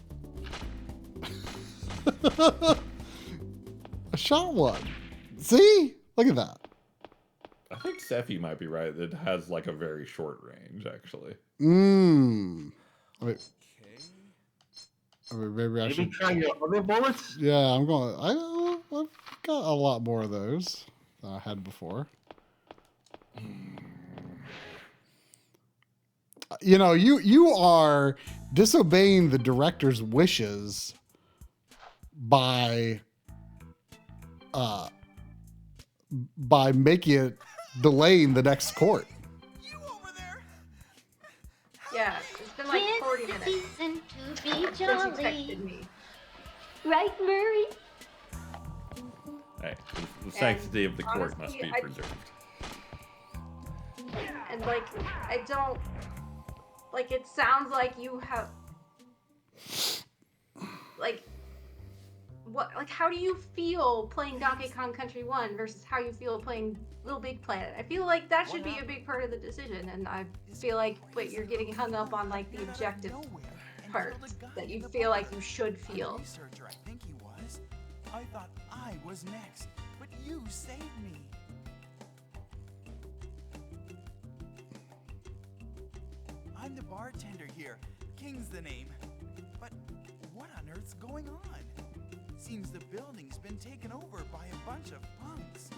I shot one. See? Look at that. I think Sephi might be right. It has like a very short range, actually. Maybe I should try your other bullets. Yeah, I'm going. I've got a lot more of those than I had before. You know, you are disobeying the director's wishes by making it delaying the next court. Yeah, it's been like 40 minutes. Season to be Since you jolly. texted me. Right, Murray? Hey, the sanctity of the court honestly, must be preserved. And like, I don't, like, it sounds like you have, like, what, like, how do you feel playing Donkey Kong Country 1 versus how you feel playing Little Big Planet? I feel like that should be a big part of the decision, and I feel like, you're getting hung up on, like, the objective part that you feel like you should feel. Researcher, I think he was. I thought I was next, but you saved me. I'm the bartender here. King's the name. But What on earth's going on? Seems the building's been taken over by a bunch of punks.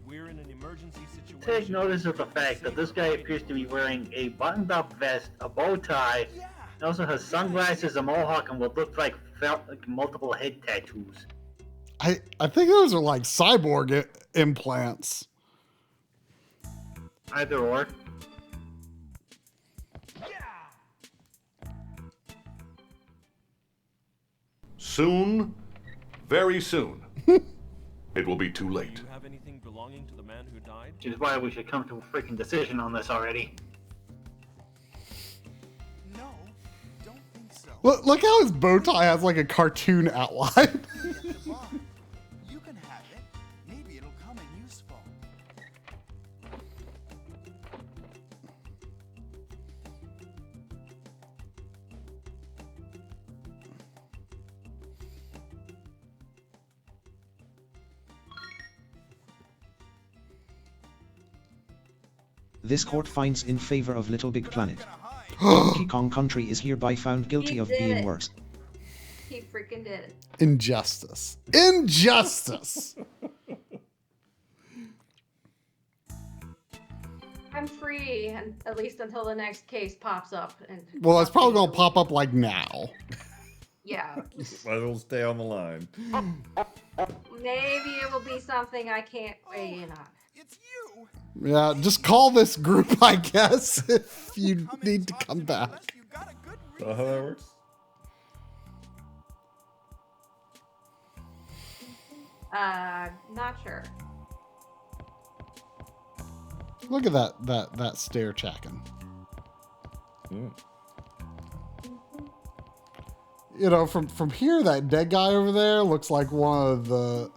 We're in an emergency situation. Take notice of the fact that this guy appears to be wearing a buttoned-up vest, a bow tie, and also has sunglasses, a mohawk, and what looks like multiple head tattoos. I think those are like cyborg implants. Either or. Soon, very soon, it will be too late. Do you have anything belonging to the man who died? Which is why we should come to a freaking decision on this already. No, don't think so. Look how his bow tie has like a cartoon outline. You can have it. Maybe it'll come in useful. This court finds in favor of Little Big Planet. Donkey Kong Country is hereby found guilty of being worse. He freaking did it. Injustice. Injustice. I'm free, and at least until the next case pops up. And Well, it's probably gonna pop up like now. yeah, Might as well stay on the line. maybe it will be something I can't weigh in on. Yeah, just call this group, I guess, if you need to come back. How that works? Not sure. Look at that stare checking. You know, from here, that dead guy over there looks like one of the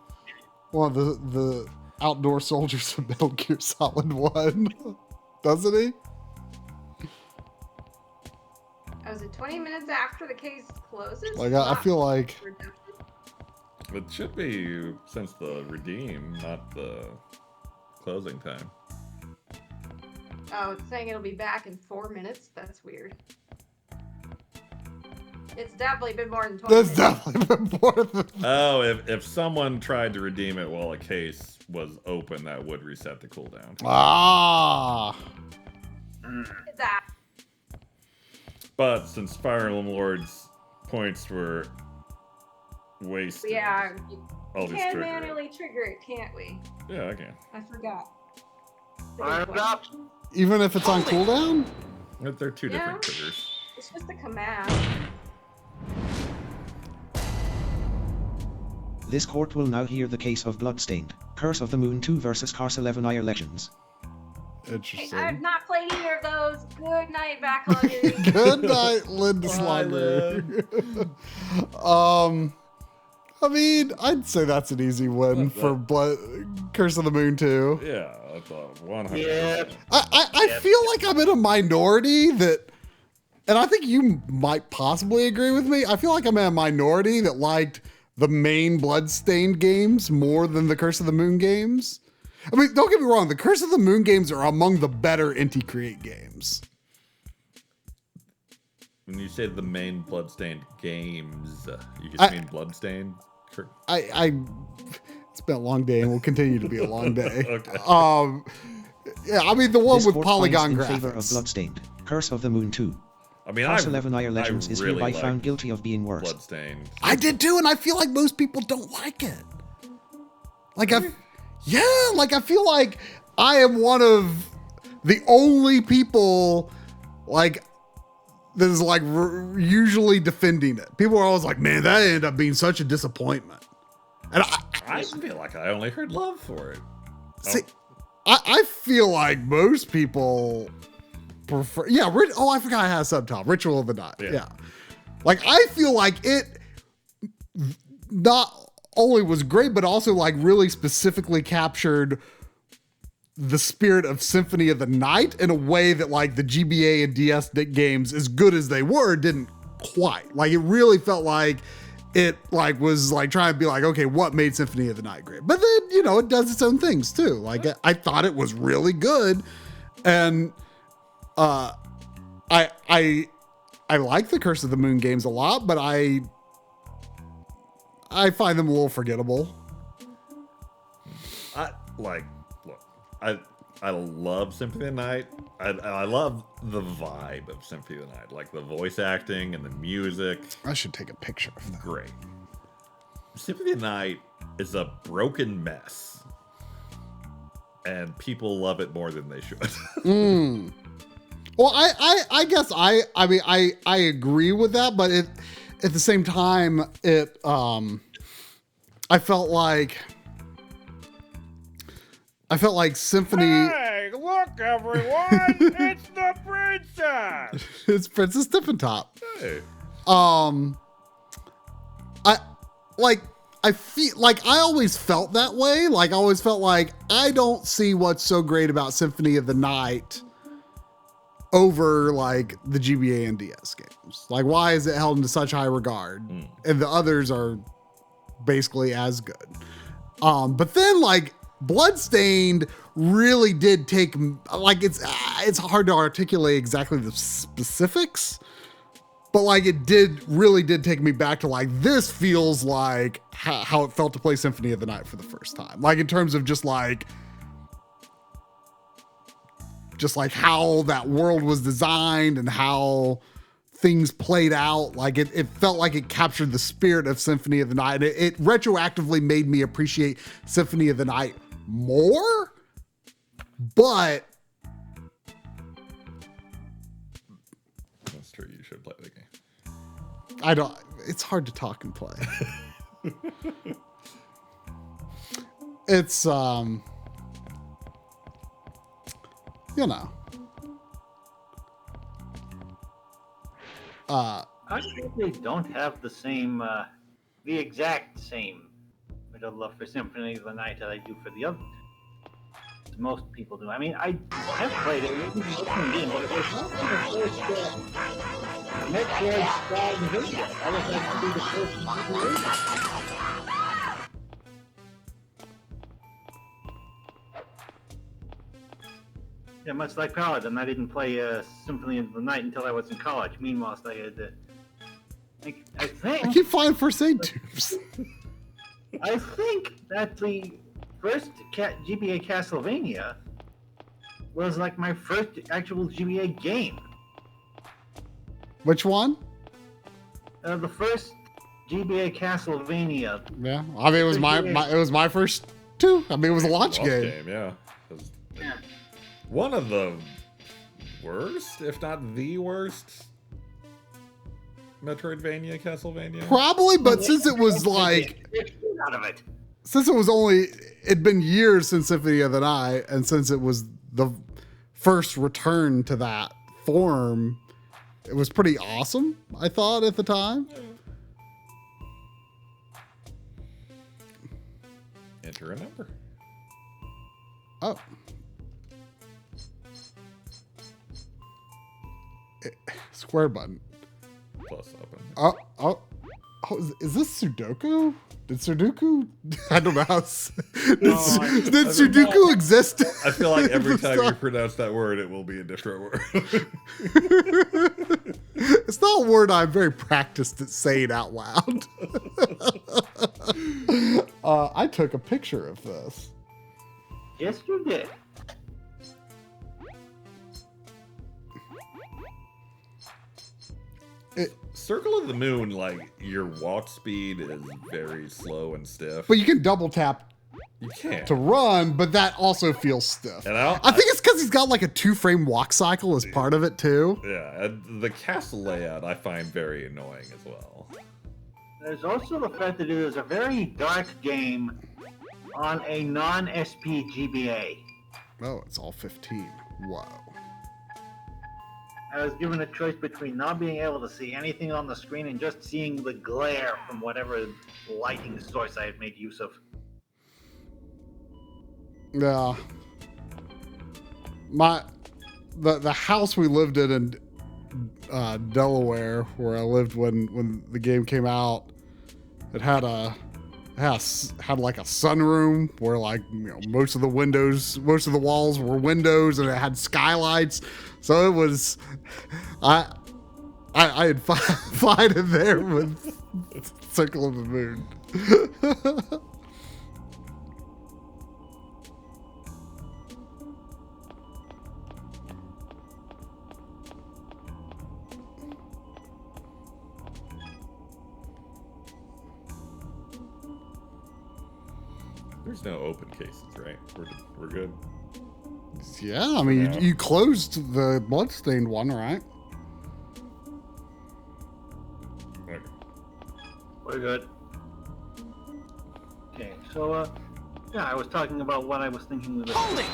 outdoor soldiers of Metal Gear Solid 1, doesn't he? Was it 20 minutes after the case closes? Like I feel like It should be since the redeem, not the closing time. Oh, it's saying it'll be back in 4 minutes? That's weird. It's definitely been more than 20 minutes. definitely been more than. Oh, if someone tried to redeem it while a case was open, that would reset the cooldown. Ah. That. But since Fire Emblem Lord's points were wasted, Yeah, I'll we just can trigger it. manually trigger it, can't we? Yeah, I can. I forgot. Even if it's on cooldown? They're two different triggers. It's just a command. This court will now hear the case of Bloodstained, Curse of the Moon 2 versus Cars 11 Ire Legends. Interesting. I've not played either of those. Good night, Backloggery. Good night, Linda Slugger. I mean, I'd say that's an easy win for Curse of the Moon 2. Yeah, that's 100%. Yeah. I feel like I'm in a minority that, and I think you might possibly agree with me. I feel like I'm in a minority that liked the main Bloodstained games more than the Curse of the Moon games. I mean, don't get me wrong, the Curse of the Moon games are among the better Inti Create games. When you say the main Bloodstained games, you just mean Bloodstained? It's been a long day and will continue to be a long day. Okay. Yeah, I mean the one This with court polygon finds in favor of graphics. Bloodstained, Curse of the Moon 2. I mean, Cars 11 Ire Legends is really hereby like found guilty of being worse. Bloodstained. I did too, and I feel like most people don't like it. Like I feel like I am one of the only people like that is like usually defending it. People are always like, "Man, that ended up being such a disappointment." And I feel like I only heard love for it. See, I feel like most people prefer. Yeah. I forgot I had a subtitle. Ritual of the Night. Yeah. Like I feel like it not only was great, but also like really specifically captured the spirit of Symphony of the Night in a way that like the GBA and DS games, as good as they were, didn't quite. Like it really felt like it like was like trying to be like, okay, what made Symphony of the Night great? But then, you know, it does its own things too. Like I thought it was really good. And I I like the Curse of the Moon games a lot, but I find them a little forgettable. I love Symphony of the Night. I love the vibe of Symphony of the Night, like the voice acting and the music. I should take a picture of that. Great. Symphony of the Night is a broken mess, and people love it more than they should. Well, I guess I mean I agree with that, but at the same time I felt like Symphony. Hey, look, everyone! It's the princess. It's Princess Tippentop. Hey. I feel like I always felt that way. Like I always felt like I don't see what's so great about Symphony of the Night over like the GBA and DS games. Like why is it held into such high regard? And the others are basically as good. But then like Bloodstained really did take, like it's hard to articulate exactly the specifics, but like it really did take me back to like, this feels like how it felt to play Symphony of the Night for the first time. Like in terms of just like how that world was designed and how things played out. Like it felt like it captured the spirit of Symphony of the Night. It retroactively made me appreciate Symphony of the Night more, but that's true. You should play the game. It's hard to talk and play. It's, you know. I really don't have the same, the exact same bit of love for Symphony of the Night that I do for the others. Most people do. I mean, I have played it. It was a game, but it was not the first Metroid style video. I was actually the first Yeah, much like Paladin, I didn't play Symphony of the Night until I was in college. Meanwhile, I had I think... I keep finding first aid tubes. I think that the first GBA Castlevania was like my first actual GBA game. Which one? The first GBA Castlevania. Yeah, I mean it was my first too. I mean it was a launch game. Yeah. One of the worst, if not the worst, Metroidvania, Castlevania. Probably, but since it was like, since it was only, it'd been years since Symphony of the Night, and since it was the first return to that form, it was pretty awesome, I thought at the time. Enter a number. Oh. Square button. Plus open. Oh, is this Sudoku? Did Sudoku? I don't know. Did Sudoku exist? I feel like every time you pronounce that word, it will be a different word. It's not a word I'm very practiced at saying out loud. I took a picture of this. Yes, you did. Circle of the Moon, like, your walk speed is very slow and stiff. But you can double tap to run, but that also feels stiff. And I think it's because he's got like a 2-frame walk cycle as part of it too. Yeah, and the castle layout I find very annoying as well. There's also the fact that it is a very dark game on a non-SP GBA. Oh, it's all 15. Whoa. I was given a choice between not being able to see anything on the screen and just seeing the glare from whatever lighting source I had made use of. Yeah. The house we lived in Delaware, where I lived when the game came out, it had like a sunroom where, like, you know, most of the walls were windows, and it had skylights. So it was, I'd find it there with Circle of the Moon. There's no open cases, right? We're good. Yeah, I mean, you closed the Bloodstained one, right? Okay. We're good. Okay, so yeah, I was talking about what I was thinking with the Hold it!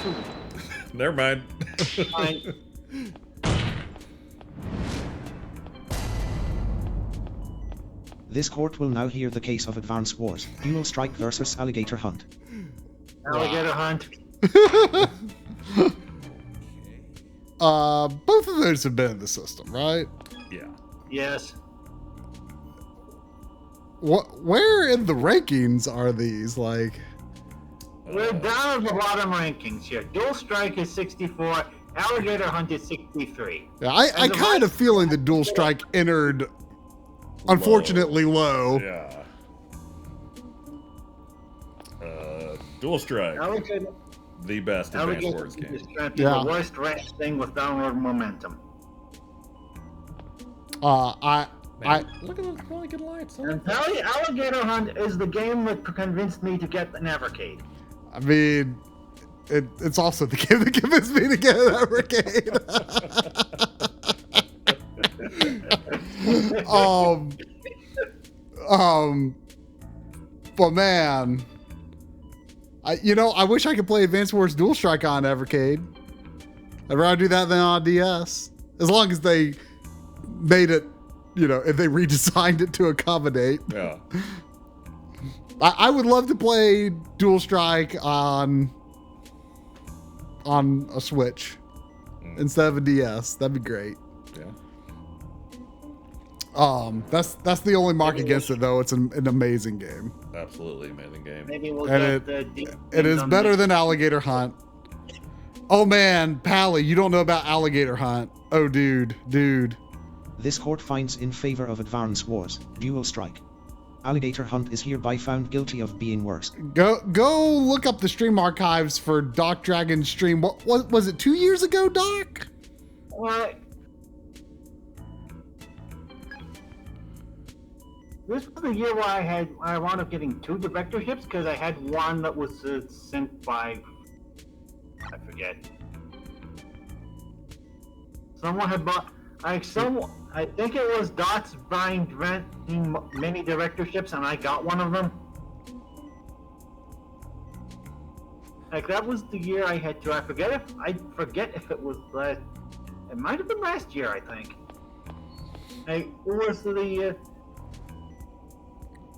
Never mind. Fine. This court will now hear the case of Advance Wars, Dual Strike versus Alligator Hunt. Alligator Hunt. Both of those have been in the system, right? Yeah. Yes. Where in the rankings are these? Like, We're down at the bottom rankings here. Dual Strike is 64. Alligator Hunt is 63. yeah, I kind of feeling the Dual Strike entered, unfortunately, low. Yeah. Dual Strike. Alligator, The best Advance Wars is game. trying to be the worst ranked thing with downward momentum. Look at those really good lights. And tell you, Alligator Hunt is the game that convinced me to get an Evercade. I mean, it's also the game that convinced me to get an Evercade. But man, I wish I could play Advance Wars Dual Strike on Evercade. I'd rather do that than on DS. As long as they made it, if they redesigned it to accommodate. Yeah. I would love to play Dual Strike on a Switch instead of a DS. That'd be great. Yeah. That's the only mark against it, though. It's an amazing game. Absolutely amazing game. Maybe we'll And get it is better than Alligator Hunt. Oh man, Pally, you don't know about Alligator Hunt. Oh dude. This court finds in favor of Advance Wars, Dual Strike. Alligator Hunt is hereby found guilty of being worse. Go look up the stream archives for Doc Dragon's stream. What was it, 2 years ago, Doc? What? This was the year where I wound up getting 2 directorships because I had one that was sent by, I forget. Someone had bought, I think it was Dots buying many directorships, and I got one of them. Like that was the year I had 2. I forget if it was it might have been last year. I think. It was the.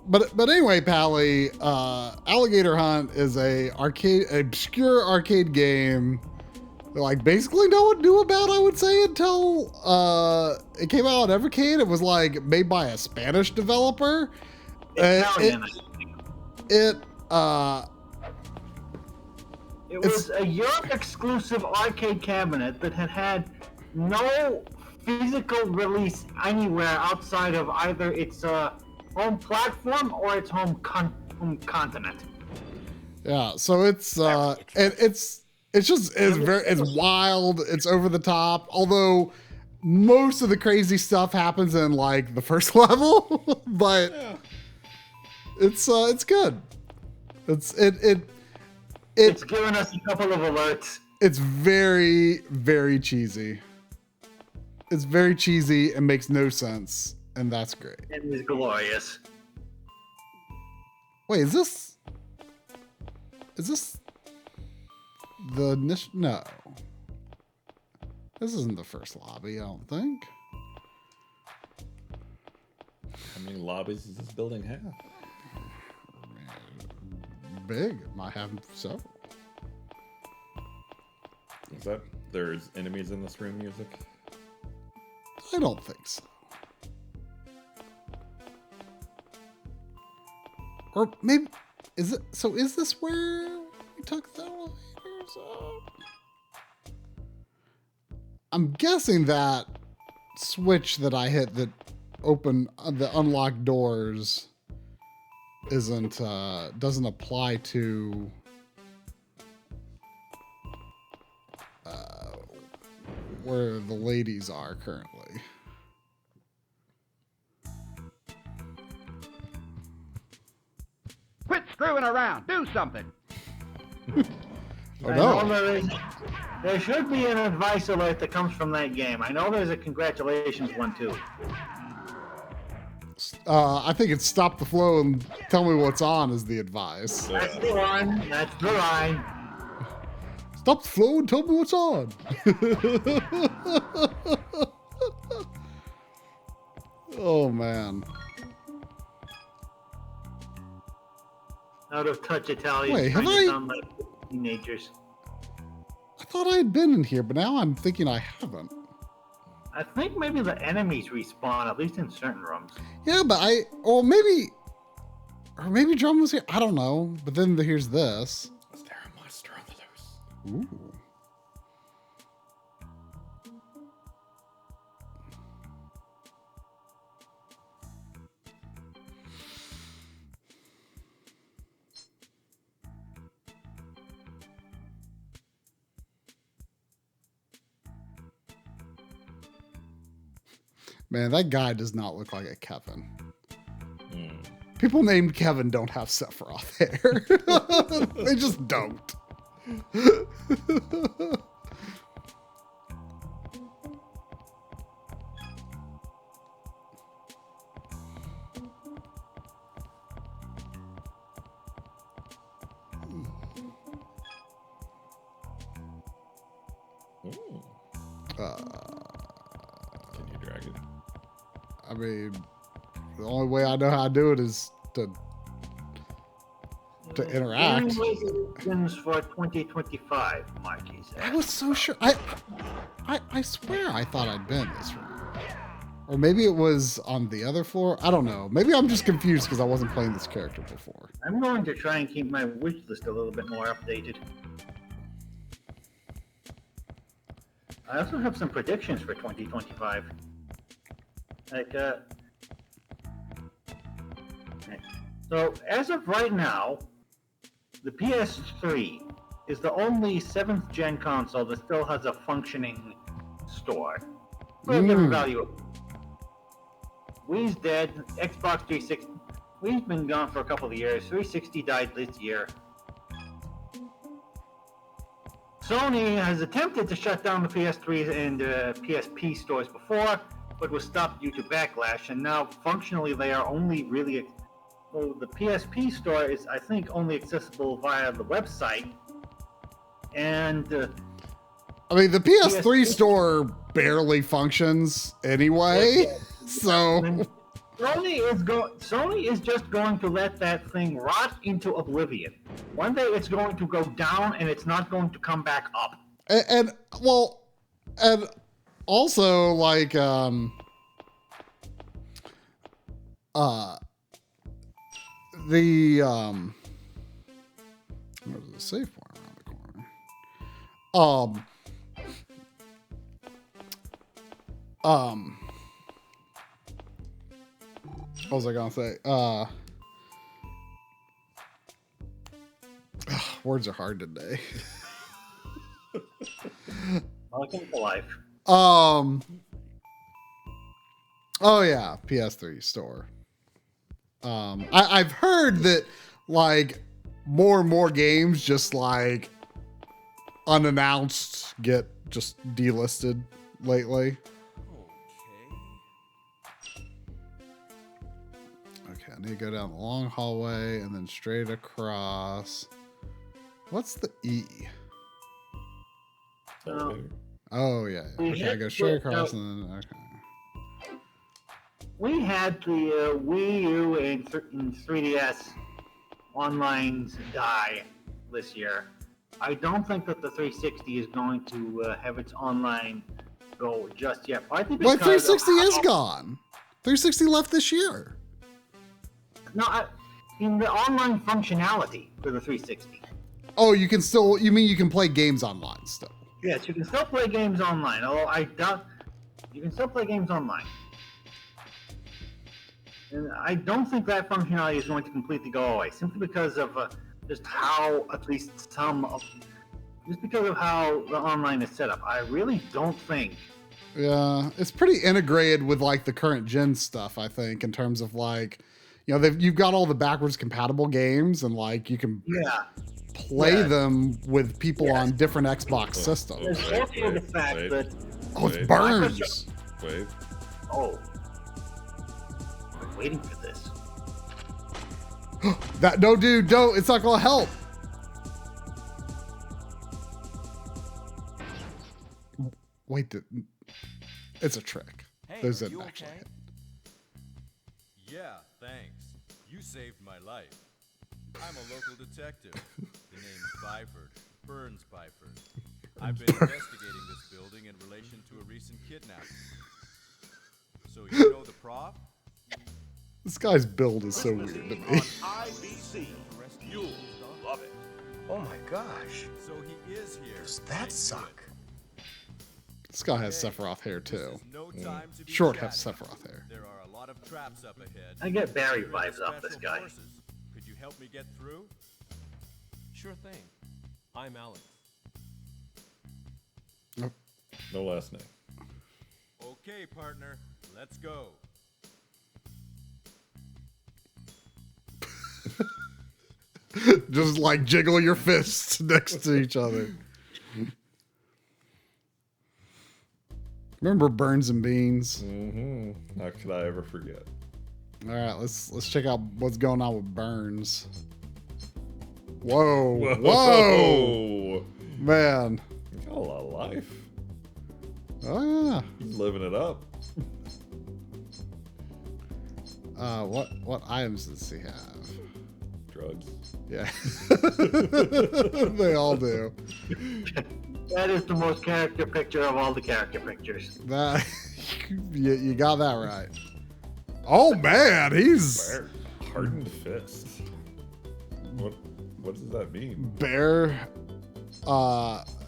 But anyway, Pally, Alligator Hunt is a obscure arcade game that, like, basically no one knew about, I would say, until it came out on Evercade. It was like made by a Spanish developer. Italian. It was a Europe exclusive arcade cabinet that had no physical release anywhere outside of either its home platform or its home continent. Yeah, so it's wild, it's over the top, although most of the crazy stuff happens in like the first level, but it's good. It's given us a couple of alerts. It's very, very cheesy. It's very cheesy and makes no sense, and that's great. It is glorious. Wait, is this the no? This isn't the first lobby, I don't think. How many lobbies does this building have? Big. It might have several. Is that there's enemies in this room music? I don't think so. Or maybe is it? So is this where we took the elevators up? I'm guessing that switch that I hit that open the unlocked doors isn't doesn't apply to where the ladies are currently. Quit screwing around. Do something. Oh I no. know there should be an advice alert that comes from that game. I know there's a congratulations one too. I think it's stop the flow and tell me what's on is the advice. That's the one. That's the line. Stop the flow and tell me what's on. Oh man. Out of touch Italians Wait, have trying to I- sound like teenagers. I thought I had been in here, but now I'm thinking I haven't. I think maybe the enemies respawn, at least in certain rooms. Yeah, but or maybe Drum was here. I don't know. But then here's this. Is there a monster on the loose? Ooh. Man, that guy does not look like a Kevin. People named Kevin don't have Sephiroth hair. They just don't. Can you drag it? I mean, the only way I know how to do it is to interact. Resolutions for 2025, Marky said. I was so sure. I swear I thought I'd been in this room. Or maybe it was on the other floor. I don't know. Maybe I'm just confused because I wasn't playing this character before. I'm going to try and keep my wish list a little bit more updated. I also have some predictions for 2025. So as of right now, the PS3 is the only 7th gen console that still has a functioning store. For a given value. Wii's dead, Xbox 360, Wii's been gone for a couple of years, 360 died this year. Sony has attempted to shut down the PS3 and PSP stores before, but was stopped due to backlash, and now functionally they are only really... Well, the PSP store is, I think, only accessible via the website, and... I mean, the PS3 store barely functions anyway, so... Sony is just going to let that thing rot into oblivion. One day it's going to go down and it's not going to come back up. And also like there's a safe point around the corner. What was I gonna say? Words are hard today. Welcome to life. Oh yeah, PS3 store. I've heard that like more and more games just like unannounced get just delisted lately. Okay, I need to go down the long hallway and then straight across. What's the E? Oh yeah. Okay, I go straight across and then okay. We had the Wii U and 3DS online die this year. I don't think that the 360 is going to have its online go just yet. Partly Well, because 360 is gone. 360 left this year. No, in the online functionality for the 360. Oh, you can still, you mean you can play games online still? Yes, you can still play games online. Although I doubt You can still play games online. And I don't think that functionality is going to completely go away, simply because of just how, at least some of, just because of how the online is set up. I really don't think. Yeah, it's pretty integrated with like the current gen stuff, I think, in terms of like, you know, you've got all the backwards compatible games and like you can play them with people on different Xbox systems. There's also the fact that it's Burns. Wait. Oh, I've been waiting for this. No, dude, don't. It's not gonna help. Wait, it's a trick. There's an actual hit. Yeah, thanks. You saved my life. I'm a local detective. The name's Byford, Burns Byford. I've been investigating this building in relation to a recent kidnapping. So you know the prof? This guy's build is so weird to me. IBC. You'll love it. Oh my gosh. So he is here. Does that suck? This guy has Sephiroth hair too. Short has Sephiroth hair. There are a lot of traps up ahead. I get Barry vibes off this guy. Could you help me get through? Sure thing. I'm Alex. Nope. No last name. Okay, partner. Let's go. Just like jiggle your fists next to each other. Remember Burns and Beans? Mm-hmm. How could I ever forget? All right, let's check out what's going on with Burns. Whoa. Man. He's got a lot of life. Oh yeah. He's living it up. What items does he have? Drugs. Yeah. They all do. That is the most character picture of all the character pictures. That you got that right. Oh man, he's Hardened fist. What does that mean? Bear.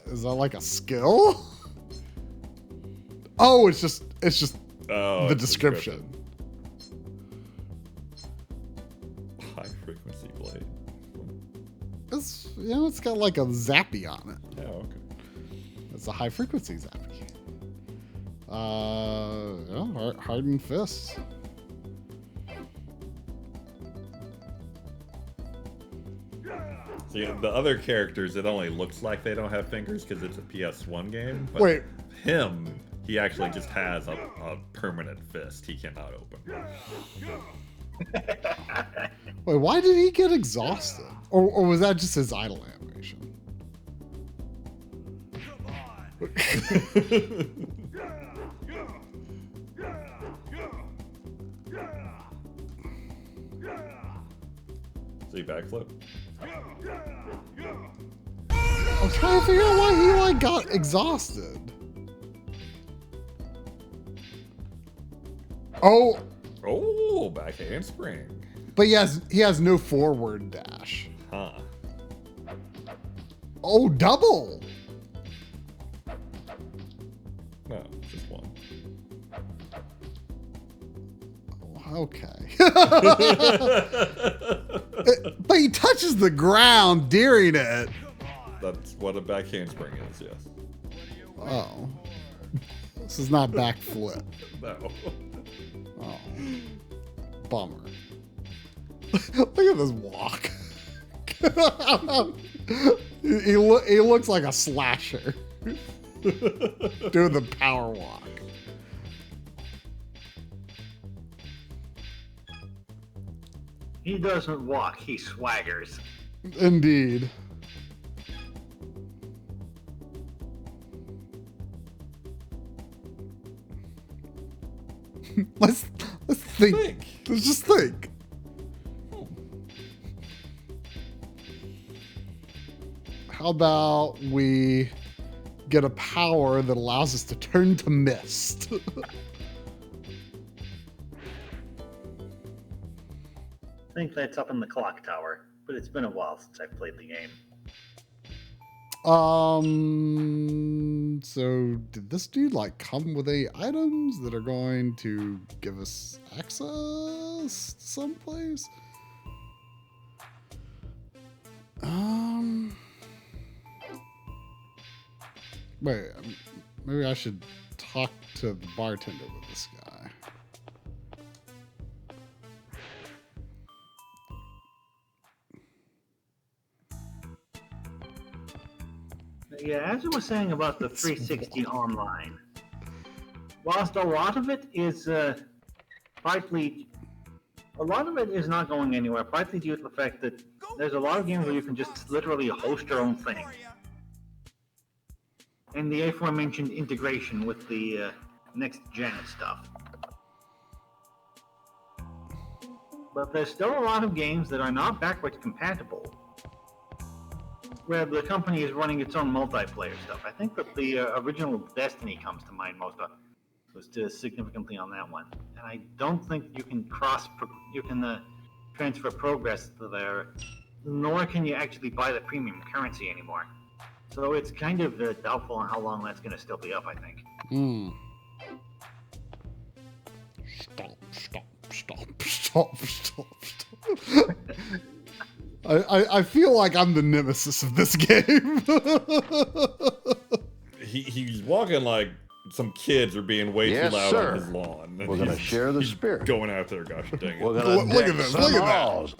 Is that like a skill? Oh, it's just the description. High frequency blade. It's it's got like a zappy on it. Yeah, okay. It's a high frequency zappy. Hardened fists. See, the other characters, it only looks like they don't have fingers because it's a PS1 game. But Wait. Him, he actually just has a permanent fist he cannot open. Wait, why did he get exhausted? Or was that just his idle animation? See, backflip. I'm trying to figure out why he like got exhausted. Oh, back handspring. But he has no forward dash. Huh. Oh, double. No, just one. Okay. But he touches the ground during it. That's what a back handspring is, yes. Oh. This is not backflip. No. Oh. Bummer. Look at this walk. he looks like a slasher. Doing the power walk. He doesn't walk, he swaggers. Indeed. Let's think. Let's just think. How about we get a power that allows us to turn to mist? I think that's up in the clock tower, but it's been a while since I played the game. So did this dude like come with any items that are going to give us access someplace? Wait, maybe I should talk to the bartender with this guy. Yeah, as I was saying about the 360 online, whilst a lot of it is partly, a lot of it is not going anywhere, partly due to the fact that there's a lot of games where you can just literally host your own thing. And the aforementioned integration with the next gen stuff. But there's still a lot of games that are not backwards compatible, where the company is running its own multiplayer stuff. I think that the original Destiny comes to mind most of, was significantly on that one. And I don't think you can transfer progress to there, nor can you actually buy the premium currency anymore. So it's kind of doubtful on how long that's going to still be up, I think. Stop. I feel like I'm the nemesis of this game. He's walking like some kids are being way too loud on his lawn. We're going to share the spirit. Going out there, gosh dang it. We're going to look at this. Look at that.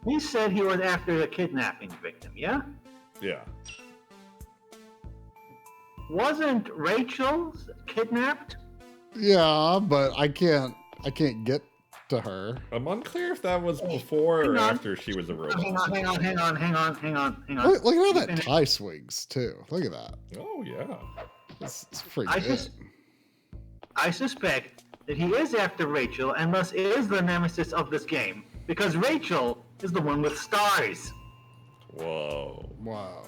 He said he was after the kidnapping victim, yeah? Yeah. Wasn't Rachel kidnapped? Yeah, but I can't get to her. I'm unclear if that was before or after she was a robot. Hang on. Look at how that tie swings too. Look at that. Oh yeah. It's pretty good. I suspect that he is after Rachel and thus is the nemesis of this game, because Rachel is the one with stars. Whoa. Wow.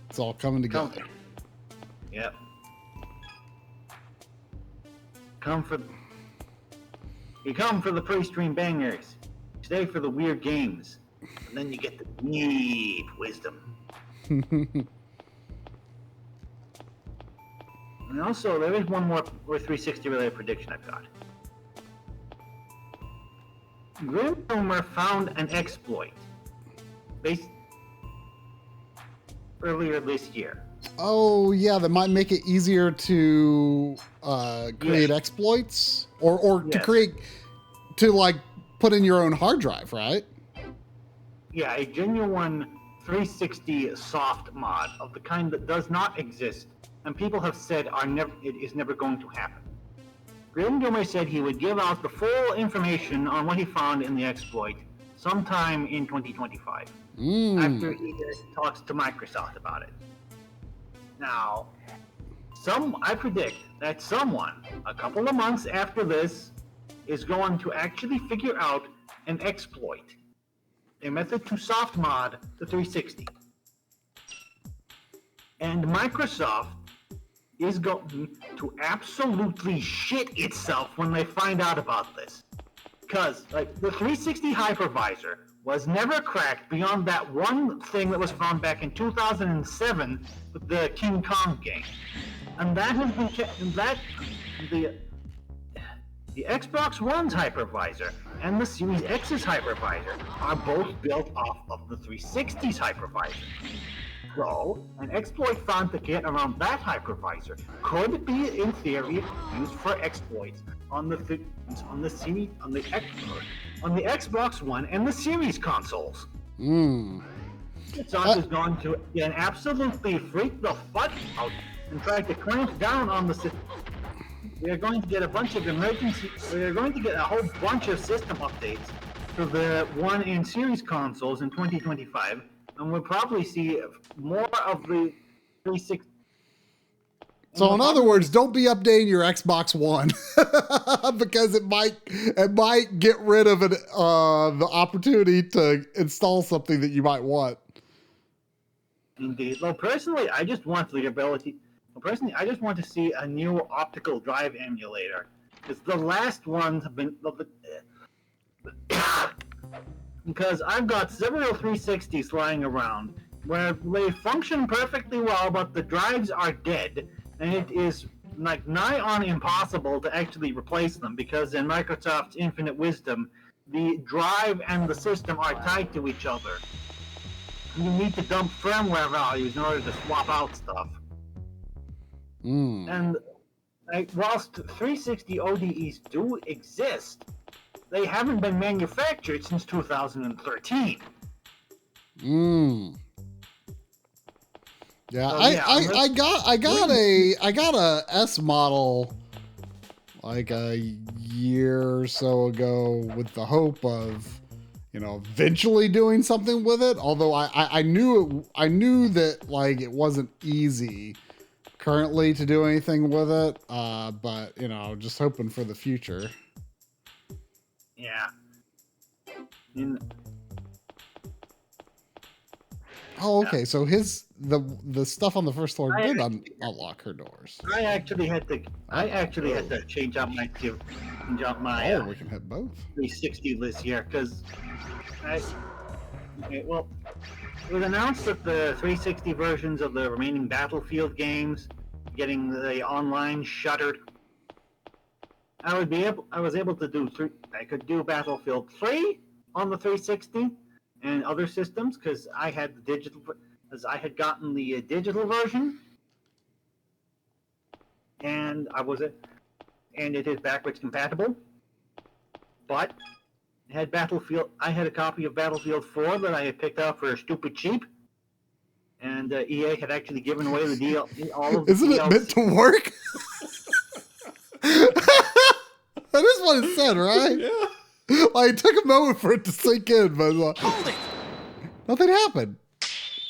It's all coming together. Yep. You come for the pre-stream bangers. You stay for the weird games. And then you get the deep wisdom. And also, there is one more 360 related prediction I've got. Grim Rumor found an exploit earlier this year. Oh yeah, that might make it easier to create exploits or to like put in your own hard drive, right? Yeah, a genuine 360 soft mod of the kind that does not exist, and people have said it is never going to happen. Grim Doomer said he would give out the full information on what he found in the exploit sometime in 2025, after he talks to Microsoft about it. Now, I predict that someone, a couple of months after this, is going to actually figure out an exploit, a method to soft mod the 360. And Microsoft is going to absolutely shit itself when they find out about this. Because, like, the 360 hypervisor was never cracked beyond that one thing that was found back in 2007 with the King Kong game. And that has been the Xbox One's hypervisor and the Series X's hypervisor are both built off of the 360's hypervisor. So, an exploit found to get around that hypervisor could be, in theory, used for exploits on the Xbox One and the Series consoles. Microsoft is going to absolutely freak the fuck out and try to clamp down on the system. We are going to get a whole bunch of system updates to the One and Series consoles in 2025, and we'll probably see more of the 360. So in other words, don't be updating your Xbox One because it might get rid of the opportunity to install something that you might want. Indeed. Well, personally, I just want to see a new optical drive emulator Because the last ones have been because I've got several 360s lying around where they function perfectly well, but the drives are dead, and it is like nigh on impossible to actually replace them because in Microsoft's infinite wisdom, the drive and the system are tied to each other. You need to dump firmware values in order to swap out stuff. And whilst 360 ODEs do exist, they haven't been manufactured since 2013. Yeah, So, I got a S model like a year or so ago with the hope of, eventually doing something with it. Although I knew that like it wasn't easy currently to do anything with it. But just hoping for the future. Yeah. Oh, okay. So the stuff on the first floor did unlock her doors. I actually had to change out my we can hit both 360 this year because it was announced that the 360 versions of the remaining Battlefield games getting the online shuttered. I was able to do I could do Battlefield 3 on the 360 and other systems because I had gotten the digital version, and it is backwards compatible. But I had a copy of Battlefield 4 that I had picked up for stupid cheap, and EA had actually given away the deal. All of the Isn't it meant to work? That is what it said, right? Yeah. Like, it took a moment for it to sink in, but hold it. Nothing happened.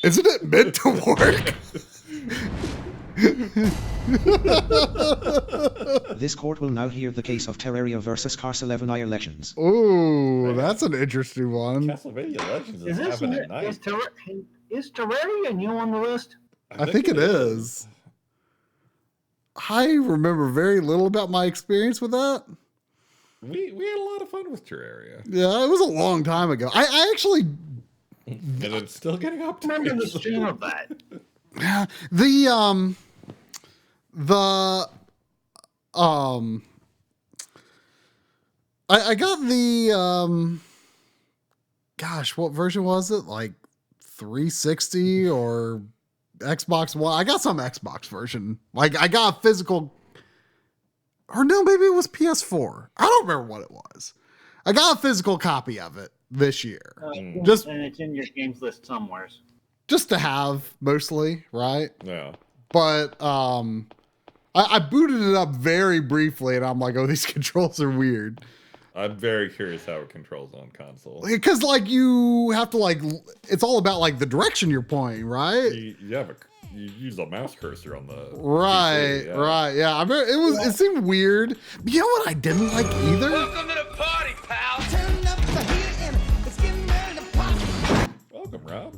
Isn't it meant to work? This court will now hear the case of Terraria versus Cars 11 elections. Ooh, that's an interesting one. Castlevania Legends is happening at night. Is Terraria new on the list? I think it is. I remember very little about my experience with that. We had a lot of fun with Terraria. Yeah, it was a long time ago. I actually... And it's still getting up to remember the stream of that. I got the gosh, what version was it? Like 360 or Xbox One? I got some Xbox version. Like I got a physical, or no, maybe it was PS4. I don't remember what it was. I got a physical copy of it this year. And it's in your games list somewhere. Just to have, mostly, right? Yeah. But I booted it up very briefly, and I'm like, oh, these controls are weird. I'm very curious how it controls on console. Because, like, you have to, like, it's all about, like, the direction you're pointing, right? You use a mouse cursor on the right, PC, right, yeah. It seemed weird. But you know what I didn't like either? Welcome to the party, pal. Turn up the heat and it's getting ready to pop. Welcome, Rob.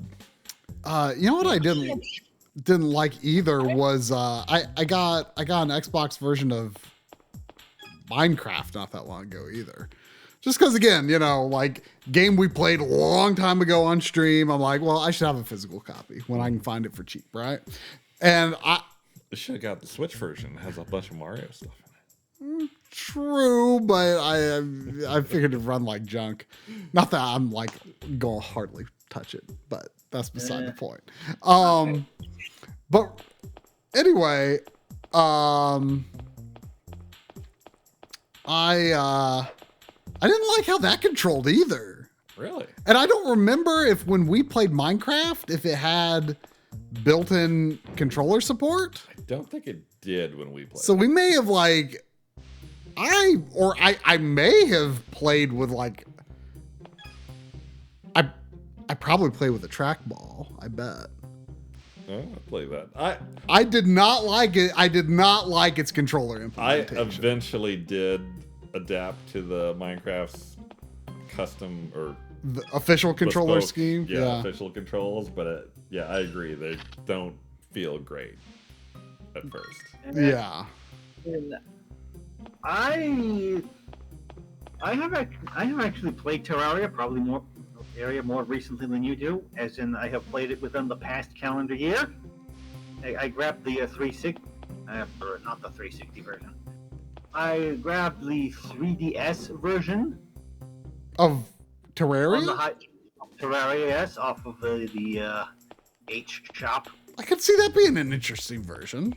You know what I didn't like either was I got an Xbox version of Minecraft not that long ago either. Just because, again, like game we played a long time ago on stream, I'm like, well, I should have a physical copy when I can find it for cheap, right? And I should have got the Switch version. It has a bunch of Mario stuff in it. True, but I figured it'd run like junk. Not that I'm like gonna hardly touch it, but that's beside the point. But anyway, I didn't like how that controlled either. Really? And I don't remember if when we played Minecraft, if it had built-in controller support. I don't think it did when we played. So we may have like, I may have played with like, I probably played with a trackball, I bet. Oh, I play that. I did not like it. I did not like its controller implementation. I eventually did adapt to the Minecraft's custom or the official controller scheme. Yeah, official controls. But I agree. They don't feel great at first. Yeah. I have actually played Terraria probably more recently than you do, as in I have played it within the past calendar year. I grabbed the 360, or not the 360 version. I grabbed the 3DS version Of Terraria? on the Terraria, yes, off of the H shop. I could see that being an interesting version.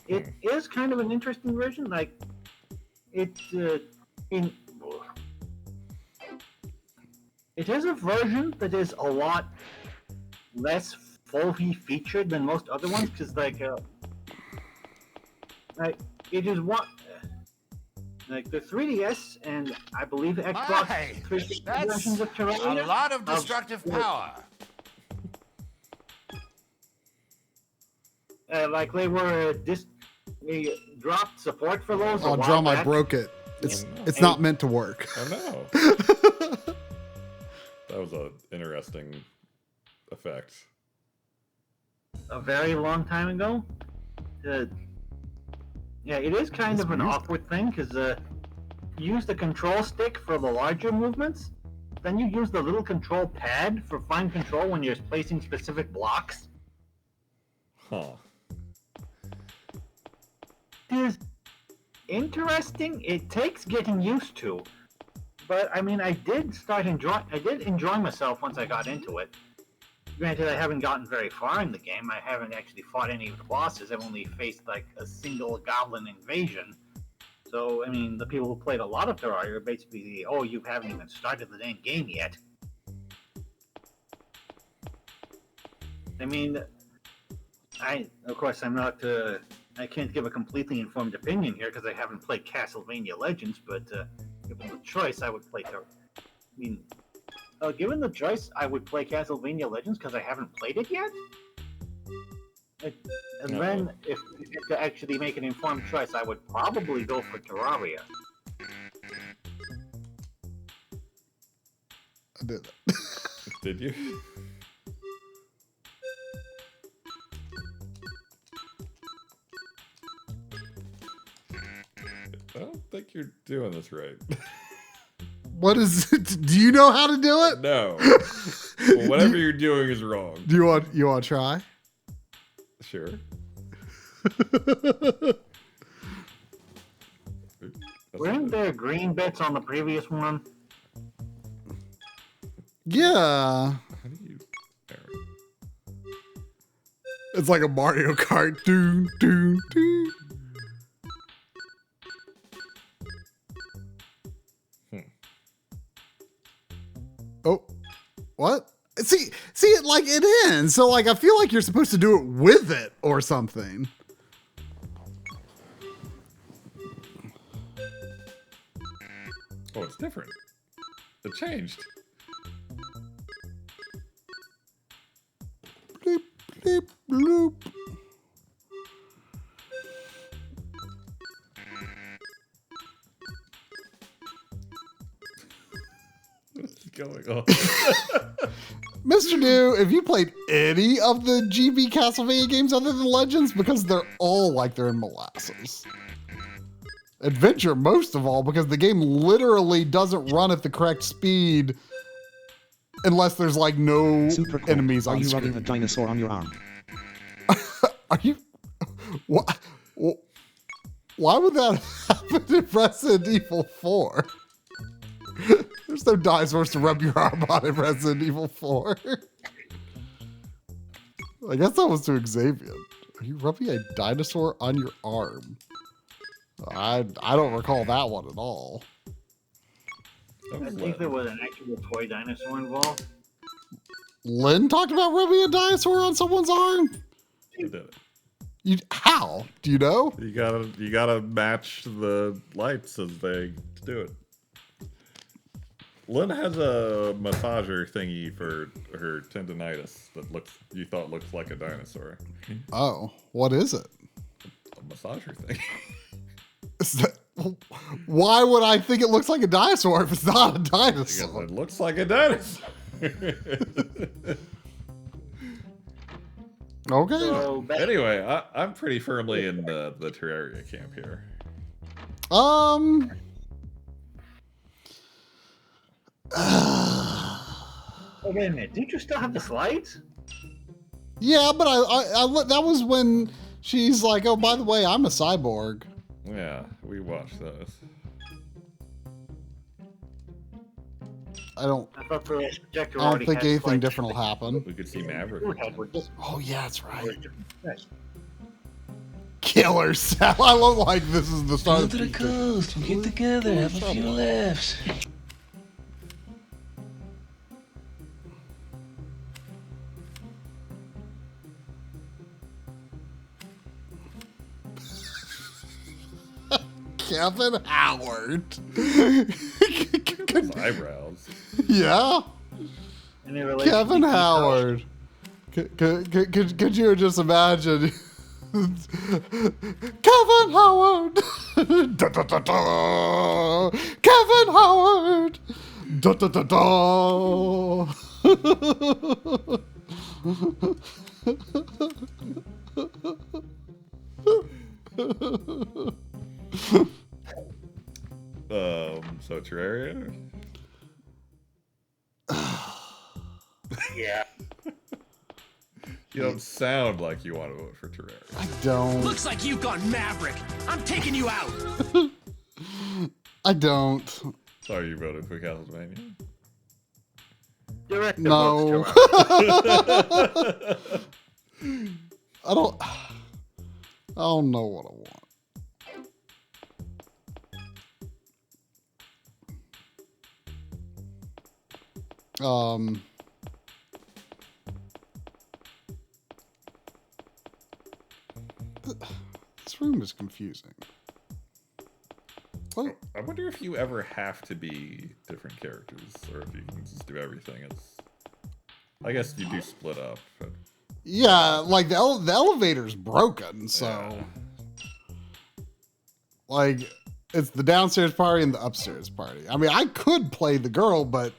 It is kind of an interesting version. Like it is a version that is a lot less fully featured than most other ones, because like it is one like the 3DS and I believe Xbox 360 versions of Terraria. A lot of destructive power. Like they were they dropped support for those. Oh, Drum, I broke it. It's not meant to work. Oh no. That was an interesting effect. A very long time ago. Yeah, it is kind of an awkward thing because you use the control stick for the larger movements, then you use the little control pad for fine control when you're placing specific blocks. Huh. It is interesting. It takes getting used to, but I mean, I did enjoy myself once I got into it. Granted, I haven't gotten very far in the game. I haven't actually fought any of the bosses. I've only faced like a single goblin invasion. So, I mean, the people who played a lot of Terraria are basically, oh, you haven't even started the damn game yet. I mean, of course, I'm not, I can't give a completely informed opinion here because I haven't played Castlevania Legends, but given the choice, I would play Terraria. I mean, given the choice, I would play Castlevania Legends because I haven't played it yet. And then, if to actually make an informed choice, I would probably go for Terraria. I did. Did you? I don't think you're doing this right. What is it? Do you know how to do it? No. Well, whatever you're doing is wrong. Do you want to try? Sure. Weren't there green bits on the previous one? Yeah. How do you? There. It's like a Mario Kart. Doon, doon, doon. Oh, what? See it like it ends. So like I feel like you're supposed to do it with it or something. Oh, it's different. It changed. Bleep, bleep, bloop. What's going on? Mr. New, have you played any of the GB Castlevania games other than Legends? Because they're all like they're in molasses. Adventure, most of all, because the game literally doesn't run at the correct speed unless there's like no enemies on screen. Are you rubbing a dinosaur on your arm? Are you? What? Why would that happen in Resident Evil 4? There's no dinosaurs to rub your arm on in Resident Evil 4. I guess that was to Xavier. Are you rubbing a dinosaur on your arm? I don't recall that one at all. I think there was an actual toy dinosaur involved. Lynn talked about rubbing a dinosaur on someone's arm? You did it. How? Do you know? You gotta match the lights as they do it. Lynn has a massager thingy for her tendonitis that you thought looks like a dinosaur. Oh, what is it? A massager thing. Why would I think it looks like a dinosaur if it's not a dinosaur? Because it looks like a dinosaur. Okay. So, Anyway, I'm pretty firmly in the Terraria camp here. Oh, wait a minute. Didn't you still have the slides? Yeah, but that was when she's like, oh, by the way, I'm a cyborg. Yeah, we watched those. I don't thought the projector I don't already think had anything slides. different will happen. We could see Maverick. Oh, yeah, that's right. Killer Sal. I look like this is the start Go of to the coast. We'll get together. Have a few laughs. Kevin Howard. Those eyebrows. Yeah. Any relation Kevin to Keith Howard. Could you just imagine? Kevin Howard. Da, da, da, da. Kevin Howard. Da, da, da, da. So Terraria? Yeah. You don't sound like you want to vote for Terraria. I don't. Looks like you've gone Maverick. I'm taking you out. I don't. Sorry, you voted for Castlevania? Director No. votes I don't know what I want. This room is confusing. What? I wonder if you ever have to be different characters, or if you can just do everything. I guess you do split up. But... Yeah, like the elevator's broken, so like it's the downstairs party and the upstairs party. I mean, I could play the girl, but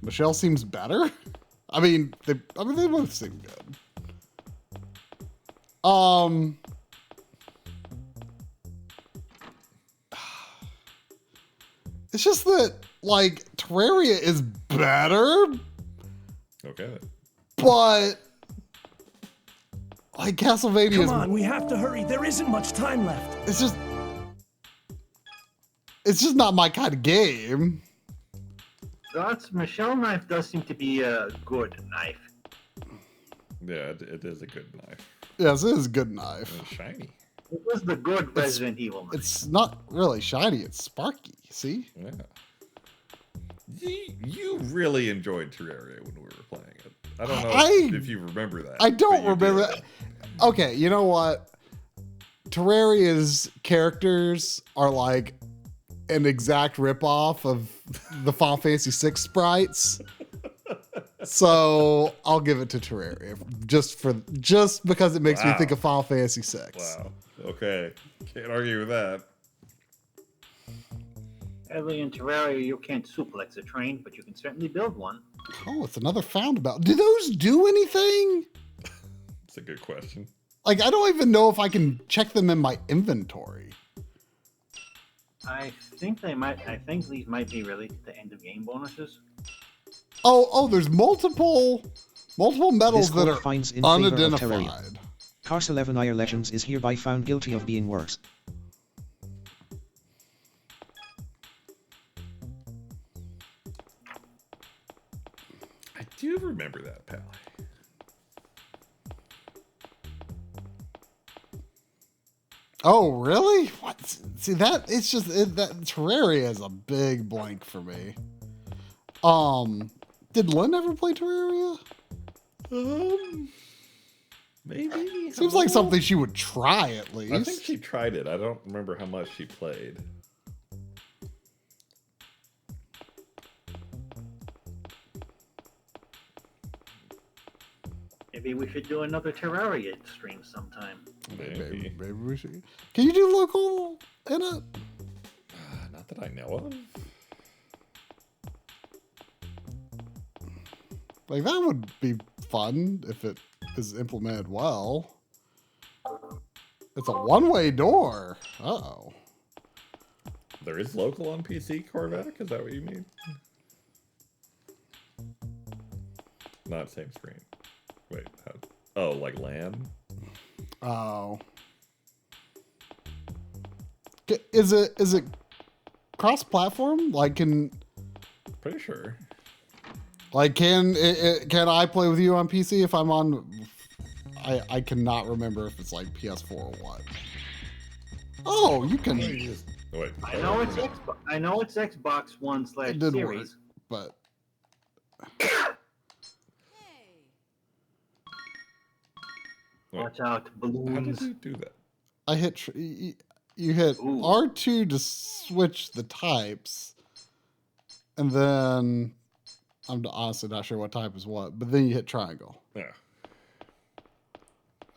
Michelle seems better. I mean, they both seem good. It's just that like Terraria is better. Okay. But like Castlevania is, Come on, we have to hurry. There isn't much time left. it's just not my kind of game. That's Michelle knife does seem to be a good knife. Yeah, it is a good knife. Yes, it is a good knife. It's shiny. It was the good Resident Evil knife. It's not really shiny, it's sparky, see? Yeah. You really enjoyed Terraria when we were playing it. I don't know if you remember that. I don't remember that. Okay, you know what? Terraria's characters are like an exact ripoff of the Final Fantasy VI sprites. So I'll give it to Terraria just because it makes me think of Final Fantasy VI. Wow. Okay. Can't argue with that. Sadly, in Terraria, you can't suplex a train, but you can certainly build one. Oh, it's another foundabout. Do those do anything? That's a good question. Like, I don't even know if I can check them in my inventory. I think these might be related to end of game bonuses. Oh, there's multiple medals This that court are finds in favor of unidentified. Terraria. Cars 11 IR Legends is hereby found guilty of being worse. I do remember that, pal. Oh, really? What? See, that it's just that Terraria is a big blank for me. Did Lynn ever play Terraria? Maybe. Seems like something she would try at least. I think she tried it. I don't remember how much she played. Maybe we should do another Terraria stream sometime. Maybe we should. Can you do local in it? Not that I know of. Like, that would be fun if it is implemented well. It's a one-way door. Uh-oh. There is local on PC, Corvac? Is that what you mean? Not same screen. Wait, how? Oh, like LAN? Oh. Is it cross-platform? Like, Pretty sure. Like, can I play with you on PC if I'm on? I cannot remember if it's like PS4 or what. Oh, you can. Wait, I know it's Xbox One / It did Series, work, but watch out, balloons. How did you do that? I hit. You hit R2 to switch the types, and then I'm honestly not sure what type is what. But then you hit triangle. Yeah.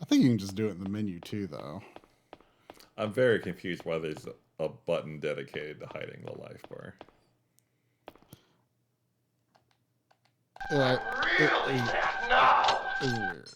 I think you can just do it in the menu too, though. I'm very confused why there's a button dedicated to hiding the life bar. Yeah, it's weird.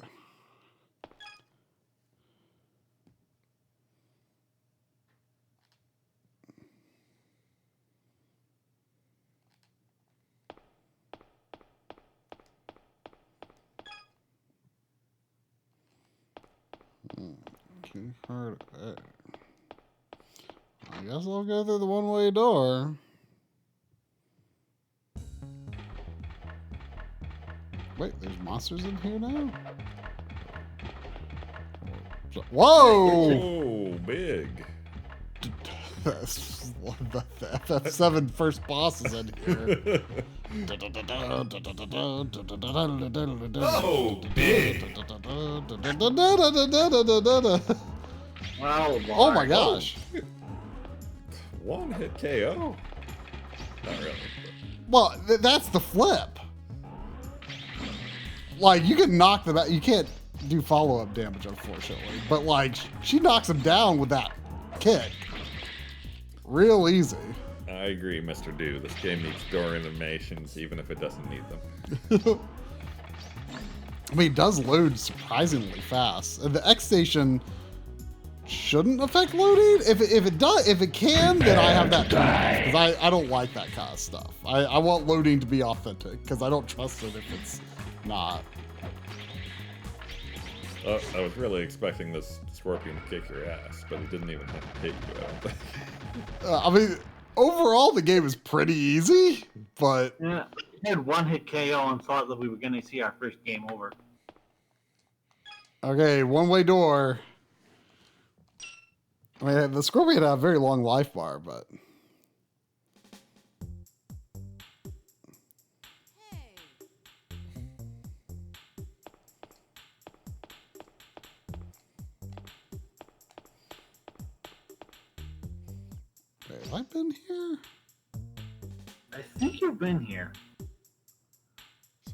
Key card there. I guess I'll go through the one-way door. Wait, there's monsters in here now? Whoa! Oh, big. The FF7 first boss is in here. Oh, big. Wow, Oh my gosh. One hit KO? Not really. Well, that's the flip. Like, you can knock them out. You can't do follow-up damage, unfortunately. But, like, she knocks him down with that kick. Real easy. I agree, Mr. Do. This game needs door animations, even if it doesn't need them. I mean, it does load surprisingly fast. And the X station shouldn't affect loading. If it does, if it can, then I have that turned because I don't like that kind of stuff. I want loading to be authentic because I don't trust it if it's not. I was really expecting this scorpion to kick your ass, but it didn't even hit you, I don't think. I mean, overall the game is pretty easy, but yeah, I had one hit KO and thought that we were going to see our first game over. Okay, one-way door. I mean, the scorpion had a very long life bar, but. Have I been here? I think you've been here.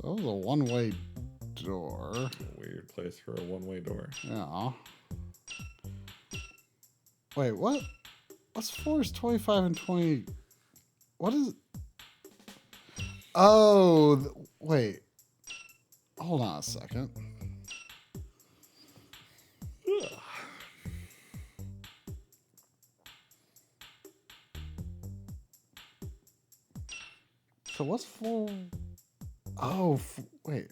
So it was a one-way door. A weird place for a one-way door. Yeah. Wait, what? What's floors 25 and 20? What is? Oh, wait. Hold on a second. So what's floor? Oh, wait.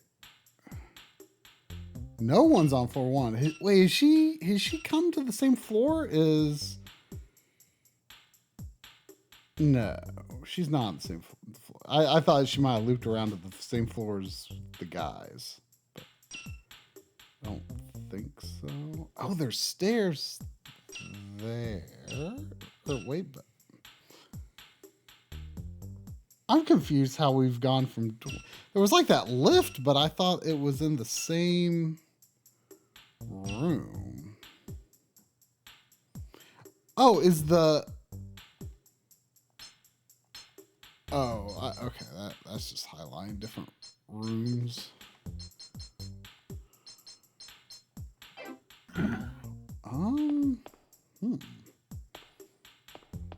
No one's on floor one. Wait, has she come to the same floor as? No, she's not on the same floor. I thought she might have looped around to the same floor as the guys, but I don't think so. Oh, there's stairs there. Or wait, but I'm confused how we've gone from. There was like that lift, but I thought it was in the same room. Oh, is the. Oh, okay. That's just highlighting different rooms.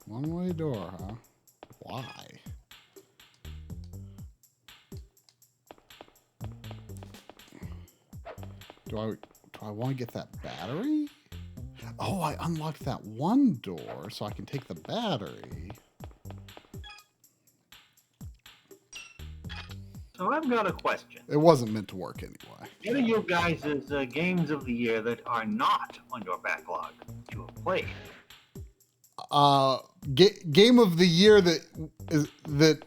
One-way door, huh? Why? Do I want to get that battery? Oh, I unlocked that one door so I can take the battery. So I've got a question. It wasn't meant to work anyway. What are your guys' games of the year that are not on your backlog that you have played? Game of the year that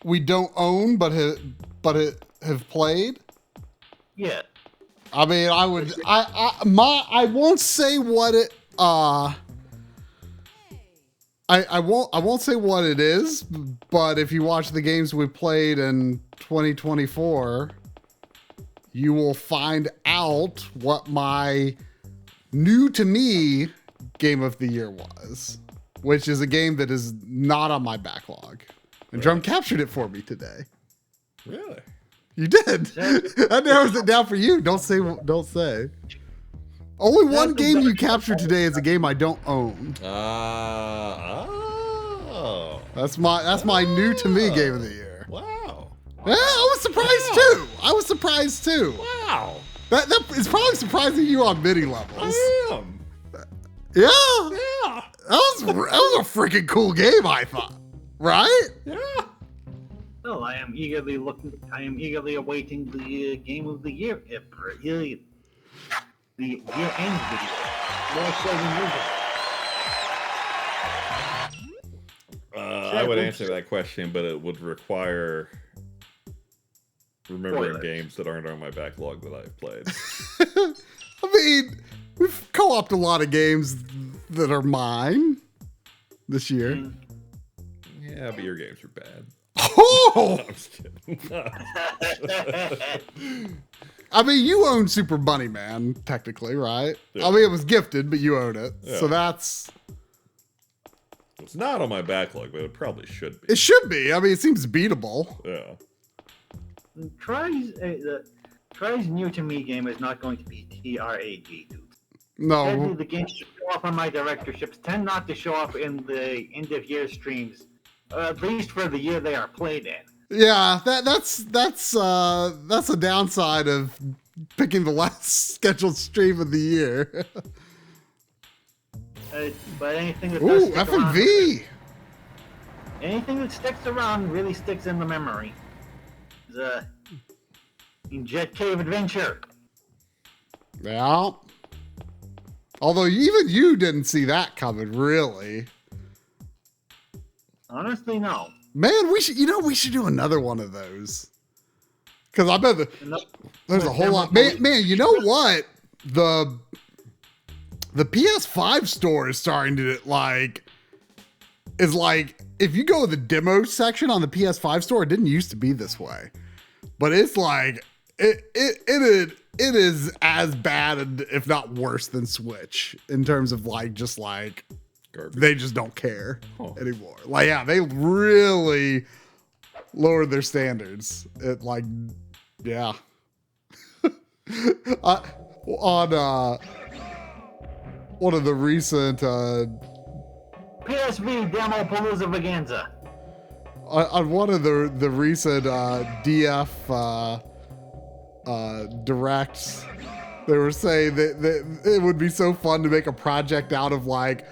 we don't own but have played. Yeah. I mean, I won't say what it I won't say what it is, but if you watch the games we played in 2024, you will find out what my new to me game of the year was, which is a game that is not on my backlog. And Drum captured it for me today. Really? You did. That narrows it down for you. Don't say. Only one game you captured today is a game I don't own. That's my new to me game of the year. Wow. Yeah, I was surprised too. Wow. That is probably surprising you on many levels. I am. Yeah. Yeah. That was a freaking cool game, I thought. Right? Yeah. Well, I am eagerly awaiting the game of the year. The year end video. More so than usual. I would answer that question, but it would require remembering games that aren't on my backlog that I've played. I mean, we've co-opted a lot of games that are mine this year. Yeah, but your games are bad. Oh! No, I'm just kidding. I mean, you own Super Bunny Man, technically, right? Yeah. I mean, it was gifted, but you own it. Yeah. So that's... It's not on my backlog, but it probably should be. It should be. I mean, it seems beatable. Yeah. T.R.A.G's new to me game is not going to be T.R.A.G, dude. No. Usually the games that show up on my directorships tend not to show up in the end of year streams, at least for the year they are played in. Yeah, that's a downside of picking the last scheduled stream of the year. But anything that does stick FMV. around, anything that sticks around really sticks in the memory. Jet Cave Adventure. Yeah. Although even you didn't see that coming, really. Honestly, no. Man, we should do another one of those. Because I bet there's a whole lot. Man, you know what? The PS5 store is starting to if you go to the demo section on the PS5 store, it didn't used to be this way. But it's like it is as bad, if not worse, than Switch in terms of garbage. They just don't care anymore. They really lowered their standards. Yeah. On one of the recent PSV Demo Palooza Vaganza. On one of the recent DF directs, they were saying that it would be so fun to make a project out of what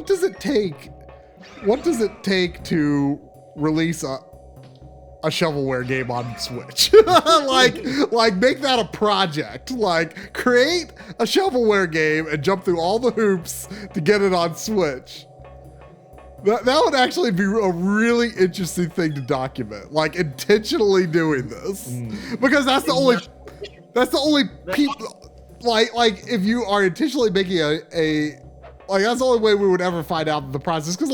does it take to release a shovelware game on Switch? Make that a project. Create a shovelware game and jump through all the hoops to get it on Switch. That would actually be a really interesting thing to document. Intentionally doing this. Because that's the only people if you are intentionally making that's the only way we would ever find out the process. Because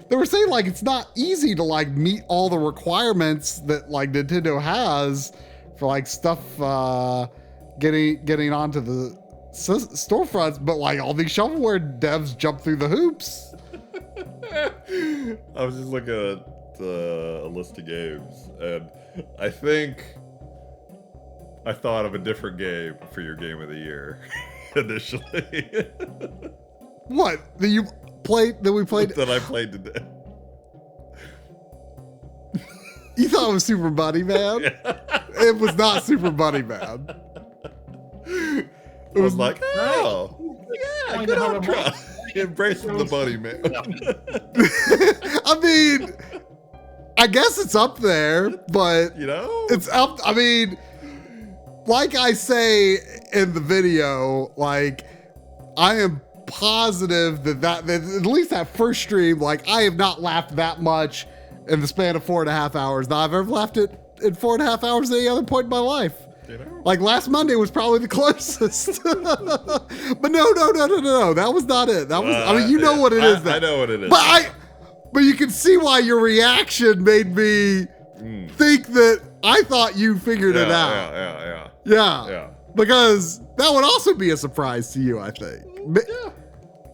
they were saying it's not easy to meet all the requirements that Nintendo has for stuff getting onto the storefronts, but all these shovelware devs jump through the hoops. I was just looking at a list of games, and I think I thought of a different game for your game of the year initially. What? That you played? That we played? That I played today. You thought it was Super Bunny Man? Yeah. It was not Super Bunny Man. It was oh, Yeah, going good to have on a Trump. most Embracing the buddy, man. I mean, I guess it's up there, but You know? it's up. I mean, like I say in the video, like I am positive that at least that first stream, like I have not laughed that much in the span of 4.5 hours that I've ever laughed at in 4.5 hours at any other point in my life. You know? Like last Monday was probably the closest. But no. That was not it. That was, I mean, you know what it is. I know what it is. But you can see why your reaction made me think that I thought you figured it out. Yeah. Because that would also be a surprise to you, I think. Yeah.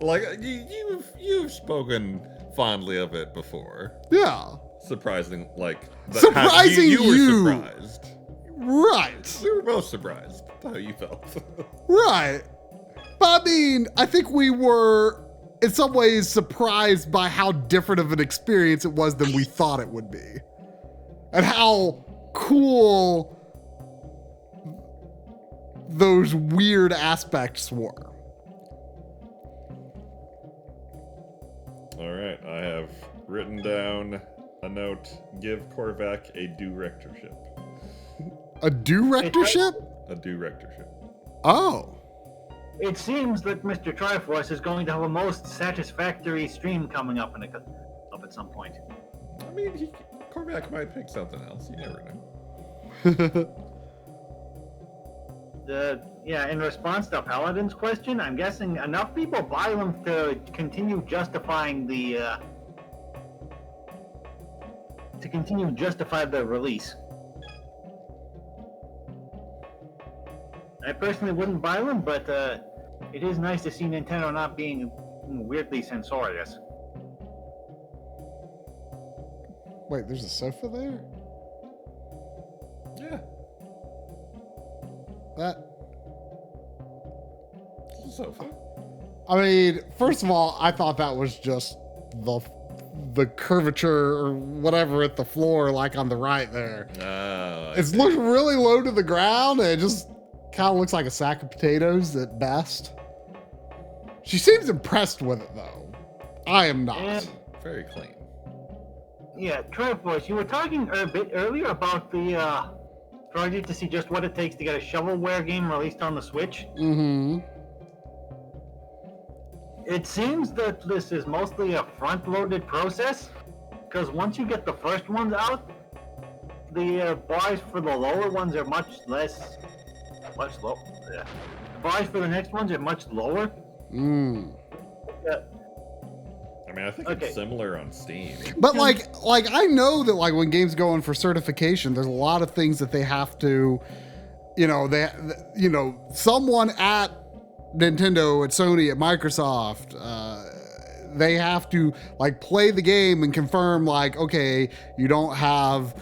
Like you've spoken fondly of it before. Yeah. Surprising, like surprising you were surprised. Right. We were both surprised how you felt. Right. But I mean, I think we were in some ways surprised by how different of an experience it was than we thought it would be. And how cool those weird aspects were. All right, I have written down a note. Give Korvac a directorship. A directorship? A directorship. Oh. It seems that Mr. Triforce is going to have a most satisfactory stream coming up at some point. I mean, Korvac might pick something else. You never know. Yeah, in response to Paladin's question, I'm guessing enough people buy them to continue justifying the release. I personally wouldn't buy them, but it is nice to see Nintendo not being weirdly censorious. Wait, there's a sofa there? Yeah. That. It's a sofa. I mean, first of all, I thought that was just the curvature or whatever at the floor, like on the right there. It looks really low to the ground, and it just kind of looks like a sack of potatoes at best. She seems impressed with it, though. I am not. And, very clean. Yeah, Triforce, you were talking a bit earlier about the project to see just what it takes to get a shovelware game released on the Switch. Mm-hmm. It seems that this is mostly a front-loaded process, because once you get the first ones out, the bars for the lower ones are much lower. Yeah. The bars for the next ones are much lower. I mean, I think it's similar on Steam. But like I know that like when games go in for certification, there's a lot of things that they have to, someone at Nintendo, at Sony, at Microsoft, they have to like play the game and confirm like, okay, you don't have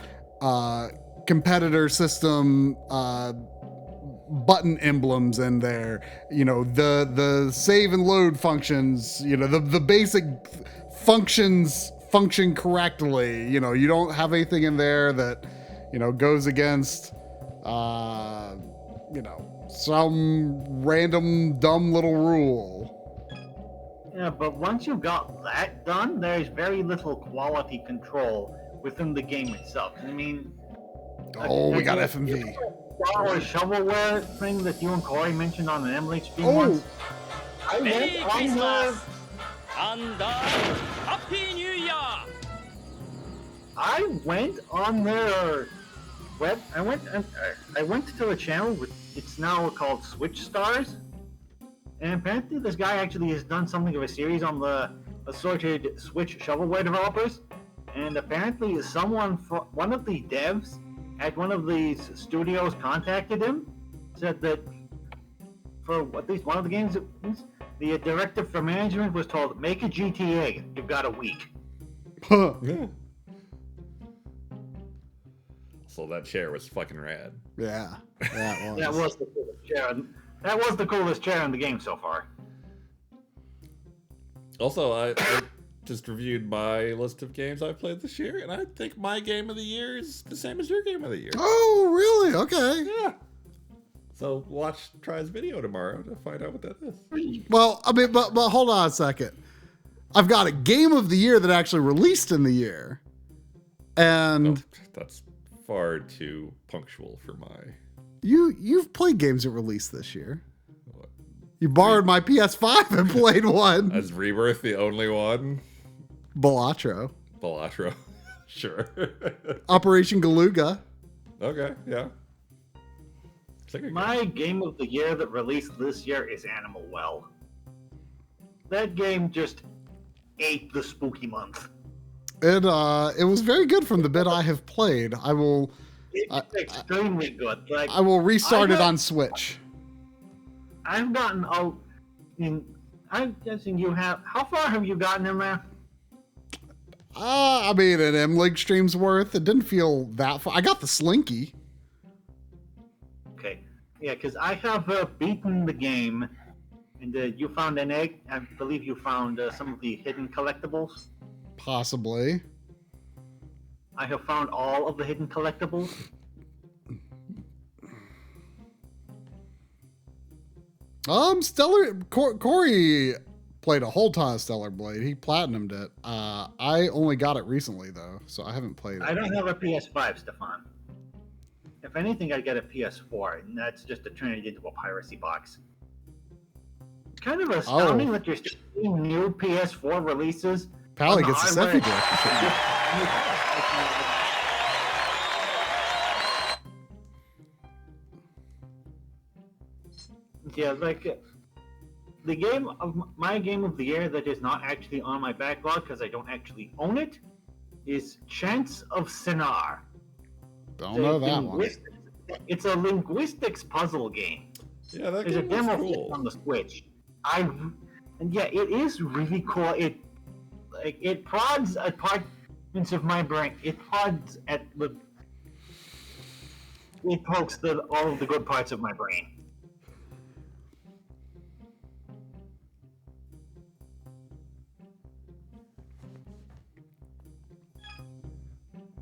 competitor system button emblems in there, the save and load functions, the basic functions function correctly, you don't have anything in there that goes against some random dumb little rule. Yeah, but once you've got that done, there's very little quality control within the game itself. I mean, we got FMV. Or shovelware thing that you and Corey mentioned on an Emily stream once. Merry Christmas and Happy New Year! I went on their web. I went to a channel it's now called Switch Stars, and apparently this guy actually has done something of a series on the assorted Switch shovelware developers, and apparently one of the devs at one of these studios contacted him, said that for at least one of the games, the directive for management was told, make a GTA, you've got a week. Yeah. So that chair was fucking rad. Yeah, that was. That was the coolest chair. That was the coolest chair in the game so far. Also, I just reviewed my list of games I've played this year, and I think my game of the year is the same as your game of the year. Oh, really? Okay. Yeah. So try his video tomorrow to find out what that is. Well, I mean, but hold on a second. I've got a game of the year that actually released in the year. And that's far too punctual for my... You've played games that released this year. What? You borrowed my PS5 and played one. Is Rebirth the only one? Balatro. Sure. Operation Galuga. Okay, yeah. My game of the year that released this year is Animal Well. That game just ate the spooky month. It was very good from the bit I have played. It's extremely good. Like, I will restart it on Switch. I've gotten out. I'm guessing you have. How far have you gotten in there? I mean, an M-League stream's worth. It didn't feel that far. I got the Slinky. Okay. Yeah, because I have beaten the game, and you found an egg. I believe you found some of the hidden collectibles. Possibly. I have found all of the hidden collectibles. Stellar Corey played a whole ton of Stellar Blade. He platinumed it. I only got it recently though, so I haven't played it. I don't have a PS5, Stefan. If anything, I get a PS4, and that's just to turn it into a piracy box. It's kind of astounding that you're still seeing new PS4 releases. Pally gets a selfie directorship. Yeah, like my game of the year that is not actually on my backlog because I don't actually own it is Chants of Sinar. Don't know that one. It's a linguistics puzzle game. Yeah, that There's a game demo was cool. on the Switch. It is really cool. It prods at parts of my brain. It pokes all of the good parts of my brain.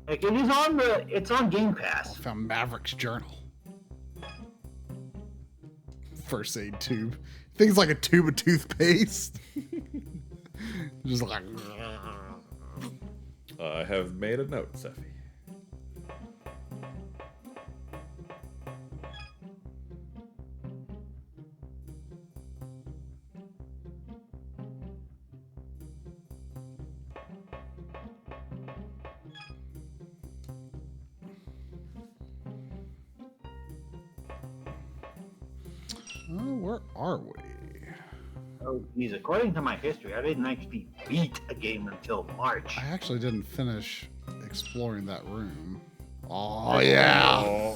Like it's on Game Pass. I found Maverick's Journal. First aid tube. Things like a tube of toothpaste. Just like. I have made a note, Seffi. Oh, where are we? Oh, geez. According to my history, I didn't actually beat a game until March. I actually didn't finish exploring that room. Oh, yeah.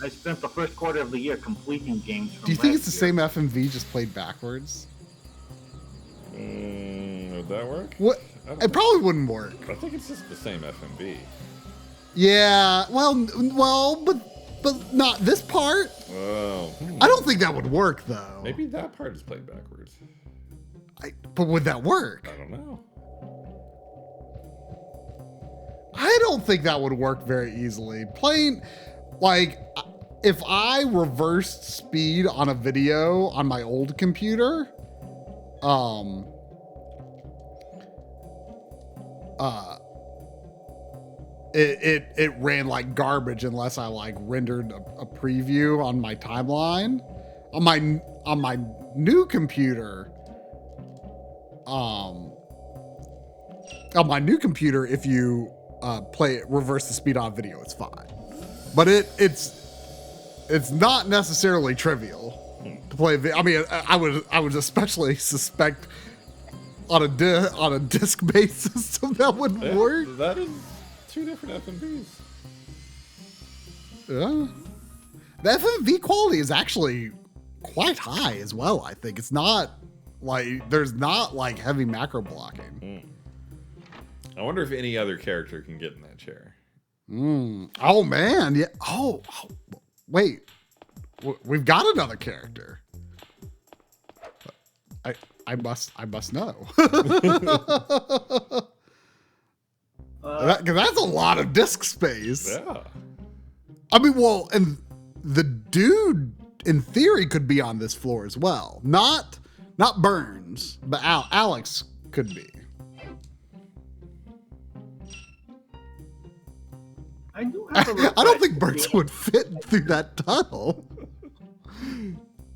I spent the first quarter of the year completing games from Do you think it's the year. same FMV just played backwards? Would that work? What? It probably wouldn't work. I think it's just the same FMV. Yeah, well, but not this part. Oh. I don't think that would work though. Maybe that part is played backwards. But would that work? I don't know. I don't think that would work very easily. Playing, like, if I reversed speed on a video on my old computer, it ran like garbage unless I like rendered a preview on my timeline. On my new computer, if you reverse the speed on video, it's fine. But it's not necessarily trivial to play. I mean, I would especially suspect on a disc-based system that wouldn't work. That is two different FMVs. Yeah, the FMV quality is actually quite high as well. I think it's not like there's not like heavy macro blocking. I wonder if any other character can get in that chair. Oh man, yeah. Oh, wait, we've got another character. I must know. Because that's a lot of disk space. Yeah. I mean, well, and the dude in theory, could be on this floor as well. Not Burns, but Alex could be. I do have a request. I don't think Burns would fit through that tunnel.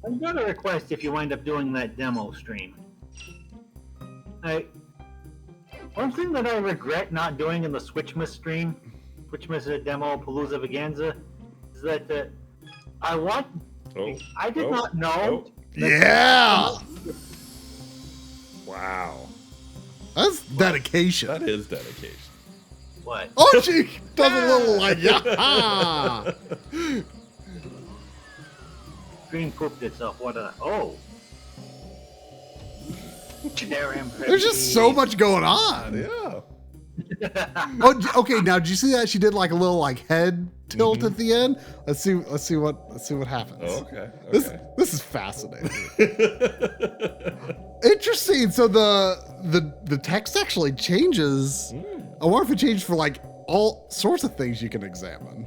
I've got a request if you wind up doing that demo stream. One thing that I regret not doing in the Switchmas stream, Switchmas demo Palooza Vaganza, is that I did not know. Yeah. Wow. That's dedication. That is dedication. What? Oh, she does a little like, yeah. Screen pooped itself. What a There's just so much going on. Yeah. Oh, okay. Now, did you see that she did like a little like head tilt at the end? Let's see what happens. Oh, okay. This is fascinating. Interesting. So the text actually changes. I wonder if it changed for like all sorts of things you can examine.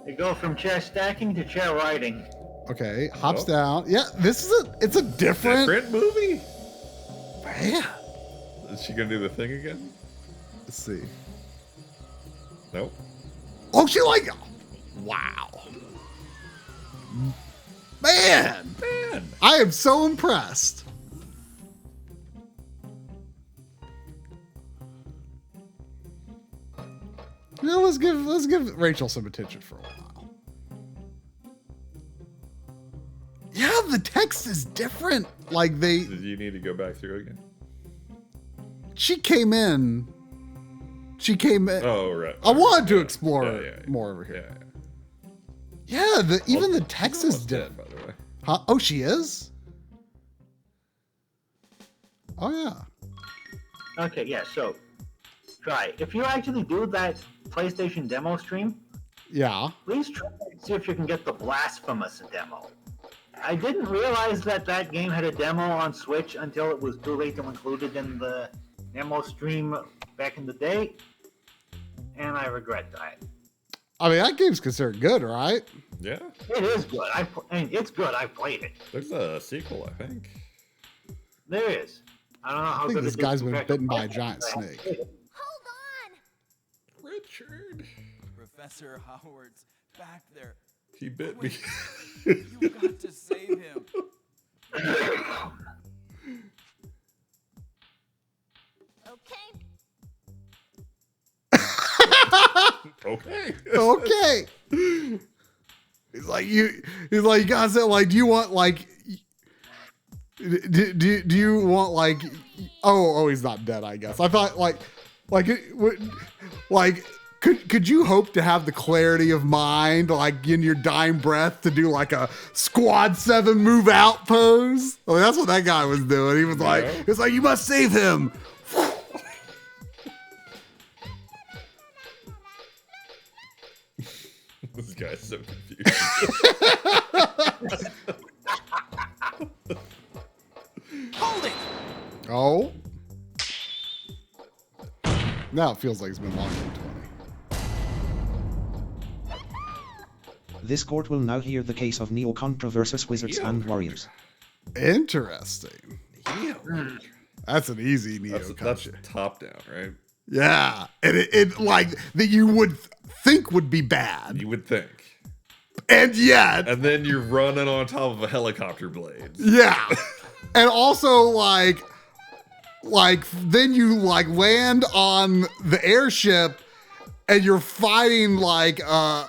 They go from chair stacking to chair riding. Okay, hops down. Yeah, it's a different movie. Man. Is she gonna do the thing again? Let's see. Nope. Oh, she like, wow. Man. I am so impressed. Yeah, let's give Rachel some attention for a while. Yeah, the text is different. Like Did you need to go back through again? She came in. Oh, right. I wanted to explore more over here. Yeah, even the text is different. By the way. Huh? Oh, she is? Oh, yeah. Okay, yeah, so try. If you actually do that PlayStation demo stream, yeah, please try and see if you can get the Blasphemous demo. I didn't realize that game had a demo on Switch until it was too late to include it in the demo stream back in the day, and I regret that. I mean, that game's considered good, right? Yeah. It is good. It's good. I've played it. There's a sequel, I think. There is. I don't know how I think good this it is guy's been compared to bitten by a Blasphemous, giant but I snake. played it. Richard. Professor Howard's back there. He bit me. You've got to save him. Okay. Okay. He's like, you gotta say, like, do you want like, do you want like, oh, he's not dead, I guess. I thought could you hope to have the clarity of mind, like in your dying breath, to do like a squad 7 move out pose? I mean, that's what that guy was doing. He was like, you must save him. This guy's so confused. Hold it! Oh. Now it feels like it's been longer than 20. This court will now hear the case of Neo-Contra versus Wizards and Warriors. Interesting. That's an easy That's top down, right? Yeah. And it like that you would think would be bad. You would think. And yet. And then you're running on top of a helicopter blade. Yeah. And also like then you like land on the airship and you're fighting like a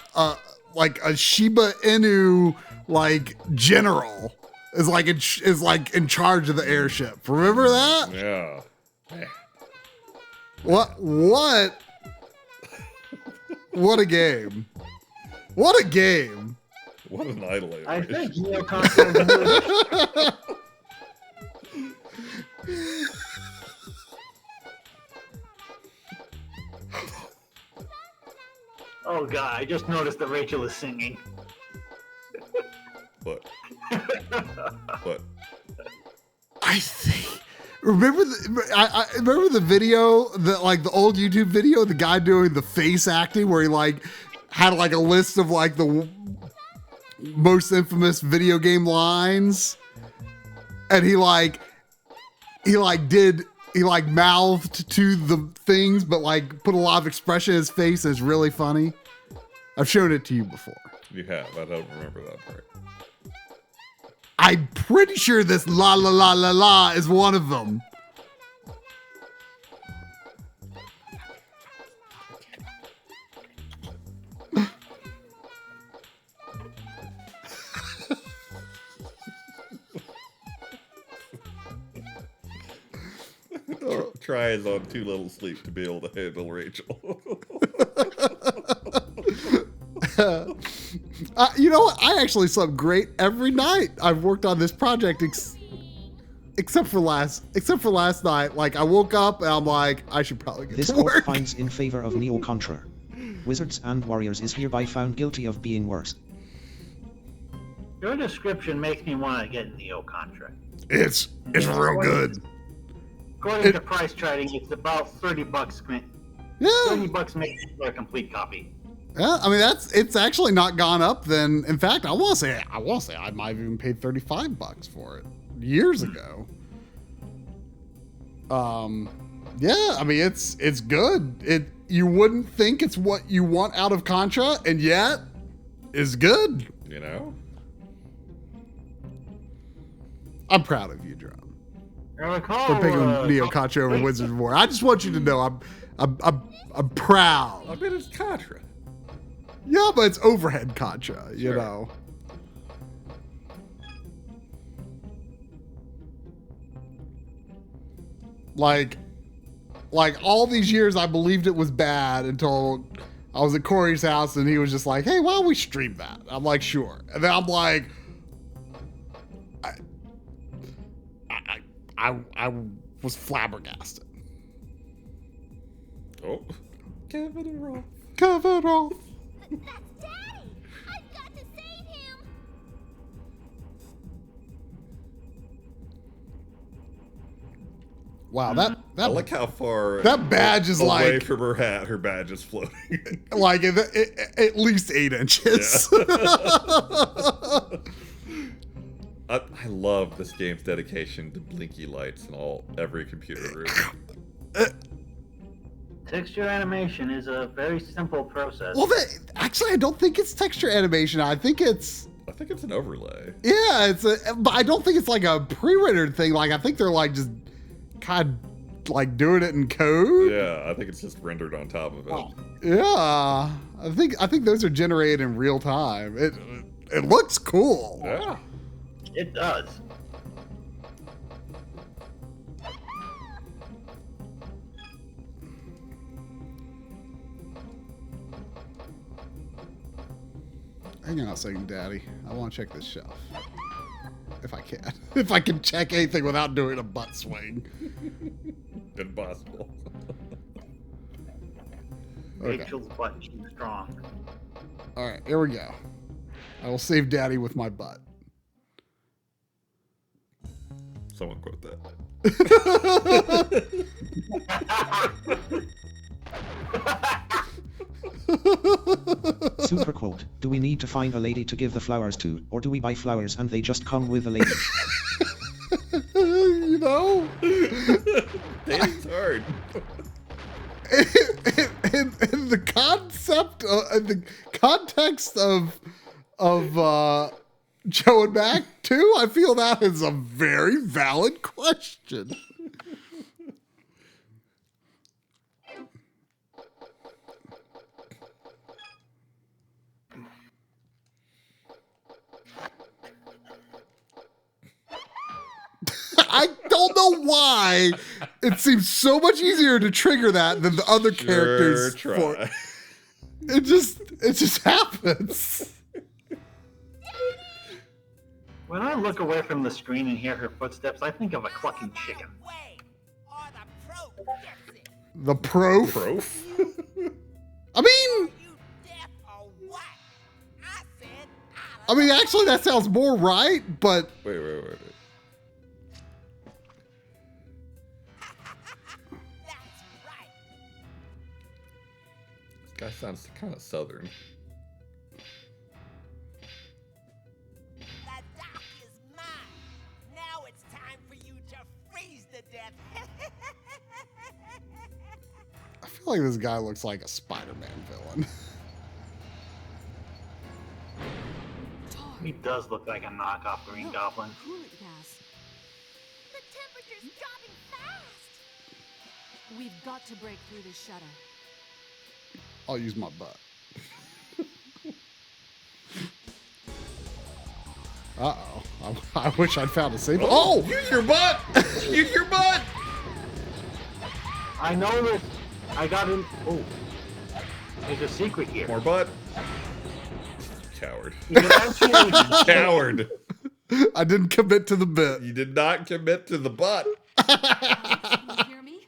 Shiba Inu like general is like in charge of the airship. Remember that? Yeah. What a game. What a game. What an idolater. I think Neo-Contra. Oh god, I just noticed that Rachel is singing. What? What? I think. Remember I remember the video, the old YouTube video, the guy doing the face acting where he like had like a list of like the most infamous video game lines, and he mouthed to the things, but like put a lot of expression in his face. And it's really funny. I've shown it to you before. You have. I don't remember that part. I'm pretty sure this la la la la la is one of them. Try is on too little sleep to be able to handle Rachel. You know what? I actually slept great every night I've worked on this project, except for last night. Like I woke up and I'm like, I should probably get This to court work. finds in favor of Neo Contra. Wizards and Warriors is hereby found guilty of being worse. Your description makes me want to get Neo Contra. It's real good. According to price trading, it's about $30. Yeah. $30 makes it for a complete copy. Yeah, I mean it's actually not gone up. Then, in fact, I want to say I might have even paid $35 for it years ago. Yeah, I mean it's good. You wouldn't think it's what you want out of Contra, and yet it's good. You know, I'm proud of you, Drum, I recall, for picking Neo Contra over Wizards of War. I just want you to know I'm proud. I mean, it's Contra. Yeah, but it's overhead Contra, you know. Like all these years I believed it was bad until I was at Corey's house and he was just like, hey, why don't we stream that? I'm like, sure. And then I'm like, I was flabbergasted. Oh. Kevin and Rolf. Kevin Rolf. That's Daddy! I've got to save him! Wow, that I like how far that badge is away like from her hat. Her badge is floating, like at least 8 inches. Yeah. I love this game's dedication to blinky lights in every computer room. Texture animation is a very simple process. Well, actually, I don't think it's texture animation. I think it's an overlay. Yeah, but I don't think it's like a pre-rendered thing. Like I think they're like just kind of like doing it in code. Yeah, I think it's just rendered on top of it. Oh, yeah, I think those are generated in real time. It looks cool. Yeah, it does. Hang on a second, Daddy. I want to check this shelf. If I can. If I can check anything without doing a butt swing. Impossible. Okay. Rachel's butt too strong. All right, here we go. I will save Daddy with my butt. Someone quote that. Super quote. Do we need to find a lady to give the flowers to, or do we buy flowers and they just come with the lady? You know? It's hard. In the concept, in the context of Joe and Mac too, I feel that is a very valid question. I don't know why it seems so much easier to trigger that than the other characters. Try. It just happens. When I look away from the screen and hear her footsteps, I think of a clucking chicken. The prof? I mean, actually, that sounds more right, but... Wait. This guy sounds kind of southern. feel like this guy looks like a Spider-Man villain. He does look like a knockoff Green Goblin. Coolant gas. The temperature's dropping fast. We've got to break through this shutter. I'll use my butt. Uh-oh. I wish I'd found a safe. Oh! Use your butt! Use your butt! I know that I got in. Oh. There's a secret here. More butt. Coward. You can actually. Coward. I didn't commit to the bit. You did not commit to the butt. Can you hear me?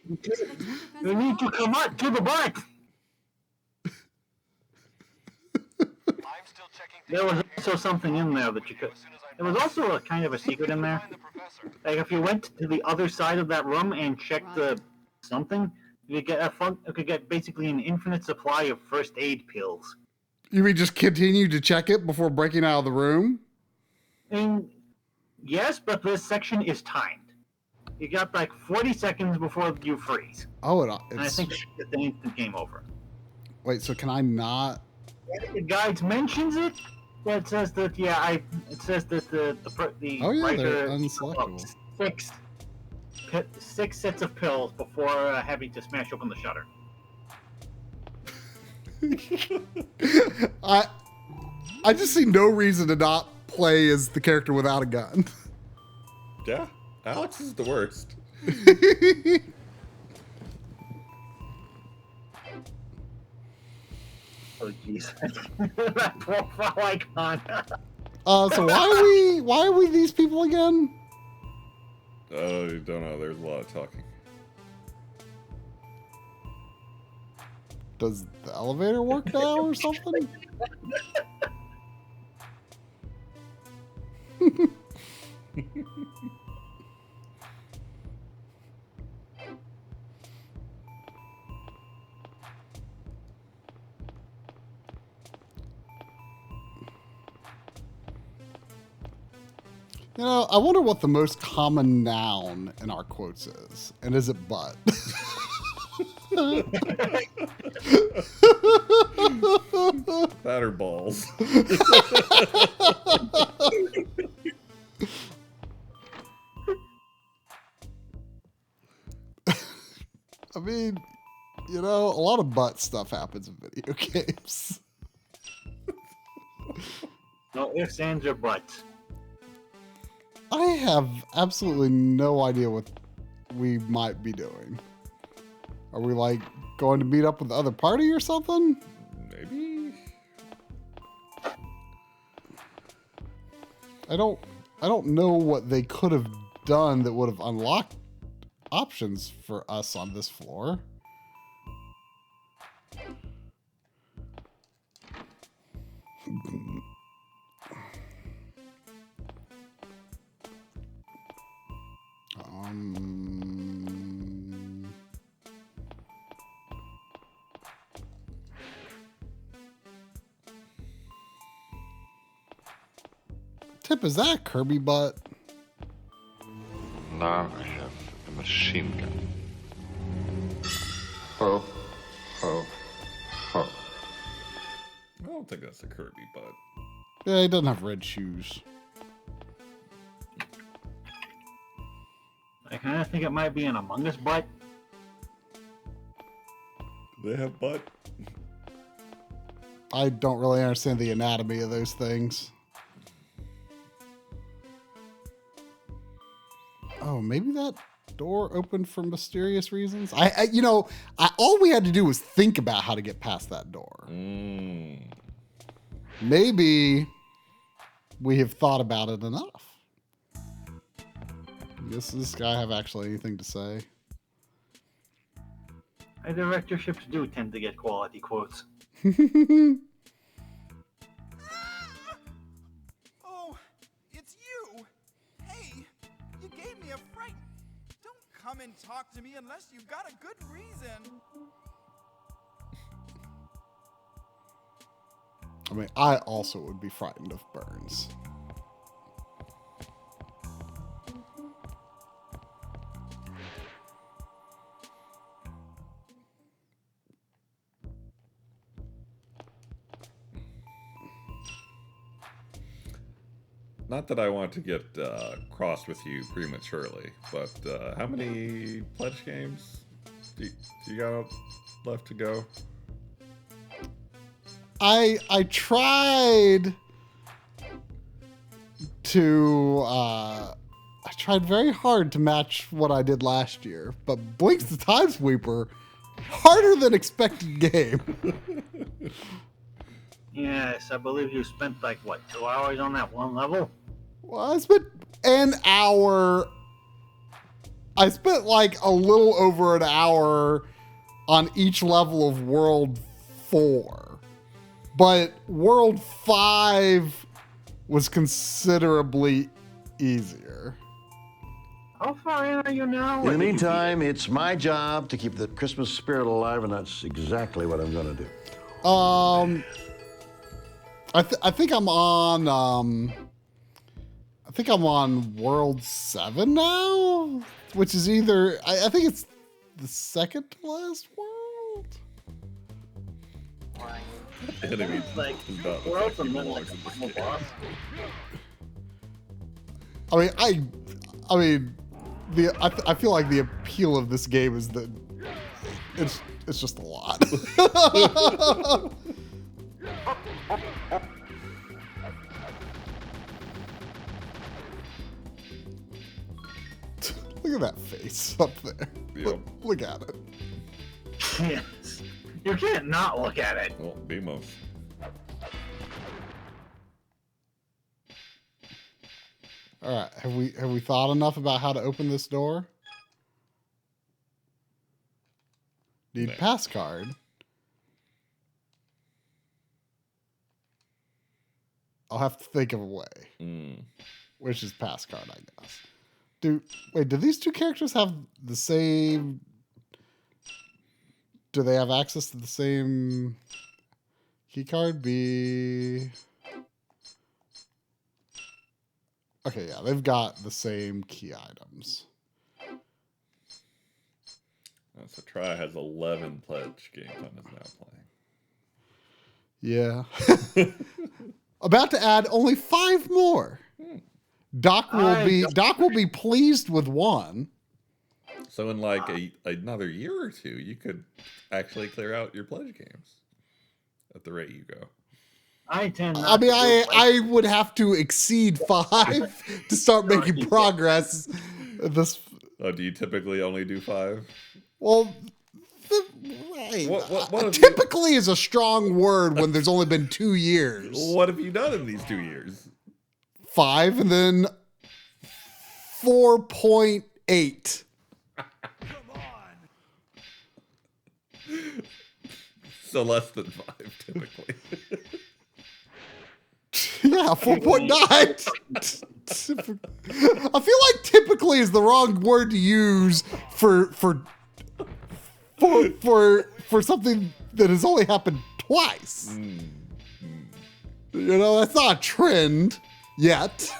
You need to come up to the butt. There was also something in there that you could. There was also a kind of a secret in there. Like if you went to the other side of that room and checked the something, you could get basically an infinite supply of first aid pills. You mean just continue to check it before breaking out of the room? And yes, but this section is timed. You got like 40 seconds before you freeze. Oh, And I think it's an instant game over. Wait, so can I not? The guide mentions it, but it says that it says that the Oh yeah, writer they're unselectable. six sets of pills before having to smash open the shutter. I just see no reason to not play as the character without a gun. Yeah, Alex is the worst. Oh jeez, that profile icon. So why are we these people again? Oh, I don't know. There's a lot of talking. Does the elevator work now or something? You know, I wonder what the most common noun in our quotes is. And is it butt? Batter balls. I mean, you know, a lot of butt stuff happens in video games. No ifs, ands, or buts. I have absolutely no idea what we might be doing. Are we like going to meet up with the other party or something? Maybe. I don't know what they could have done that would have unlocked options for us on this floor. Tip, is that a Kirby butt? Now I have a machine gun. Ho, ho, ho. I don't think that's a Kirby butt. Yeah, he doesn't have red shoes. I kind of think it might be an Among Us butt. They have butt. I don't really understand the anatomy of those things. Oh, maybe that door opened for mysterious reasons. All we had to do was think about how to get past that door. Maybe we have thought about it enough. Does this guy have actually anything to say? Directorships do tend to get quality quotes. Oh, it's you! Hey, you gave me a fright. Don't come and talk to me unless you've got a good reason. I mean, I also would be frightened of burns. not that I want to get crossed with you prematurely, but how many pledge games do you got left to go? I tried to I tried very hard to match what I did last year, but Blinks the Time Sweeper, harder than expected game. Yes, I believe you spent like, what, 2 hours on that one level? Well, I spent an hour. I spent like a little over an hour on each level of World 4. But World 5 was considerably easier. How far in are you now? In the meantime, it's my job to keep the Christmas spirit alive, and that's exactly what I'm going to do. I think I'm on I think I'm on World 7 now, which is either I think it's the second to last world. Enemies like worlds and then like a final boss. I mean, I feel like the appeal of this game is that it's just a lot. Look at that face up there. Yep. Look at it. Yes. You can't not look at it. Well, Demos. All right, have we thought enough about how to open this door? Need pass card. I'll have to think of a way. Which is pass card, I guess. Do these two characters have the same? Do they have access to the same key card? Okay, yeah, they've got the same key items. So Try has 11 pledge games on his now Yeah. playing. About to add only 5 more. Doc will be pleased with one. So in like another year or two, you could actually clear out your pledge games at the rate you go. I would have to exceed 5 to start making progress. Do you typically only do 5? Well, typically is a strong word when there's only been 2 years. What have you done in these 2 years? 5 and then 4.8. So less than 5 typically. Yeah, 4.9. I feel like typically is the wrong word to use for something that has only happened twice. You know, that's not a trend yet.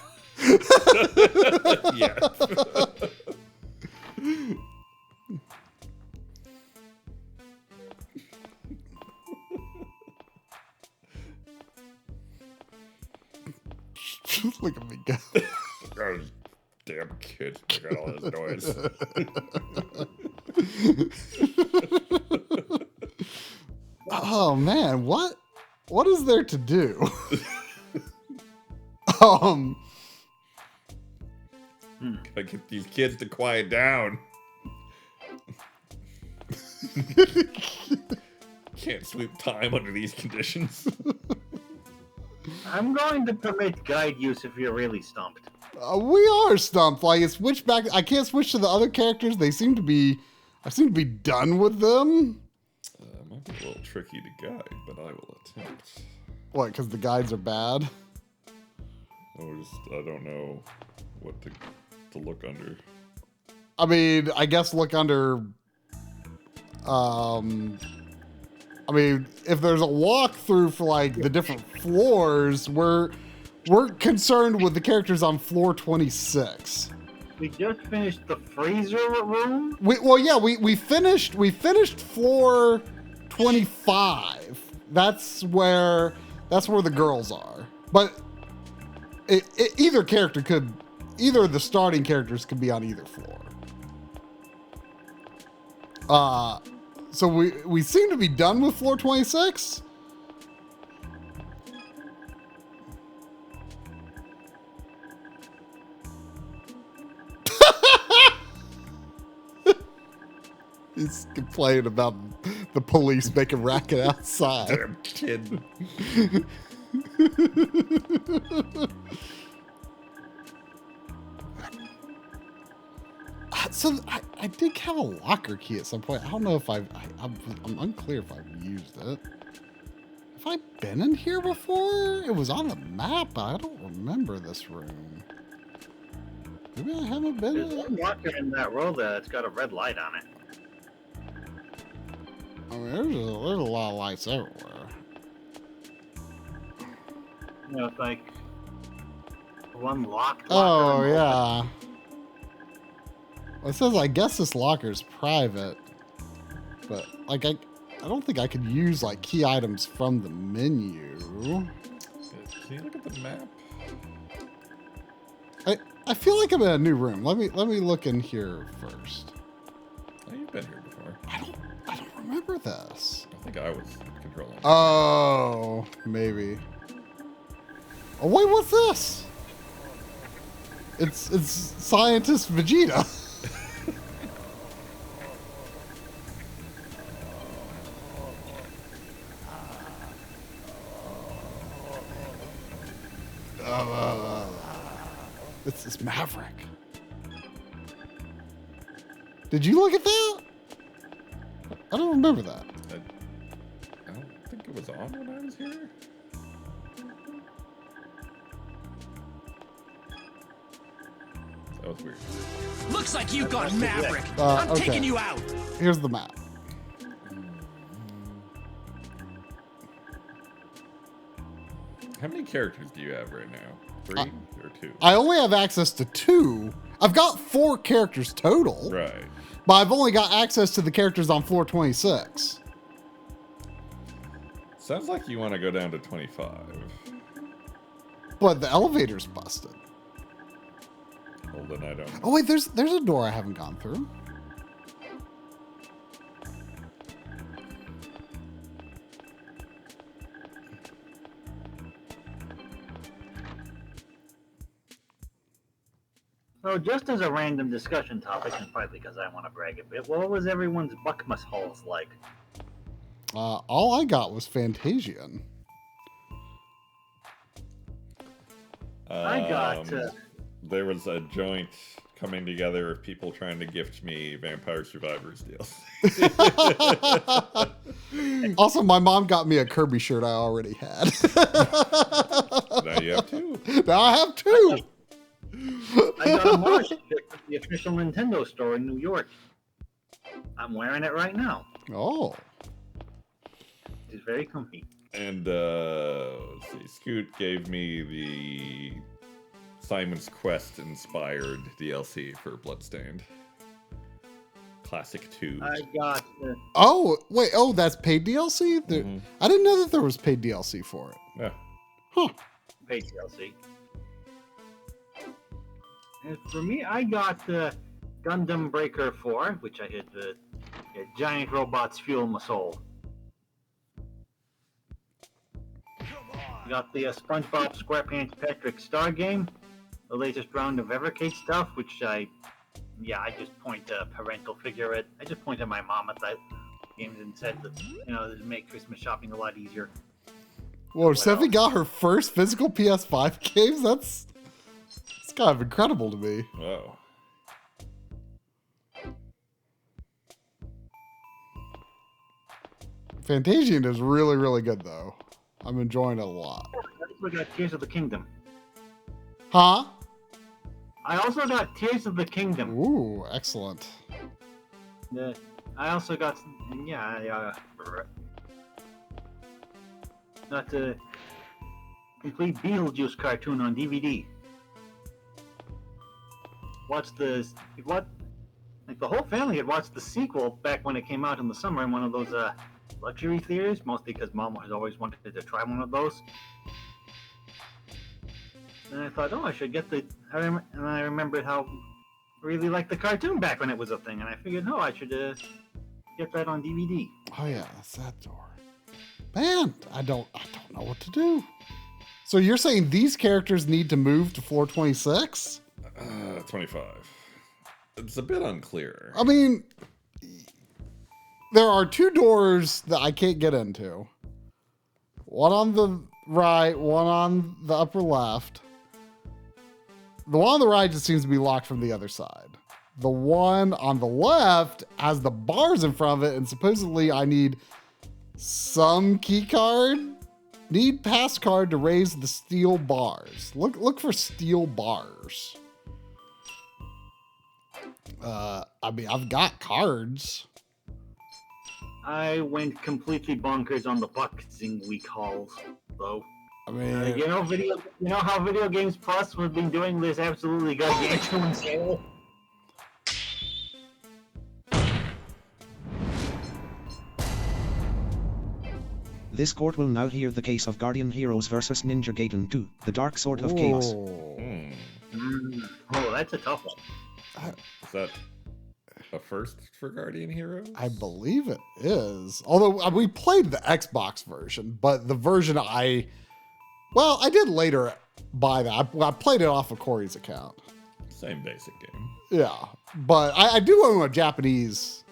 Look at me go. Oh, damn kid making all this noise. Oh man, what is there to do? Gotta get these kids to quiet down. Can't sweep time under these conditions. I'm going to permit guide use if you're really stumped. We are stumped. Like, it's switched back. I can't switch to the other characters. I seem to be done with them. Might be a little tricky to guide, but I will attempt. What? Because the guides are bad? I don't know what to look under. I mean, I guess look under. I mean, if there's a walkthrough for like the different floors, we're concerned with the characters on floor 26. We just finished the freezer room. We finished floor 25. That's where the girls are. But either character could, either of the starting characters could be on either floor. So we seem to be done with floor 26. He's complaining about the police making racket outside. Damn kid. So I did have a locker key at some point. I don't know if I'm unclear if I've used it. Have I been in here before? It was on the map, but I don't remember this room. Maybe I haven't been There's in one locker in that row that's got a red light on it. I mean, there's a lot of lights everywhere. You know, it's like one locked Oh, locker. yeah. Well, it says, I guess this locker is private, but, like, I don't think I could use, like, key items from the menu. Can you look at the map? I feel like I'm in a new room. Let me look in here first. Oh, you've been here before. I don't remember this. I think I was controlling. Oh, maybe. Oh, wait, what's this? It's Scientist Vegeta. It's Maverick. Did you look at that? I don't remember that. I don't think it was on when I was here. That was weird. Looks like you got Maverick. I'm Okay. taking you out. Here's the map. How many characters do you have right now? 3 or 2? I only have access to 2. I've got 4 characters total. Right. But I've only got access to the characters on floor 26. Sounds like you want to go down to 25. But the elevator's busted. Well, then I don't. Oh wait, there's a door I haven't gone through. So just as a random discussion topic, and probably because I want to brag a bit, what was everyone's Buckmas halls like? All I got was Fantasian. I got... Mm-hmm. There was a joint coming together of people trying to gift me Vampire Survivors DLC. Also, my mom got me a Kirby shirt I already had. Now you have 2. Now I have 2. I got a Mars shirt from the official Nintendo store in New York. I'm wearing it right now. Oh. It's very comfy. And, let's see, Scoot gave me the Simon's Quest inspired DLC for Bloodstained. Classic 2. I got... Oh, wait. Oh, that's paid DLC? I didn't know that there was paid DLC for it. Yeah. Huh. Paid DLC. And for me, I got Gundam Breaker 4, which I hit the giant robots fuel my soul. Got the SpongeBob SquarePants Patrick Star game, the latest round of Evercade stuff, which I just point a parental figure at. I just pointed my mom at that games and said that, this make Christmas shopping a lot easier. Whoa, Steffi got her first physical PS5 games? That's kind of incredible to me. Whoa. Fantasian is really, really good, though. I'm enjoying it a lot. I also got Tears of the Kingdom. Huh? I also got Tears of the Kingdom. Ooh, excellent. I also got, got the complete Beetlejuice cartoon on DVD. Watched the whole family had watched the sequel back when it came out in the summer in one of those luxury theaters, mostly because Mom has always wanted to try one of those. And I thought, oh, I should get the. And I remembered how I really liked the cartoon back when it was a thing, and I figured, no, I should get that on DVD. Oh yeah, that's that door. Man, I don't know what to do. So you're saying these characters need to move to floor 26? 25. It's a bit unclear. I mean, there are two doors that I can't get into. One on the right, one on the upper left. The one on the right just seems to be locked from the other side. The one on the left has the bars in front of it, and supposedly I need some key card. Need pass card to raise the steel bars. Look for steel bars. I mean, I've got cards. I went completely bonkers on the Boxing Week hauls, though. I mean, you know how Video Games Plus has been doing this absolutely gargantuan sale? This court will now hear the case of Guardian Heroes vs. Ninja Gaiden 2, the Dark Sword of Chaos. Oh, that's a tough one. Is that a first for Guardian Heroes? I believe it is. Although we played the Xbox version, but the version I did later buy that. I played it off of Corey's account. Same basic game. Yeah, but I do own a Japanese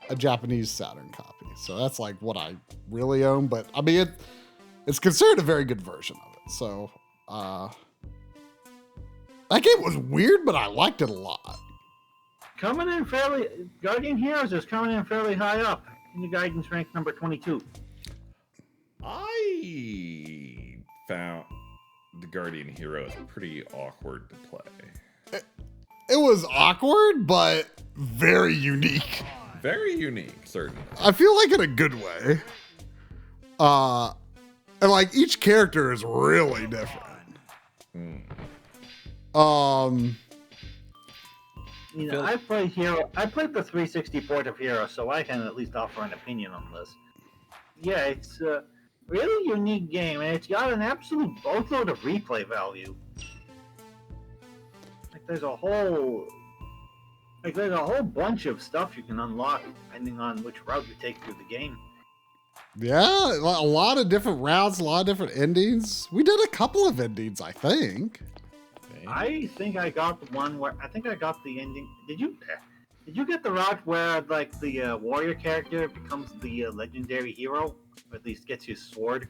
Saturn copy. So that's like what I really own. But I mean, it's considered a very good version of it. So that game was weird, but I liked it a lot. Guardian Heroes is coming in fairly high up. In the guidance rank number 22. I found the Guardian Heroes pretty awkward to play. It was awkward, but very unique. Very unique, certainly. I feel like in a good way. And like each character is really different. I played the 360 port of Hero, so I can at least offer an opinion on this. Yeah, it's a really unique game, and it's got an absolute boatload of replay value. There's a whole bunch of stuff you can unlock depending on which route you take through the game. Yeah, a lot of different routes, a lot of different endings. We did a couple of endings, I think. I think I got the one where I got the ending. Did you get the route where like the warrior character becomes the legendary hero, or at least gets his sword?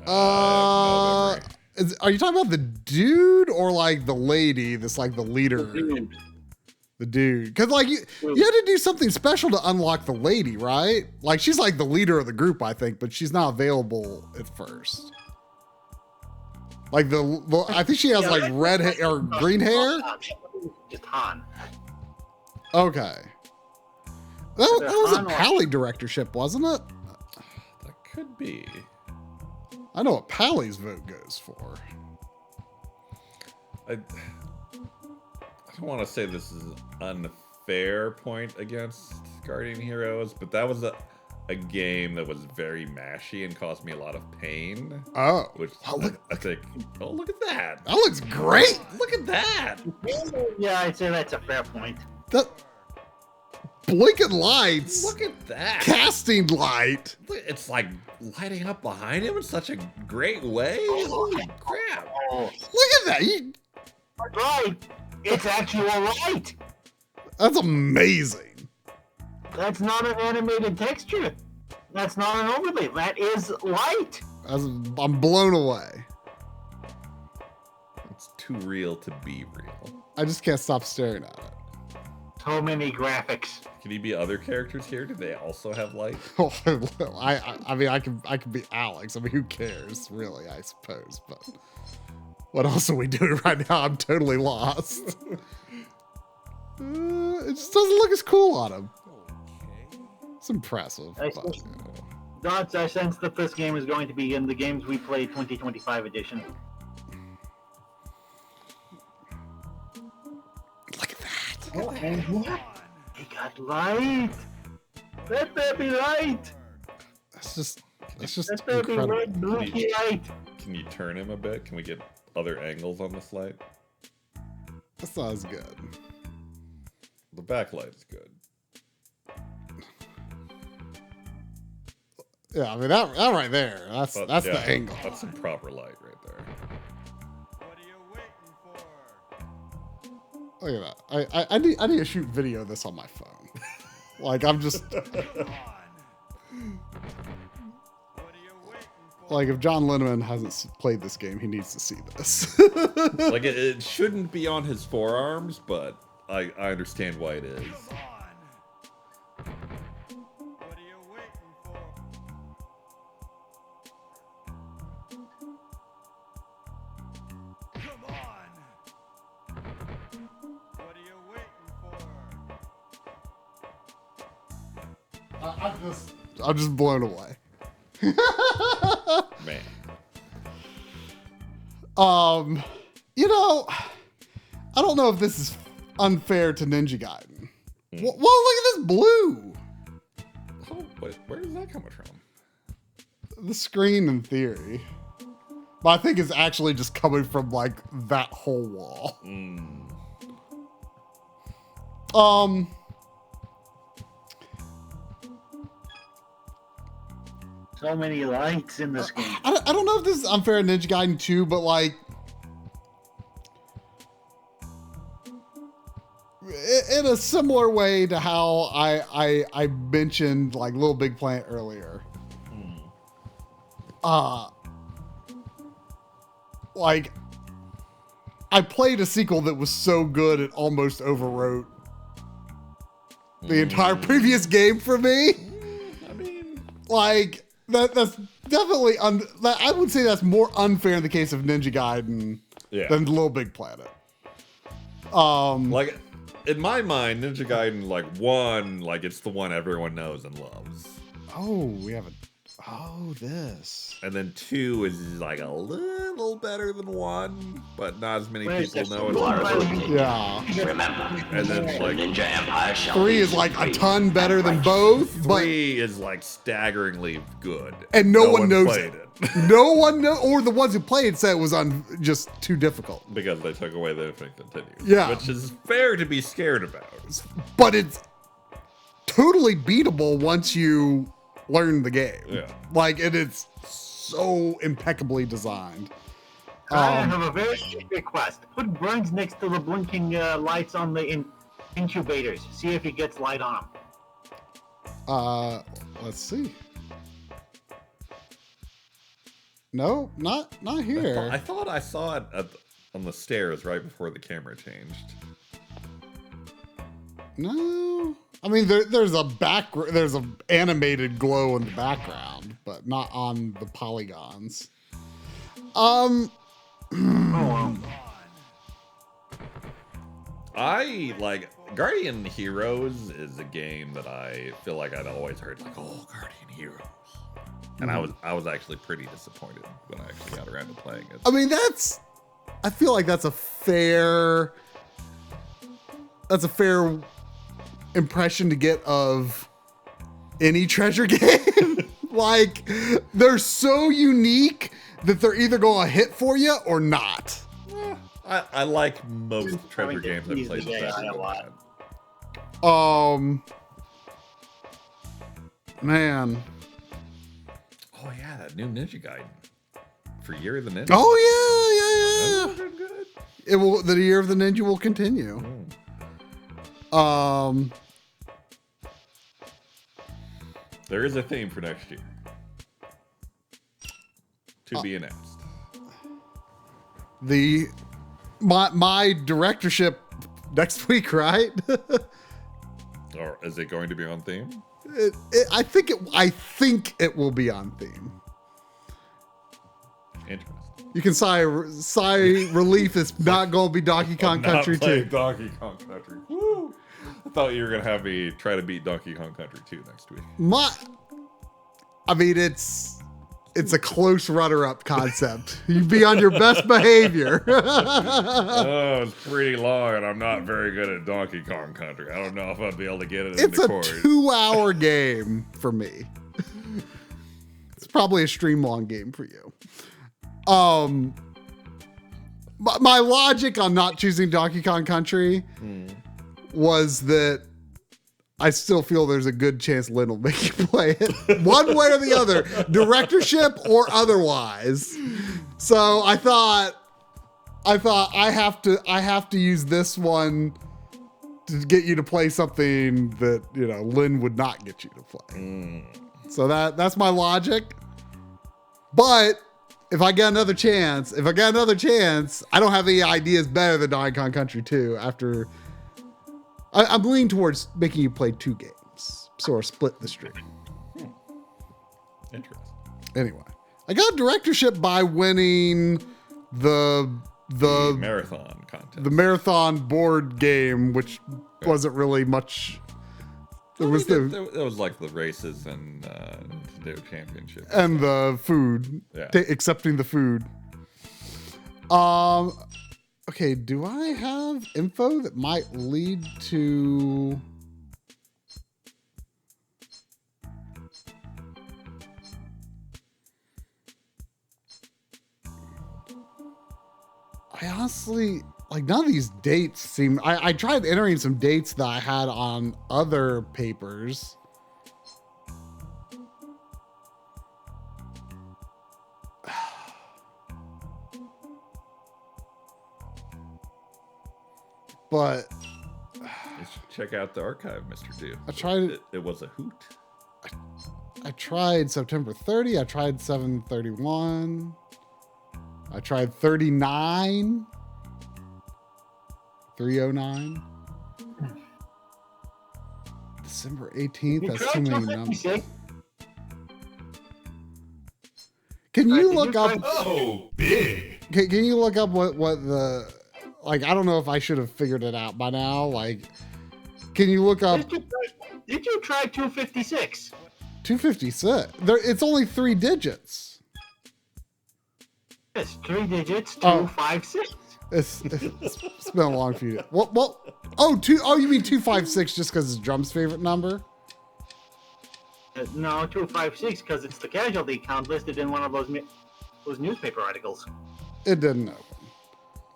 Are you talking about the dude or like the lady that's like the leader? The dude. Because like you had to do something special to unlock the lady, right? Like she's like the leader of the group, I think, but she's not available at first. Like I think she has like red hair or green hair. Just Han. Okay. That was a Pally directorship, wasn't it? That could be. I know what Pally's vote goes for. I don't want to say this is an unfair point against Guardian Heroes, but that was a game that was very mashy and caused me a lot of pain. Oh. Which look at that. That looks great. Look at that. Yeah, I'd say that's a fair point. That blinking lights. Look at that. Casting light. It's like lighting up behind him in such a great way. Holy crap. Oh. Look at that. Right. It's actual light. That's amazing. That's not an animated texture. That's not an overlay. That is light. I'm blown away. It's too real to be real. I just can't stop staring at it. So many graphics. Can he be other characters here? Do they also have light? I mean, I can be Alex. I mean, who cares, really? I suppose. But what else are we doing right now? I'm totally lost. It just doesn't look as cool on him. It's impressive. Dots, I sense that this game is going to be in the Games We Play 2025 edition. Look at that. Oh, and what? He got light. Let there be light. That's just Let there be incredible. red, blinky light. Can you turn him a bit? Can we get other angles on this light. That's not as good. The backlight is good. Yeah, I mean that right there. That's the angle. That's some proper light right there. Look at that. I need to shoot video of this on my phone. Like I'm just like if John Linneman hasn't played this game, he needs to see this. Like it shouldn't be on his forearms, but I understand why it is. I'm just blown away. Man. You know, I don't know if this is unfair to Ninja Gaiden. Well, look at this blue. Oh, where is that coming from? The screen in theory. But I think it's actually just coming from like that whole wall. So many lights in this game. I don't know if this is unfair to Ninja Gaiden 2, but like in a similar way to how I mentioned like Little Big Planet earlier. Like I played a sequel that was so good it almost overwrote the entire previous game for me. I mean, like that's definitely I would say that's more unfair in the case of Ninja Gaiden than Little Big Planet. Like in my mind, Ninja Gaiden like 1, like it's the one everyone knows and loves. Oh, we have this. And then 2 is like a little better than 1, but not as many people know it. Yeah. Remember, and then like Ninja Empire shall 3 is like a ton better than both. 3 is like staggeringly good. And no one knows played it. No one knows, or the ones who played said it was just too difficult. Because they took away the infinite continues. Yeah. Which is fair to be scared about. But it's totally beatable once you learn the game. Yeah. Like it is so impeccably designed. I have a very quick request. Put Burns next to the blinking lights on the incubators. See if he gets light on them. Let's see. No, not here. I thought I saw it on the stairs right before the camera changed. No, I mean there's a animated glow in the background, but not on the polygons. I like Guardian Heroes is a game that I feel like I'd always heard like, oh, Guardian Heroes. And I was actually pretty disappointed when I actually got around to playing it. I mean, I feel like that's a fair impression to get of any treasure game. Like, they're so unique that they're either going to hit for you or not. I like most treasure games I've played. Man. Oh yeah, that new Ninja Gaiden for Year of the Ninja. Oh yeah. Good. It will. The Year of the Ninja will continue. There is a theme for next year to be announced. My directorship next week, right? Or is it going to be on theme? I think it will be on theme. Interesting. You can sigh relief. It's not going to be Donkey Kong Country 2. Donkey Kong Country. Woo! I thought you were gonna have me try to beat Donkey Kong Country 2 next week. I mean, it's a close runner-up concept. You be on your best behavior. Oh, it's pretty long, and I'm not very good at Donkey Kong Country. I don't know if I'd be able to get it It's into a court. 2-hour game for me. It's probably a stream long game for you. my logic on not choosing Donkey Kong Country was that I still feel there's a good chance Lynn will make you play it one way or the other, directorship or otherwise. So I thought I have to use this one to get you to play something that, you know, Lynn would not get you to play. So that's my logic. But if I get another chance, I don't have any ideas better than Donkey Kong Country 2 after. I'm leaning towards making you play 2 games. Sort of split the stream. Interesting. Anyway, I got directorship by winning the marathon contest. The marathon board game, which wasn't really much. It was like the races and their championship. And the food. Yeah. Accepting the food. Okay, do I have info that might lead to... I honestly, like, none of these dates seem... I tried entering some dates that I had on other papers. But you should check out the archive, Mr. Do. I tried it was a hoot. I tried September 30. I tried 7/31. I tried 39. 309. December 18th. That's too many numbers. Can you look up? Oh, big. Can you look up what the? Like, I don't know if I should have figured it out by now. Like, can you look up? Did you try 256? 256. It's only 3 digits. It's 3 digits. 256. It's been a long few. What? Oh, you mean 256 just because it's Drum's favorite number? No, 256 because it's the casualty count listed in one of those newspaper articles. It didn't open.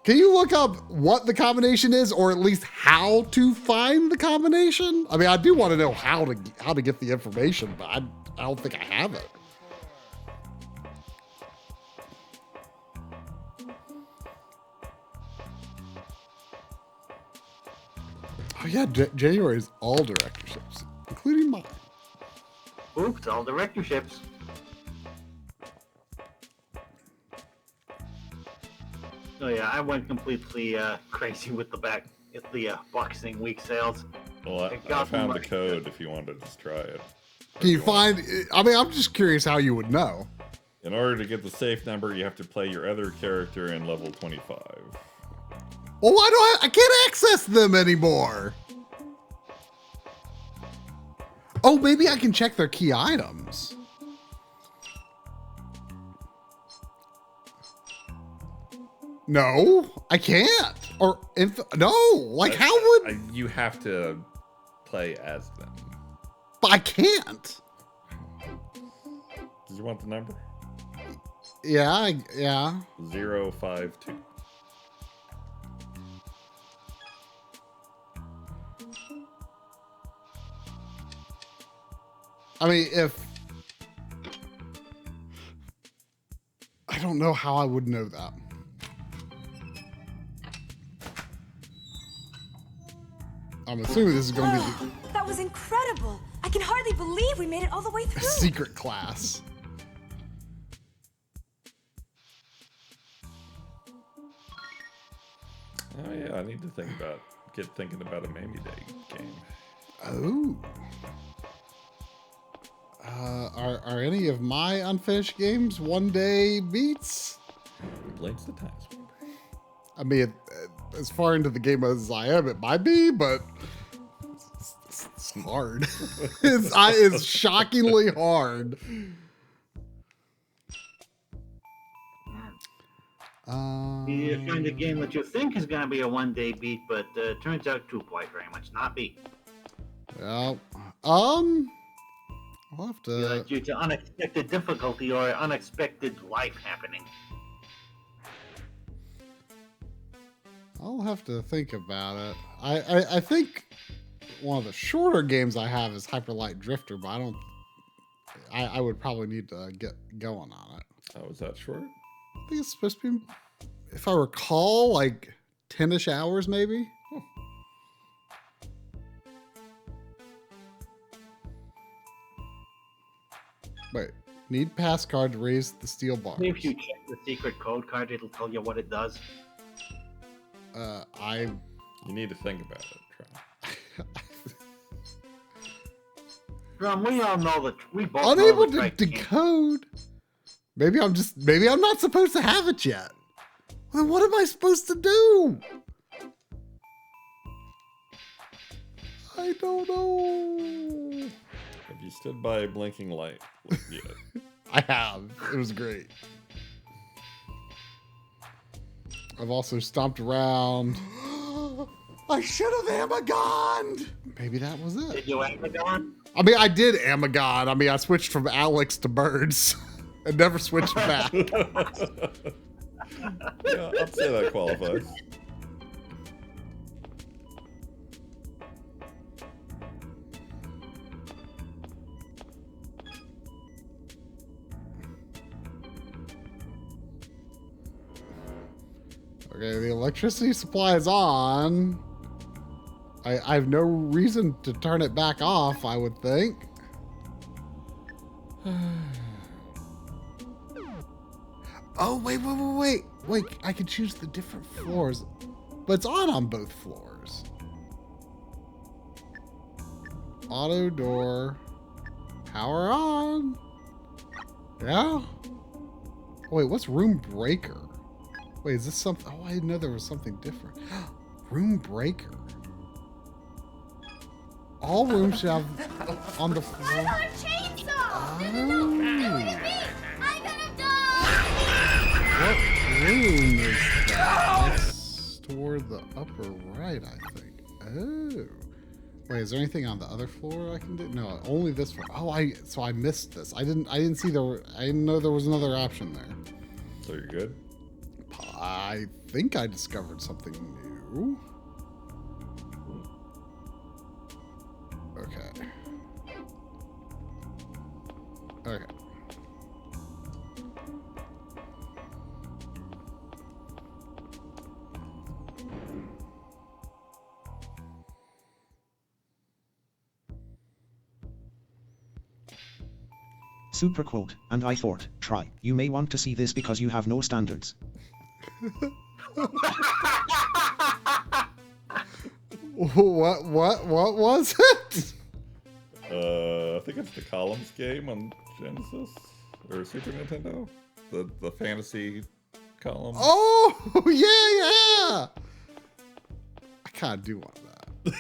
Can you look up what the combination is, or at least how to find the combination? I mean, I do want to know how to get the information, but I don't think I have it. Oh yeah, January is all directorships, including mine. Oops, all directorships. Oh yeah, I went completely crazy with the Boxing Week sales. Well, I found the code if you wanted to just try it. Can you find? I mean, I'm just curious how you would know. In order to get the safe number, you have to play your other character in level 25. Well, why do I can't access them anymore? Oh, maybe I can check their key items. No, I can't. Or no, like how would you have to play as them? But I can't. Did you want the number? Yeah. 052. I mean, I don't know how I would know that. I'm assuming this is going to be That was incredible. I can hardly believe we made it all the way a through. secret class. Oh yeah, I need to get thinking about a Mammy Day game. Oh. Are any of my unfinished games one-day beats? Blinks the times. I mean, as far into the game as I am, it might be, but it's hard. It's shockingly hard. You find a game that you think is going to be a one-day beat, but turns out to quite very much not be. Well, I'll have to... Due to unexpected difficulty or unexpected life happening. I'll have to think about it. I think one of the shorter games I have is Hyper Light Drifter, but I would probably need to get going on it. Oh, is that short? I think it's supposed to be, if I recall, like 10-ish hours maybe. Wait, need pass card to raise the steel bar. If you check the secret code card, it'll tell you what it does. You need to think about it, Try. We all know that we both Unable know to decode. Maybe I'm not supposed to have it yet. Well, what am I supposed to do? I don't know. Have you stood by a blinking light yet? I have. It was great. I've also stomped around. I should have Amagoned. Maybe that was it. Did you Amagon? I mean, I did Amagon. I mean, I switched from Alex to Birds and never switched back. Yeah, I'd say that qualifies. Okay, the electricity supply is on. I have no reason to turn it back off, I would think. Oh, wait. Wait, I can choose the different floors. But it's on both floors. Auto door. Power on. Yeah. Wait, what's room breaker? Wait, is this something? Oh, I didn't know there was something different. Room breaker. All rooms should have on the floor. I got a chainsaw! Oh. I'm gonna die! What room is that? It's toward the upper right, I think. Oh. Wait, is there anything on the other floor I can do? No, only this floor. Oh, so I missed this. I didn't see I didn't know there was another option there. So you're good? I think I discovered something new. Okay. Super quote, and I thought, try. You may want to see this because you have no standards. What was it? I think it's the Columns game on Genesis or Super Nintendo. The fantasy column. Oh, yeah. I kind of do want that.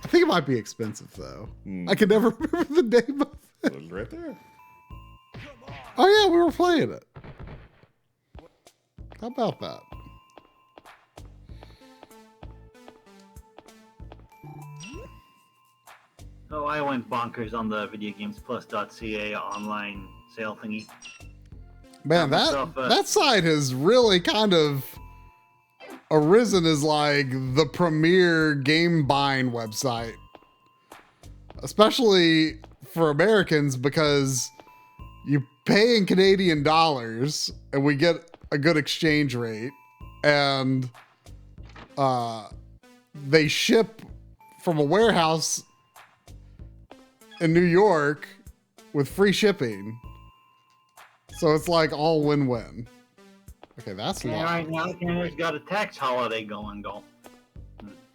I think it might be expensive, though. I can never remember the name of it. It was right there. Oh, yeah, we were playing it. How about that? Oh, I went bonkers on the VideoGamesPlus.ca online sale thingy. Man, that site has really kind of arisen as like the premier game buying website, especially for Americans, because you pay in Canadian dollars and we get a good exchange rate, and they ship from a warehouse in New York with free shipping. So it's like all win-win. Okay, that's yeah, long. right now Canada's got a tax holiday going.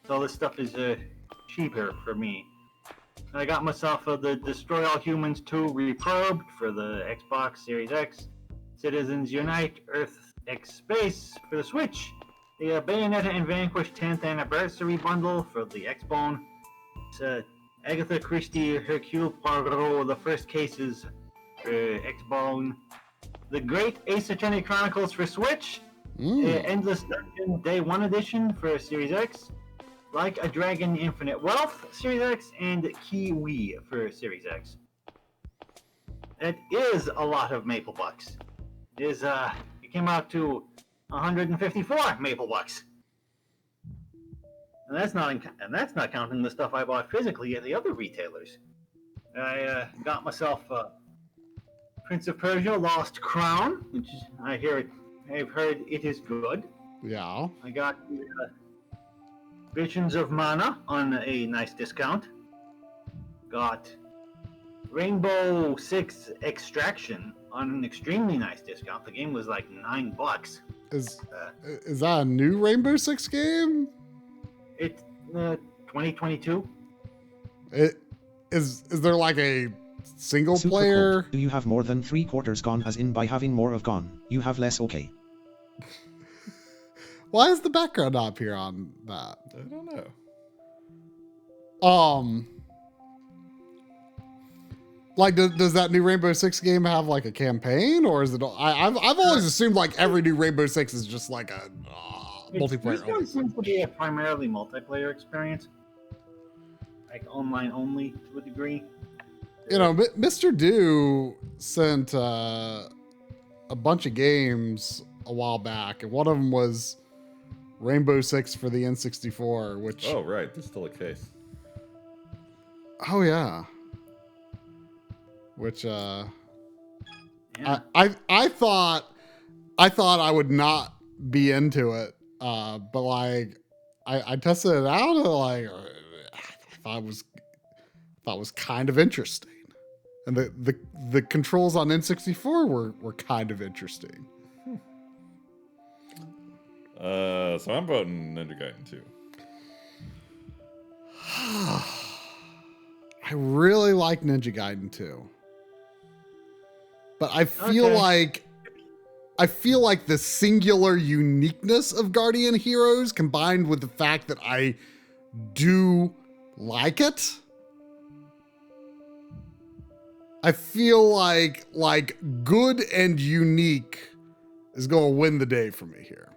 So this stuff is cheaper for me. I got myself the Destroy All Humans 2 Reprobed for the Xbox Series X, Citizens Unite Earth X Space for the Switch, the Bayonetta and Vanquish 10th Anniversary Bundle for the Xbone, Agatha Christie Hercule Poirot The First Cases for Xbone, The Great Ace Attorney Chronicles for Switch, Endless Dungeon Day 1 Edition for Series X, Like a Dragon Infinite Wealth Series X, and Kiwi for Series X. It is a lot of maple bucks. It came out to 154 maple bucks. and that's not counting the stuff I bought physically at the other retailers. I got myself Prince of Persia: Lost Crown, which I've heard it is good. Yeah. I got Visions of Mana on a nice discount. Got Rainbow Six Extraction on an extremely nice discount. The game was like $9. Is that a new Rainbow Six game? It's 2022. Is there like a single Super player? Cold. Do you have more than 3/4 gone, as in by having more of gone? You have less, okay. Why is the background up here on that? I don't know. Like, does that new Rainbow Six game have like a campaign, or is it? I've always assumed like every new Rainbow Six is just like a multiplayer. This one seems to be a primarily multiplayer experience, like online only to a degree. You know, Mr. Do sent a bunch of games a while back, and one of them was Rainbow Six for the N64, which... Oh, right. There's still a case. Oh, yeah. Which, Yeah. I thought I would not be into it, but like, I tested it out, and like, I thought it was kind of interesting. And the controls on N64 were kind of interesting. So I'm voting Ninja Gaiden 2. I really like Ninja Gaiden 2. But I feel like the singular uniqueness of Guardian Heroes combined with the fact that I do like it, I feel like good and unique is going to win the day for me here.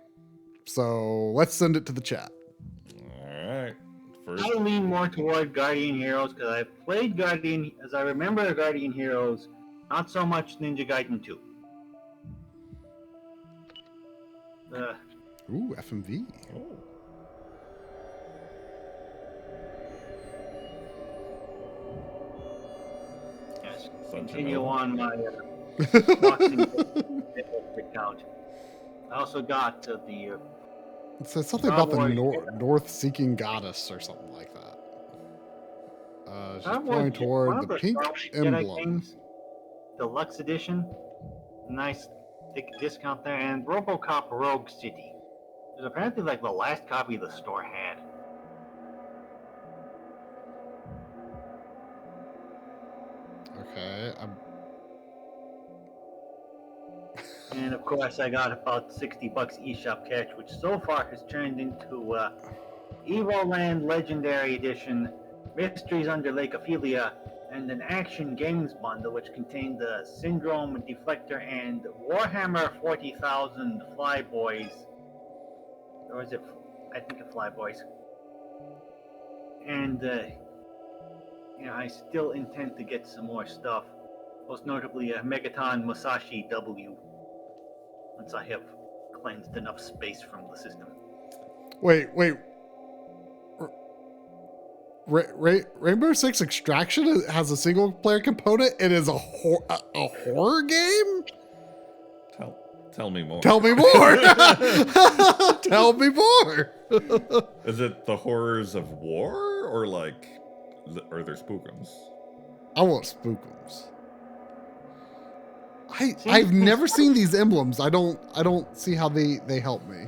So let's send it to the chat. All right. I lean more toward Guardian Heroes because I've played Guardian, as I remember Guardian Heroes, not so much Ninja Gaiden 2. Ooh, FMV. Oh. Yes, continue on my boxing account. I also got the... It says something about the North-Seeking Goddess or something like that. She's pointing toward the pink emblem. Games, Deluxe Edition. Nice thick discount there. And RoboCop Rogue City. It was apparently like the last copy the store had. Okay. And of course, I got about $60 eShop cash, which so far has turned into Evoland Legendary Edition, Mysteries Under Lake Ophelia, and an Action Games bundle, which contained the Syndrome Deflector and Warhammer 40,000 Flyboys. Or is it? I think it's Flyboys. And I still intend to get some more stuff. Most notably, Megaton Musashi W. Once I have cleansed enough space from the system. Wait. Rainbow Six Extraction has a single player component. It is a horror game? Tell me more. Tell me more. Tell me more. Is it the horrors of war, or like, are there spookums? I want spookums. I've never seen these emblems. I don't see how they help me.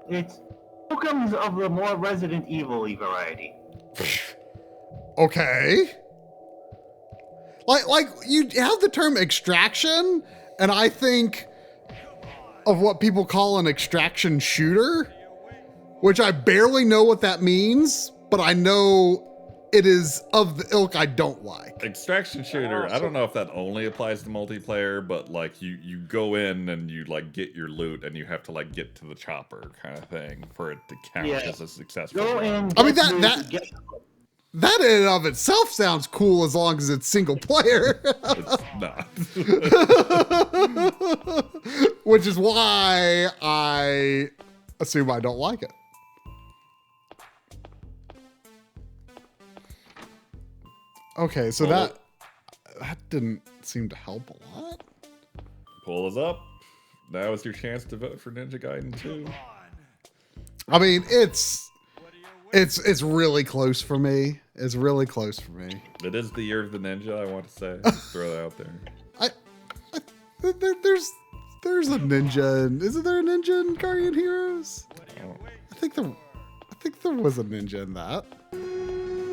It's spookums of the more Resident Evil-y variety. Okay. Like you have the term extraction, and I think of what people call an extraction shooter, which I barely know what that means, but I know it is of the ilk I don't like. Extraction shooter, I don't know if that only applies to multiplayer, but like you go in and you like get your loot and you have to like get to the chopper kind of thing for it to count as a successful run. I mean that in and of itself sounds cool as long as it's single player. It's not. Which is why I assume I don't like it. Okay, so that didn't seem to help a lot. Pull us up. Now is your chance to vote for Ninja Gaiden 2. I mean, it's really close for me. It's really close for me. It is the year of the ninja, I want to say. Just throw that out there. There's a ninja. Isn't there a ninja in Guardian Heroes? I think there was a ninja in that.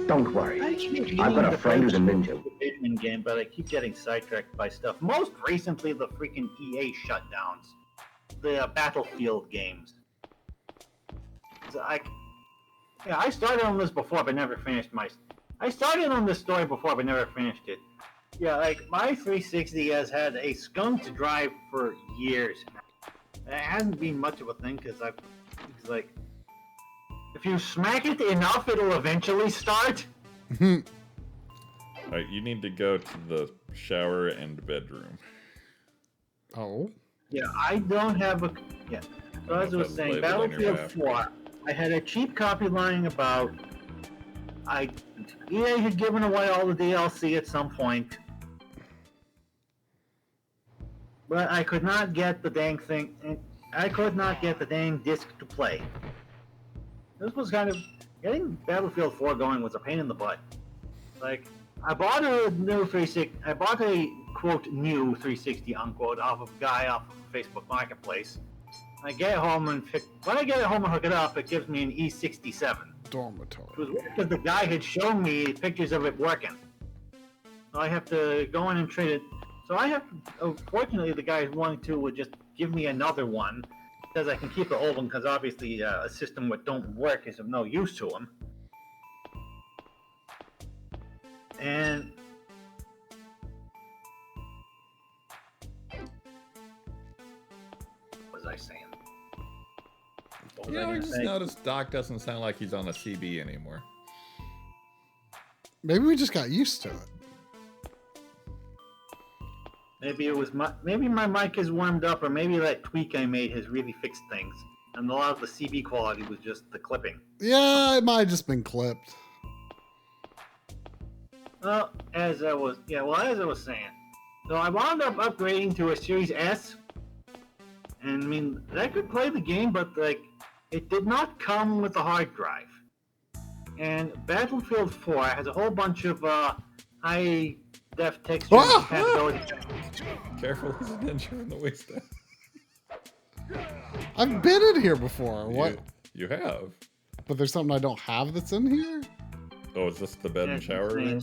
Don't worry. I've got a friend who's a ninja. Division game, but I keep getting sidetracked by stuff. Most recently, the freaking EA shutdowns, the Battlefield games. So I started on this before, but never finished I started on this story before, but never finished it. Yeah, like my 360 has had a skunked drive for years. It hasn't been much of a thing because it's like, if you smack it enough, it'll eventually start. Alright, you need to go to the shower and bedroom. Oh? Yeah, I don't have a... Yeah, so as I was saying, Battlefield 4, I had a cheap copy lying about. EA had given away all the DLC at some point. But I could not get the dang thing... I could not get the dang disc to play. This was kind of... Getting Battlefield 4 going was a pain in the butt. Like, I bought a new 360... I bought a, quote, new 360, unquote, off of a guy off of Facebook Marketplace. I get home and when I get it home and hook it up, it gives me an E67. Dormitory. It was because the guy had shown me pictures of it working. So I have to go in and trade it. So I have to, fortunately, the guy wanting to would just give me another one. Says I can keep the old one because obviously a system that don't work is of no use to him. And what was I saying? I just noticed Doc doesn't sound like he's on a CB anymore. Maybe we just got used to it. Maybe it was maybe my mic is warmed up, or maybe that tweak I made has really fixed things, and a lot of the CB quality was just the clipping. Yeah, it might have just been clipped. Well, as I was saying, so I wound up upgrading to a Series S, and I mean that could play the game, but like it did not come with a hard drive. And Battlefield 4 has a whole bunch of high def texture compatibility. Careful, there's a ninja in the waist. I've been in here before. What? You have. But there's something I don't have that's in here? Oh, is this the bed and shower room?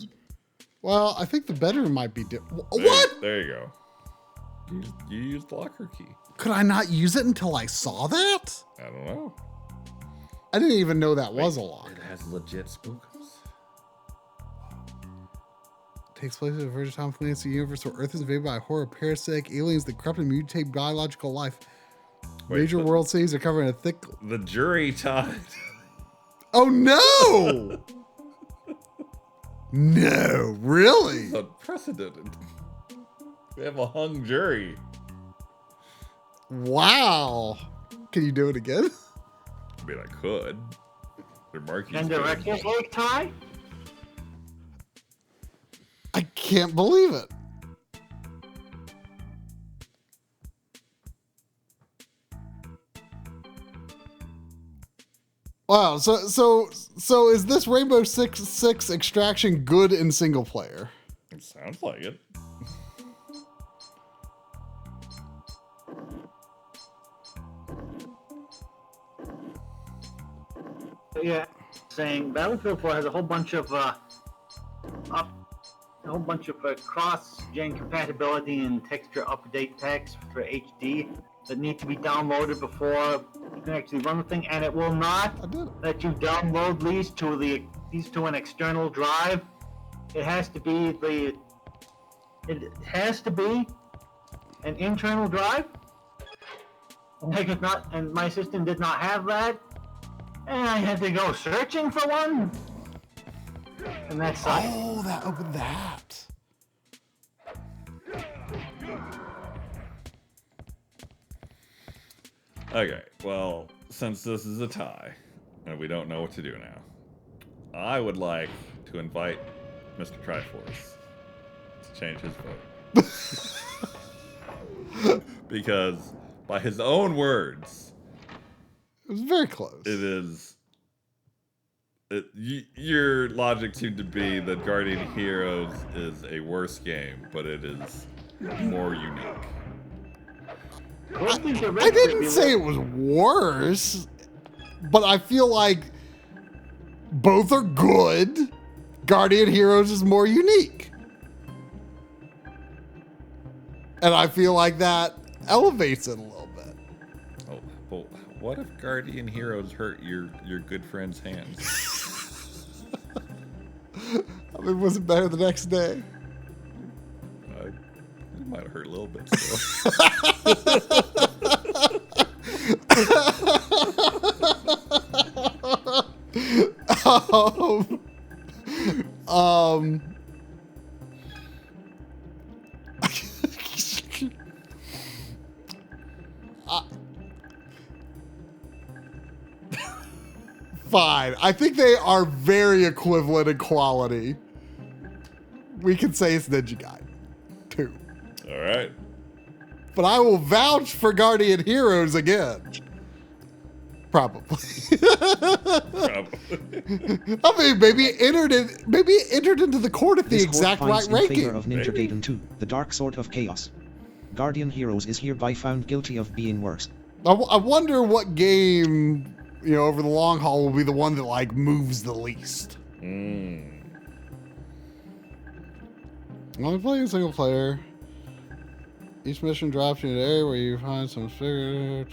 Well, I think the bedroom might be what? There you go. You used the locker key. Could I not use it until I saw that? I don't know. I didn't even know that was a lock. It has legit spookums. Takes place in a version of Tom Clancy universe where Earth is invaded by a horde of parasitic aliens that corrupt and mutate biological life. Major world cities are covered in a thick... The jury tied. Oh, no! No, really? It's unprecedented. We have a hung jury. Wow. Can you do it again? I mean, I could. They're marking. And the record egg tie? I can't believe it. Wow, so is this Rainbow Six Extraction good in single player? It sounds like it. Yeah, saying Battlefield 4 has a whole bunch of cross-gen compatibility and texture update packs for HD that need to be downloaded before you can actually run the thing, and it will not let you download these to an external drive. It has to be an internal drive. And my system did not have that. And I had to go searching for one. And that's Oh, that opened that. Okay, well, since this is a tie, and we don't know what to do now, I would like to invite Mr. Triforce to change his vote. Because, by his own words, it was very close. It is. Your logic seemed to be that Guardian Heroes is a worse game, but it is more unique. I didn't say it was worse, but I feel like both are good. Guardian Heroes is more unique. And I feel like that elevates it a little bit. Oh, well, what if Guardian Heroes hurt your good friend's hands? I mean, was it better the next day? It might have hurt a little bit still. Fine. I think they are very equivalent in quality. We can say it's Ninja Gaiden 2. All right. But I will vouch for Guardian Heroes again. Probably. I mean, maybe it entered into the court at the This exact court right finds in ranking. favor of Ninja Gaiden 2, the Dark Sword of Chaos. Guardian Heroes is hereby found guilty of being worse. I wonder what game, over the long haul will be the one that like moves the least. Only playing single player. Each mission drops you in an area where you find some figure.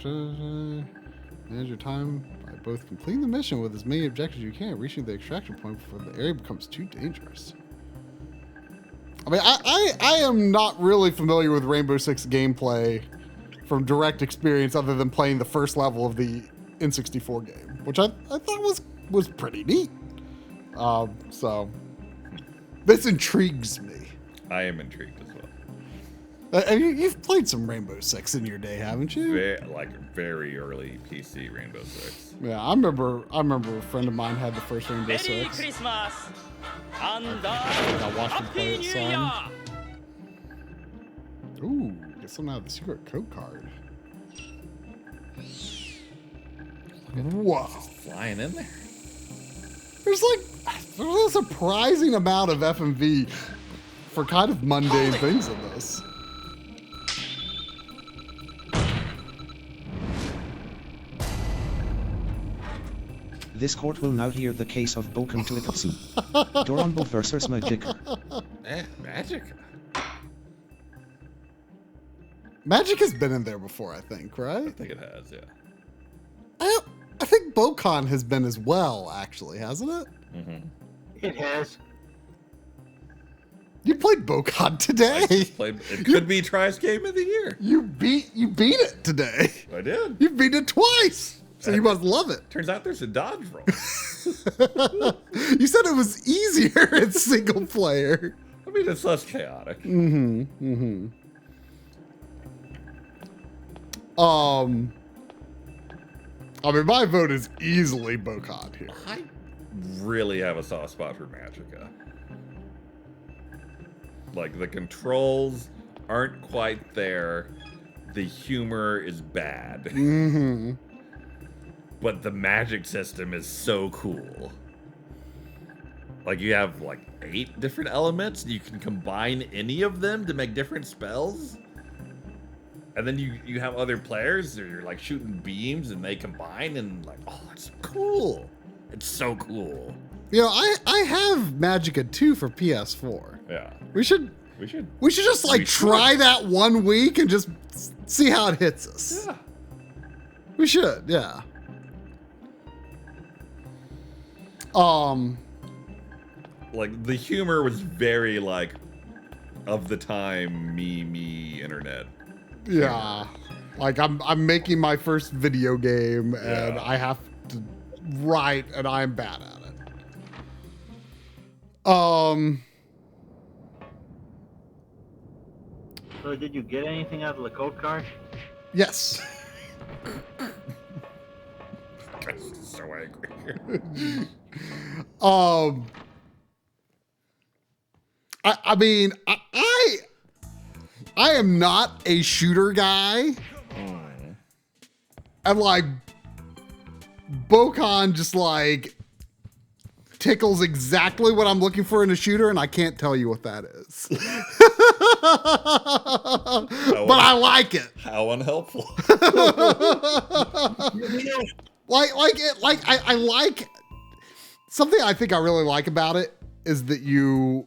Manage your time by both completing the mission with as many objectives as you can, reaching the extraction point before the area becomes too dangerous. I mean, I am not really familiar with Rainbow Six gameplay from direct experience other than playing the first level of the N64 game, which I thought was pretty neat. So this intrigues me. I am intrigued as well. You've played some Rainbow Six in your day, haven't you? Very early PC Rainbow Six. Yeah, I remember a friend of mine had the first Rainbow Six. Merry Christmas and I watched him play it, Happy New son. Ooh, get something out of the secret code card. Whoa. Flying in there. There's a surprising amount of FMV for kind of mundane things in this. This court will now hear the case of Boken to Ikatsu. Doranbo versus Magica. Magic. Magic has been in there before, I think, right? I think it has, yeah. I think Bokan has been as well, actually, hasn't it? Mm-hmm. It has. You played Bokan today. It could be T.R.A.G Game of the Year. You beat it today. I did. You beat it twice. So you must love it. Turns out there's a dodge roll. You said it was easier in single player. I mean, it's less chaotic. Mm-hmm. I mean, my vote is easily Bokan here. I really have a soft spot for Magica. Like, the controls aren't quite there. The humor is bad. Mm-hmm. But the magic system is so cool. Like, you have, 8 different elements. You can combine any of them to make different spells. And then you have other players that you're, shooting beams and they combine and, it's cool. It's so cool. I have Magica 2 for PS4. Yeah. We should just, try that 1 week and just see how it hits us. Yeah. We should, yeah. The humor was very of the time me internet. Yeah. I'm making my first video game and I have to write and I'm bad at it. So did you get anything out of the code card? Yes. so angry. I mean, I am not a shooter guy. And like, Bokhan just like tickles exactly what I'm looking for in a shooter, and I can't tell you what that is. But I like it. How unhelpful. I like something I think I really like about it is that you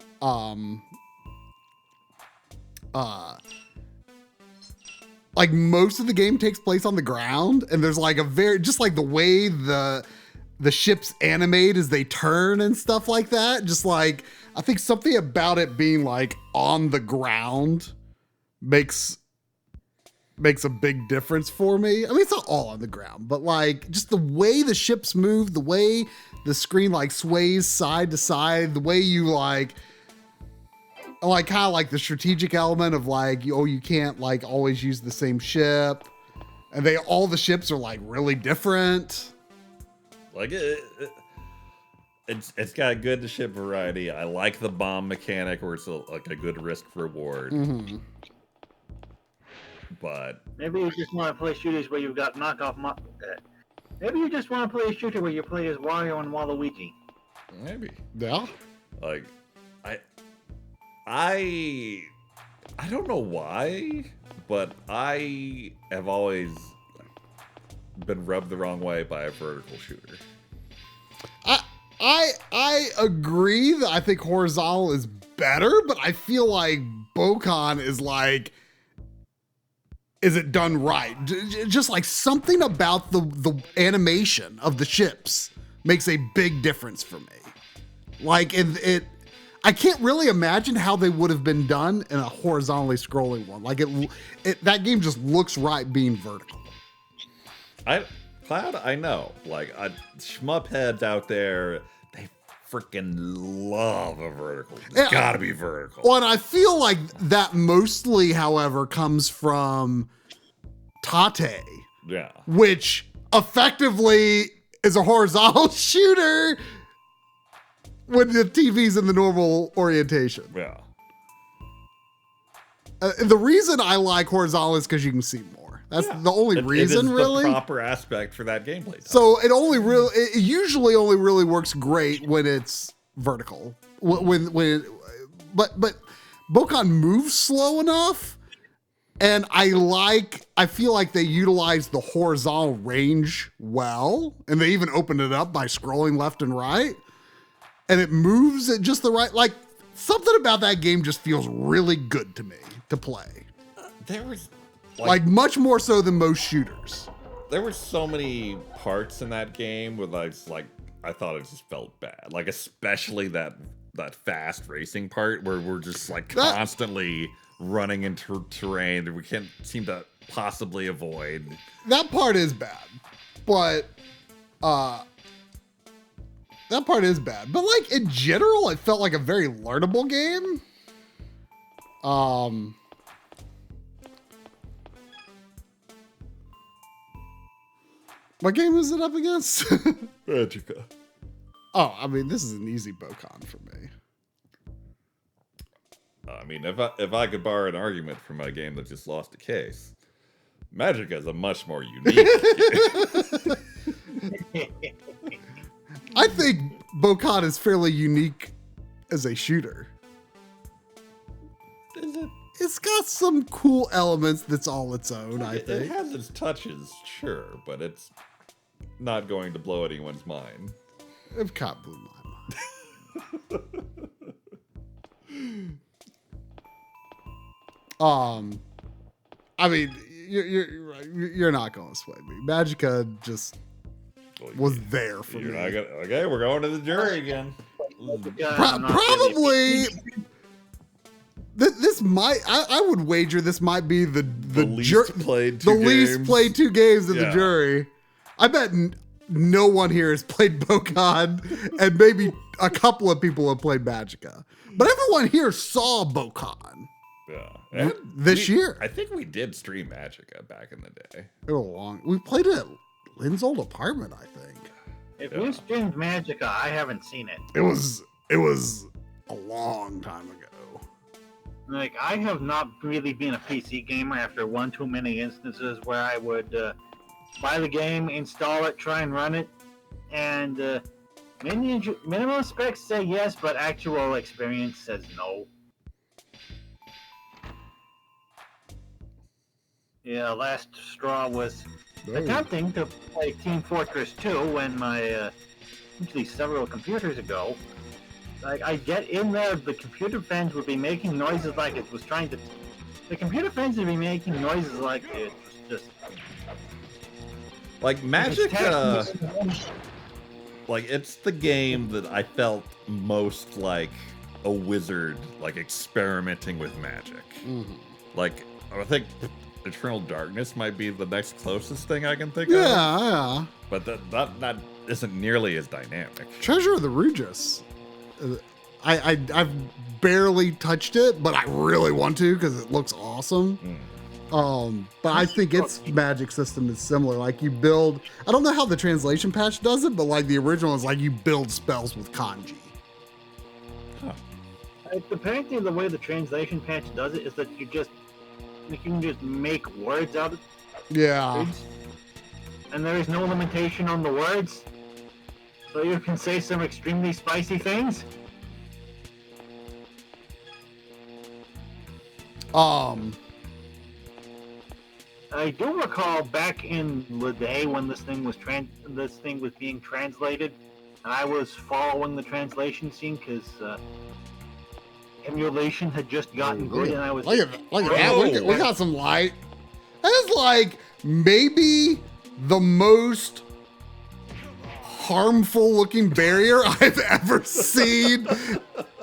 like most of the game takes place on the ground, and there's like a very just like the way the ships animate as they turn and stuff like that. Just like I think something about it being like on the ground makes a big difference for me. I mean, it's not all on the ground, but like just the way the ships move, the way the screen like sways side to side, the way you like kind of like the strategic element of like, you can't like always use the same ship, and all the ships are like really different. Like it's got good ship variety. I like the bomb mechanic where it's like a good risk reward. Mm-hmm. But maybe you just want to play shooters where you've got knockoff. Maybe you just want to play a shooter where you play as Wario and Waluigi. Maybe. Yeah. Like I don't know why, but I have always been rubbed the wrong way by a vertical shooter. I agree that I think horizontal is better, but I feel like Bokhan is like, is it done right? Just like something about the animation of the ships makes a big difference for me. Like I can't really imagine how they would have been done in a horizontally scrolling one. Like that game just looks right being vertical. Cloud, I know. Like shmup heads out there, they freaking love a vertical. It's gotta be vertical. Well, and I feel like that mostly, however, comes from T.R.A.G. Yeah. Which effectively is a horizontal shooter when the TV's in the normal orientation. Yeah. The reason I like horizontal is because you can see more. That's the only reason, really. It is the proper aspect for that gameplay type. So it usually only really works great when it's vertical. But Bokhan moves slow enough, and I feel like they utilize the horizontal range well, and they even opened it up by scrolling left and right, and it moves at just the right. Like something about that game just feels really good to me to play. There was like much more so than most shooters. There were so many parts in that game where I thought it just felt bad. Like especially that fast racing part where we're just like constantly running into terrain that we can't seem to possibly avoid. That part is bad. But like in general, it felt like a very learnable game. What game is it up against? Magica. Oh, I mean, this is an easy Bokhan for me. I mean, if I could borrow an argument from a game that just lost a case, Magica is a much more unique game. I think Bokhan is fairly unique as a shooter. Is it? It's got some cool elements that's all its own, I think. It has its touches, sure, but it's not going to blow anyone's mind. It kind of blew my mind. I mean, you're right. You're not going to sway me. Magica just was there for me. Okay, we're going to the jury again. Probably. This might. I would wager this might be the least played two games in the jury. I bet no one here has played Bokhan, and maybe a couple of people have played Magica. But everyone here saw Bokhan. Yeah. This year. I think we did stream Magica back in the day. It was long. We played it at Lynn's old apartment, I think. If you streamed Magica, I haven't seen it. It was a long time ago. Like, I have not really been a PC gamer after one too many instances where I would buy the game, install it, try and run it, and minimum specs say yes, but actual experience says no. Yeah, last straw was attempting to play Team Fortress 2 when my, usually several computers ago. Like, I get in there, the computer fans would be making noises like it was trying to... The computer fans would be making noises like it was just... Like, Magic, like, it's the game that I felt most like a wizard, like, experimenting with magic. Mm-hmm. Like, I think Eternal Darkness might be the next closest thing I can think Yeah, of. yeah. But that isn't nearly as dynamic. Treasure of the Regis. I've barely touched it, but I really want to because it looks awesome. But I think its magic system is similar. Like you build, I don't know how the translation patch does it, but like the original is like you build spells with kanji. Apparently the way the translation patch does it is that you can just make words out of words, and there is no limitation on the words. So you can say some extremely spicy things. I do recall back in the day when this thing was being translated, and I was following the translation scene because emulation had just gotten good, and I was look at that. We got some light. That is like maybe the most harmful looking barrier I've ever seen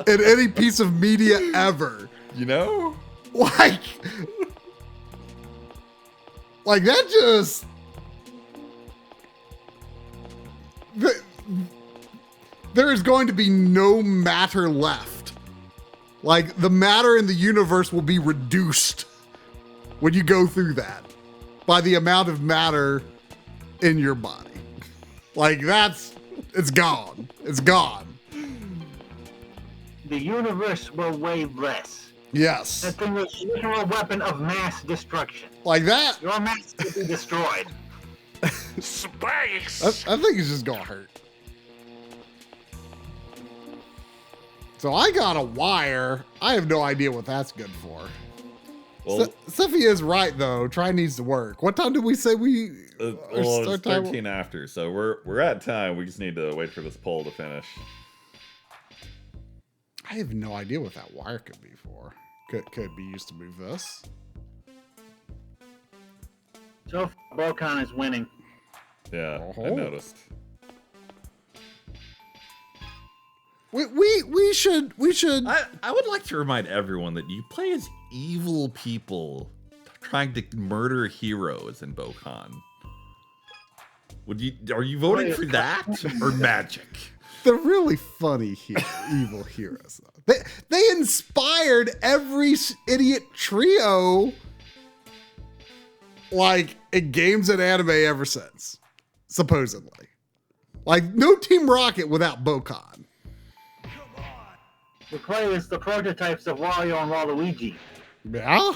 in any piece of media ever. You know? Like that just... There is going to be no matter left. Like the matter in the universe will be reduced when you go through that by the amount of matter in your body. Like it's gone. It's gone. The universe will weigh less. Yes. That thing is a literal weapon of mass destruction. Like that? Your mass will be destroyed. Space! I think it's just gonna hurt. So I got a wire. I have no idea what that's good for. Well, Steffi is right though. Try needs to work. What time did we say we? Well, it's 13 after, so we're at time. We just need to wait for this poll to finish. I have no idea what that wire could be for. Could it be used to move this? So Bocon is winning. Yeah, I noticed. We should. I would like to remind everyone that you play as evil people trying to murder heroes in Bocon. Are you voting for that or magic? They're really funny evil heroes. They inspired every idiot trio like in games and anime ever since, supposedly. Like no Team Rocket without Bocon. The play is the prototypes of Wario and Waluigi. Yeah.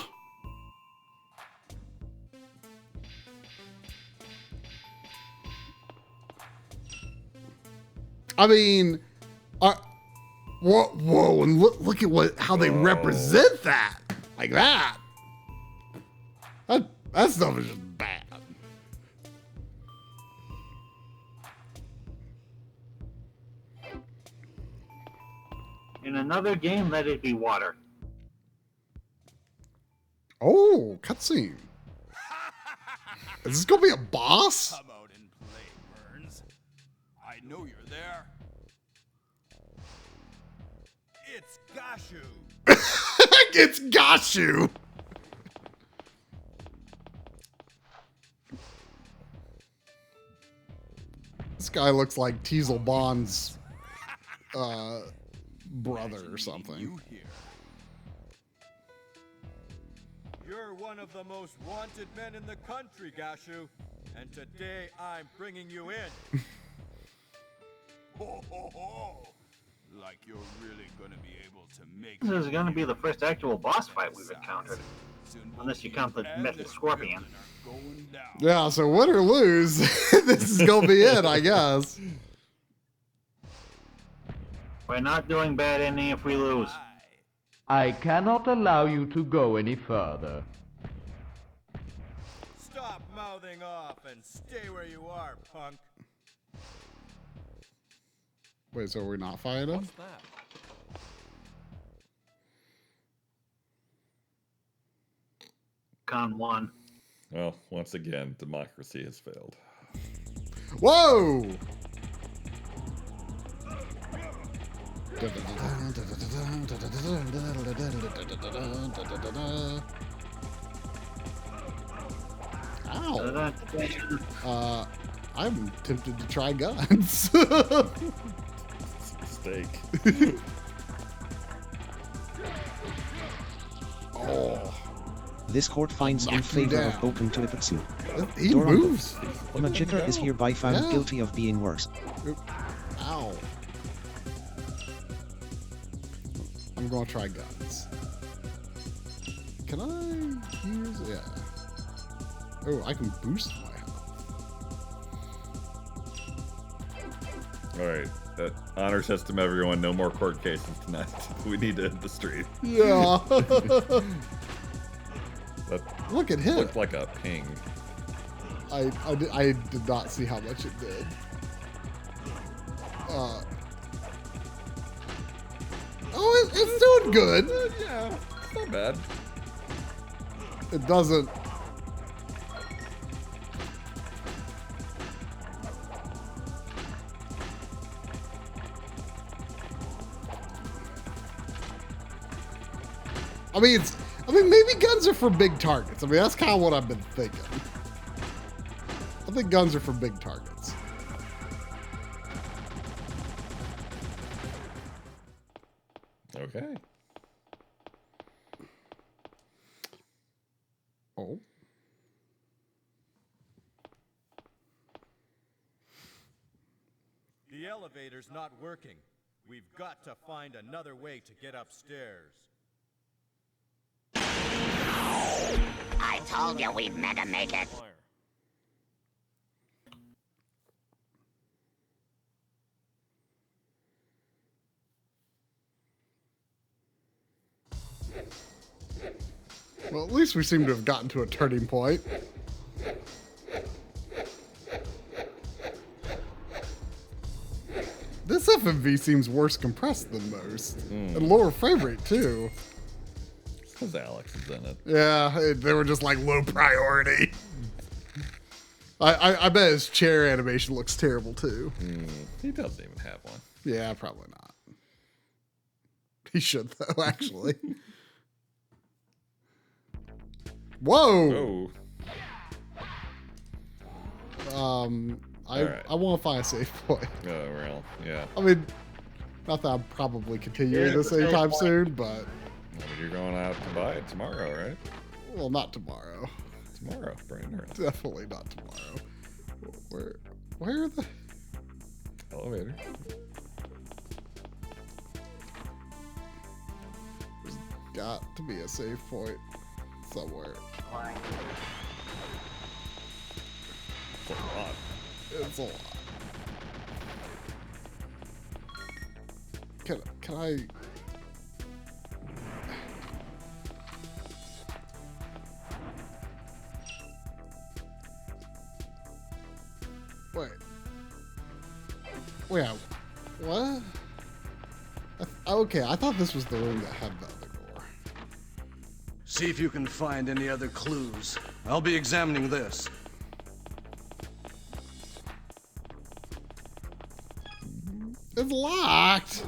I mean, whoa, and look at how they represent that. Like that. That stuff is just bad. In another game, let it be water. Oh, cutscene. Is this gonna be a boss? Come out and play, Burns. I know you're there. It's Gashu. It's Gashu. This guy looks like Teasel Bond's brother or something. You're one of the most wanted men in the country, Gashu, and today I'm bringing you in. Ho, ho, ho. Like you're really gonna be able to make This is going to be the first actual boss fight we've encountered. Unless you count the Metal Scorpion. Yeah, so win or lose, this is gonna be it, I guess. We're not doing bad ending if we lose. I cannot allow you to go any further. Stop mouthing off and stay where you are, punk. Wait, so we're not fighting? What's that? Con 1. Well, once again, democracy has failed. Whoa! Ow. I'm tempted to try guns. Steak. Oh. This court finds in favor of Open Toipatsu. He moves. Machita is hereby found guilty of being worse. Ow. I'm gonna try guns. Can I use? Yeah. Oh, I can boost my health. All right. Honor system, everyone. No more court cases tonight. We need to hit the street. Yeah. That Look at him. Looked like a ping. I did not see how much it did. Oh, it's doing good. Yeah, it's not bad. It doesn't. I mean, maybe guns are for big targets. I mean, that's kind of what I've been thinking. I think guns are for big targets. Okay. Oh. The elevator's not working. We've got to find another way to get upstairs. I told you we'd never make it. Well, at least we seem to have gotten to a turning point. This FMV seems worse compressed than most. And lower frame rate, too. Because Alex is in it. Yeah, they were just like low priority. I bet his chair animation looks terrible, too. He doesn't even have one. Yeah, probably not. He should, though, actually. Whoa! I want to find a safe point. Oh, well, yeah. I mean, not that I'm probably continuing this anytime soon, but... Well, you're going out to buy it tomorrow, right? Well, not tomorrow. Tomorrow, brain early. Definitely not tomorrow. Where are the... Elevator. There's got to be a safe point somewhere. It's a lot. It's a lot. Can I... Wait, what? Okay, I thought this was the room that had the other door. See if you can find any other clues. I'll be examining this. It's locked.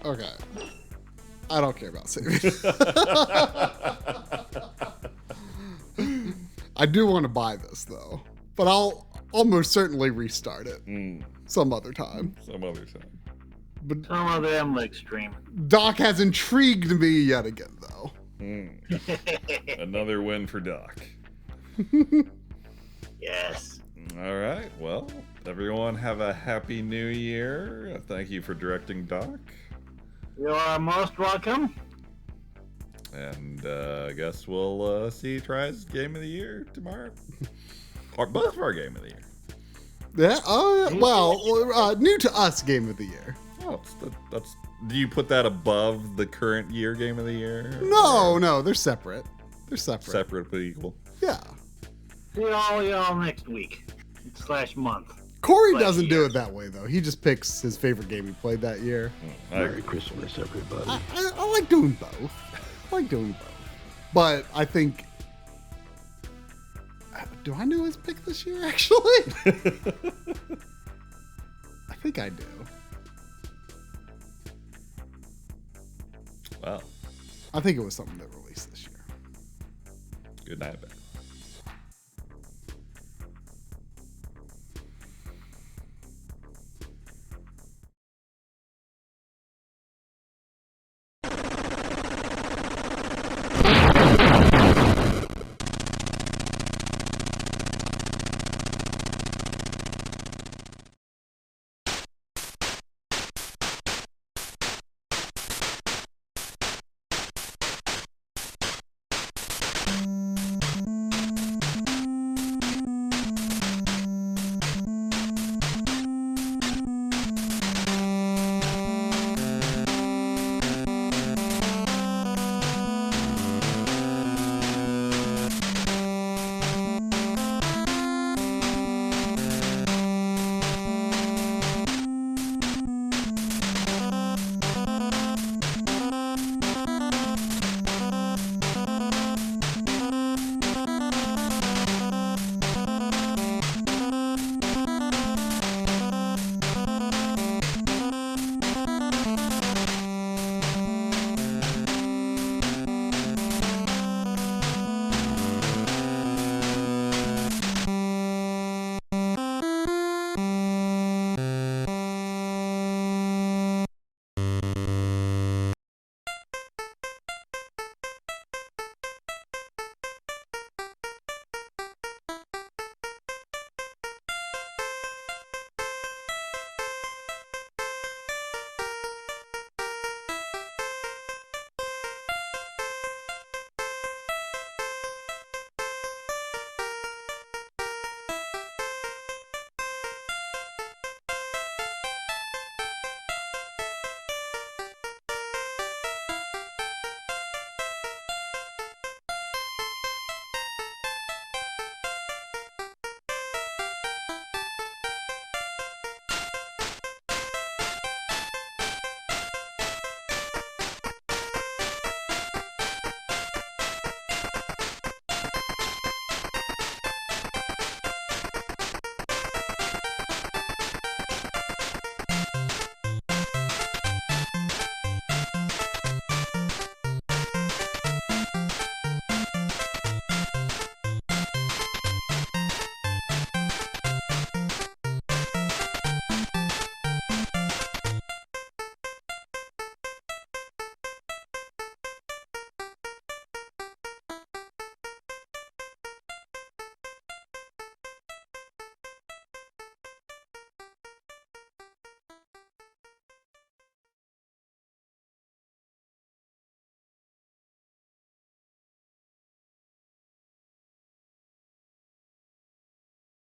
Okay. I don't care about saving. I do want to buy this though, but I'll almost certainly restart it some other time. Some other time. But some of them like stream. Doc has intrigued me yet again though. Another win for Doc. Yes. All right. Well, everyone have a happy new year. Thank you for directing Doc. You are most welcome. And I guess we'll see T.R.A.G's Game of the Year tomorrow. Or both of our Game of the Year. Yeah. Oh, yeah. Well, new to us Game of the Year. Oh, that's. Do you put that above the current year Game of the Year? No, they're separate. They're separate. Separate but equal. Yeah. See y'all next week / month. Corey doesn't do it that way though. He just picks his favorite game he played that year. Merry Christmas, everybody. I like doing both. But I think. Do I know his pick this year? Actually, I think I do. Wow. I think it was something that released this year. Good night, Ben.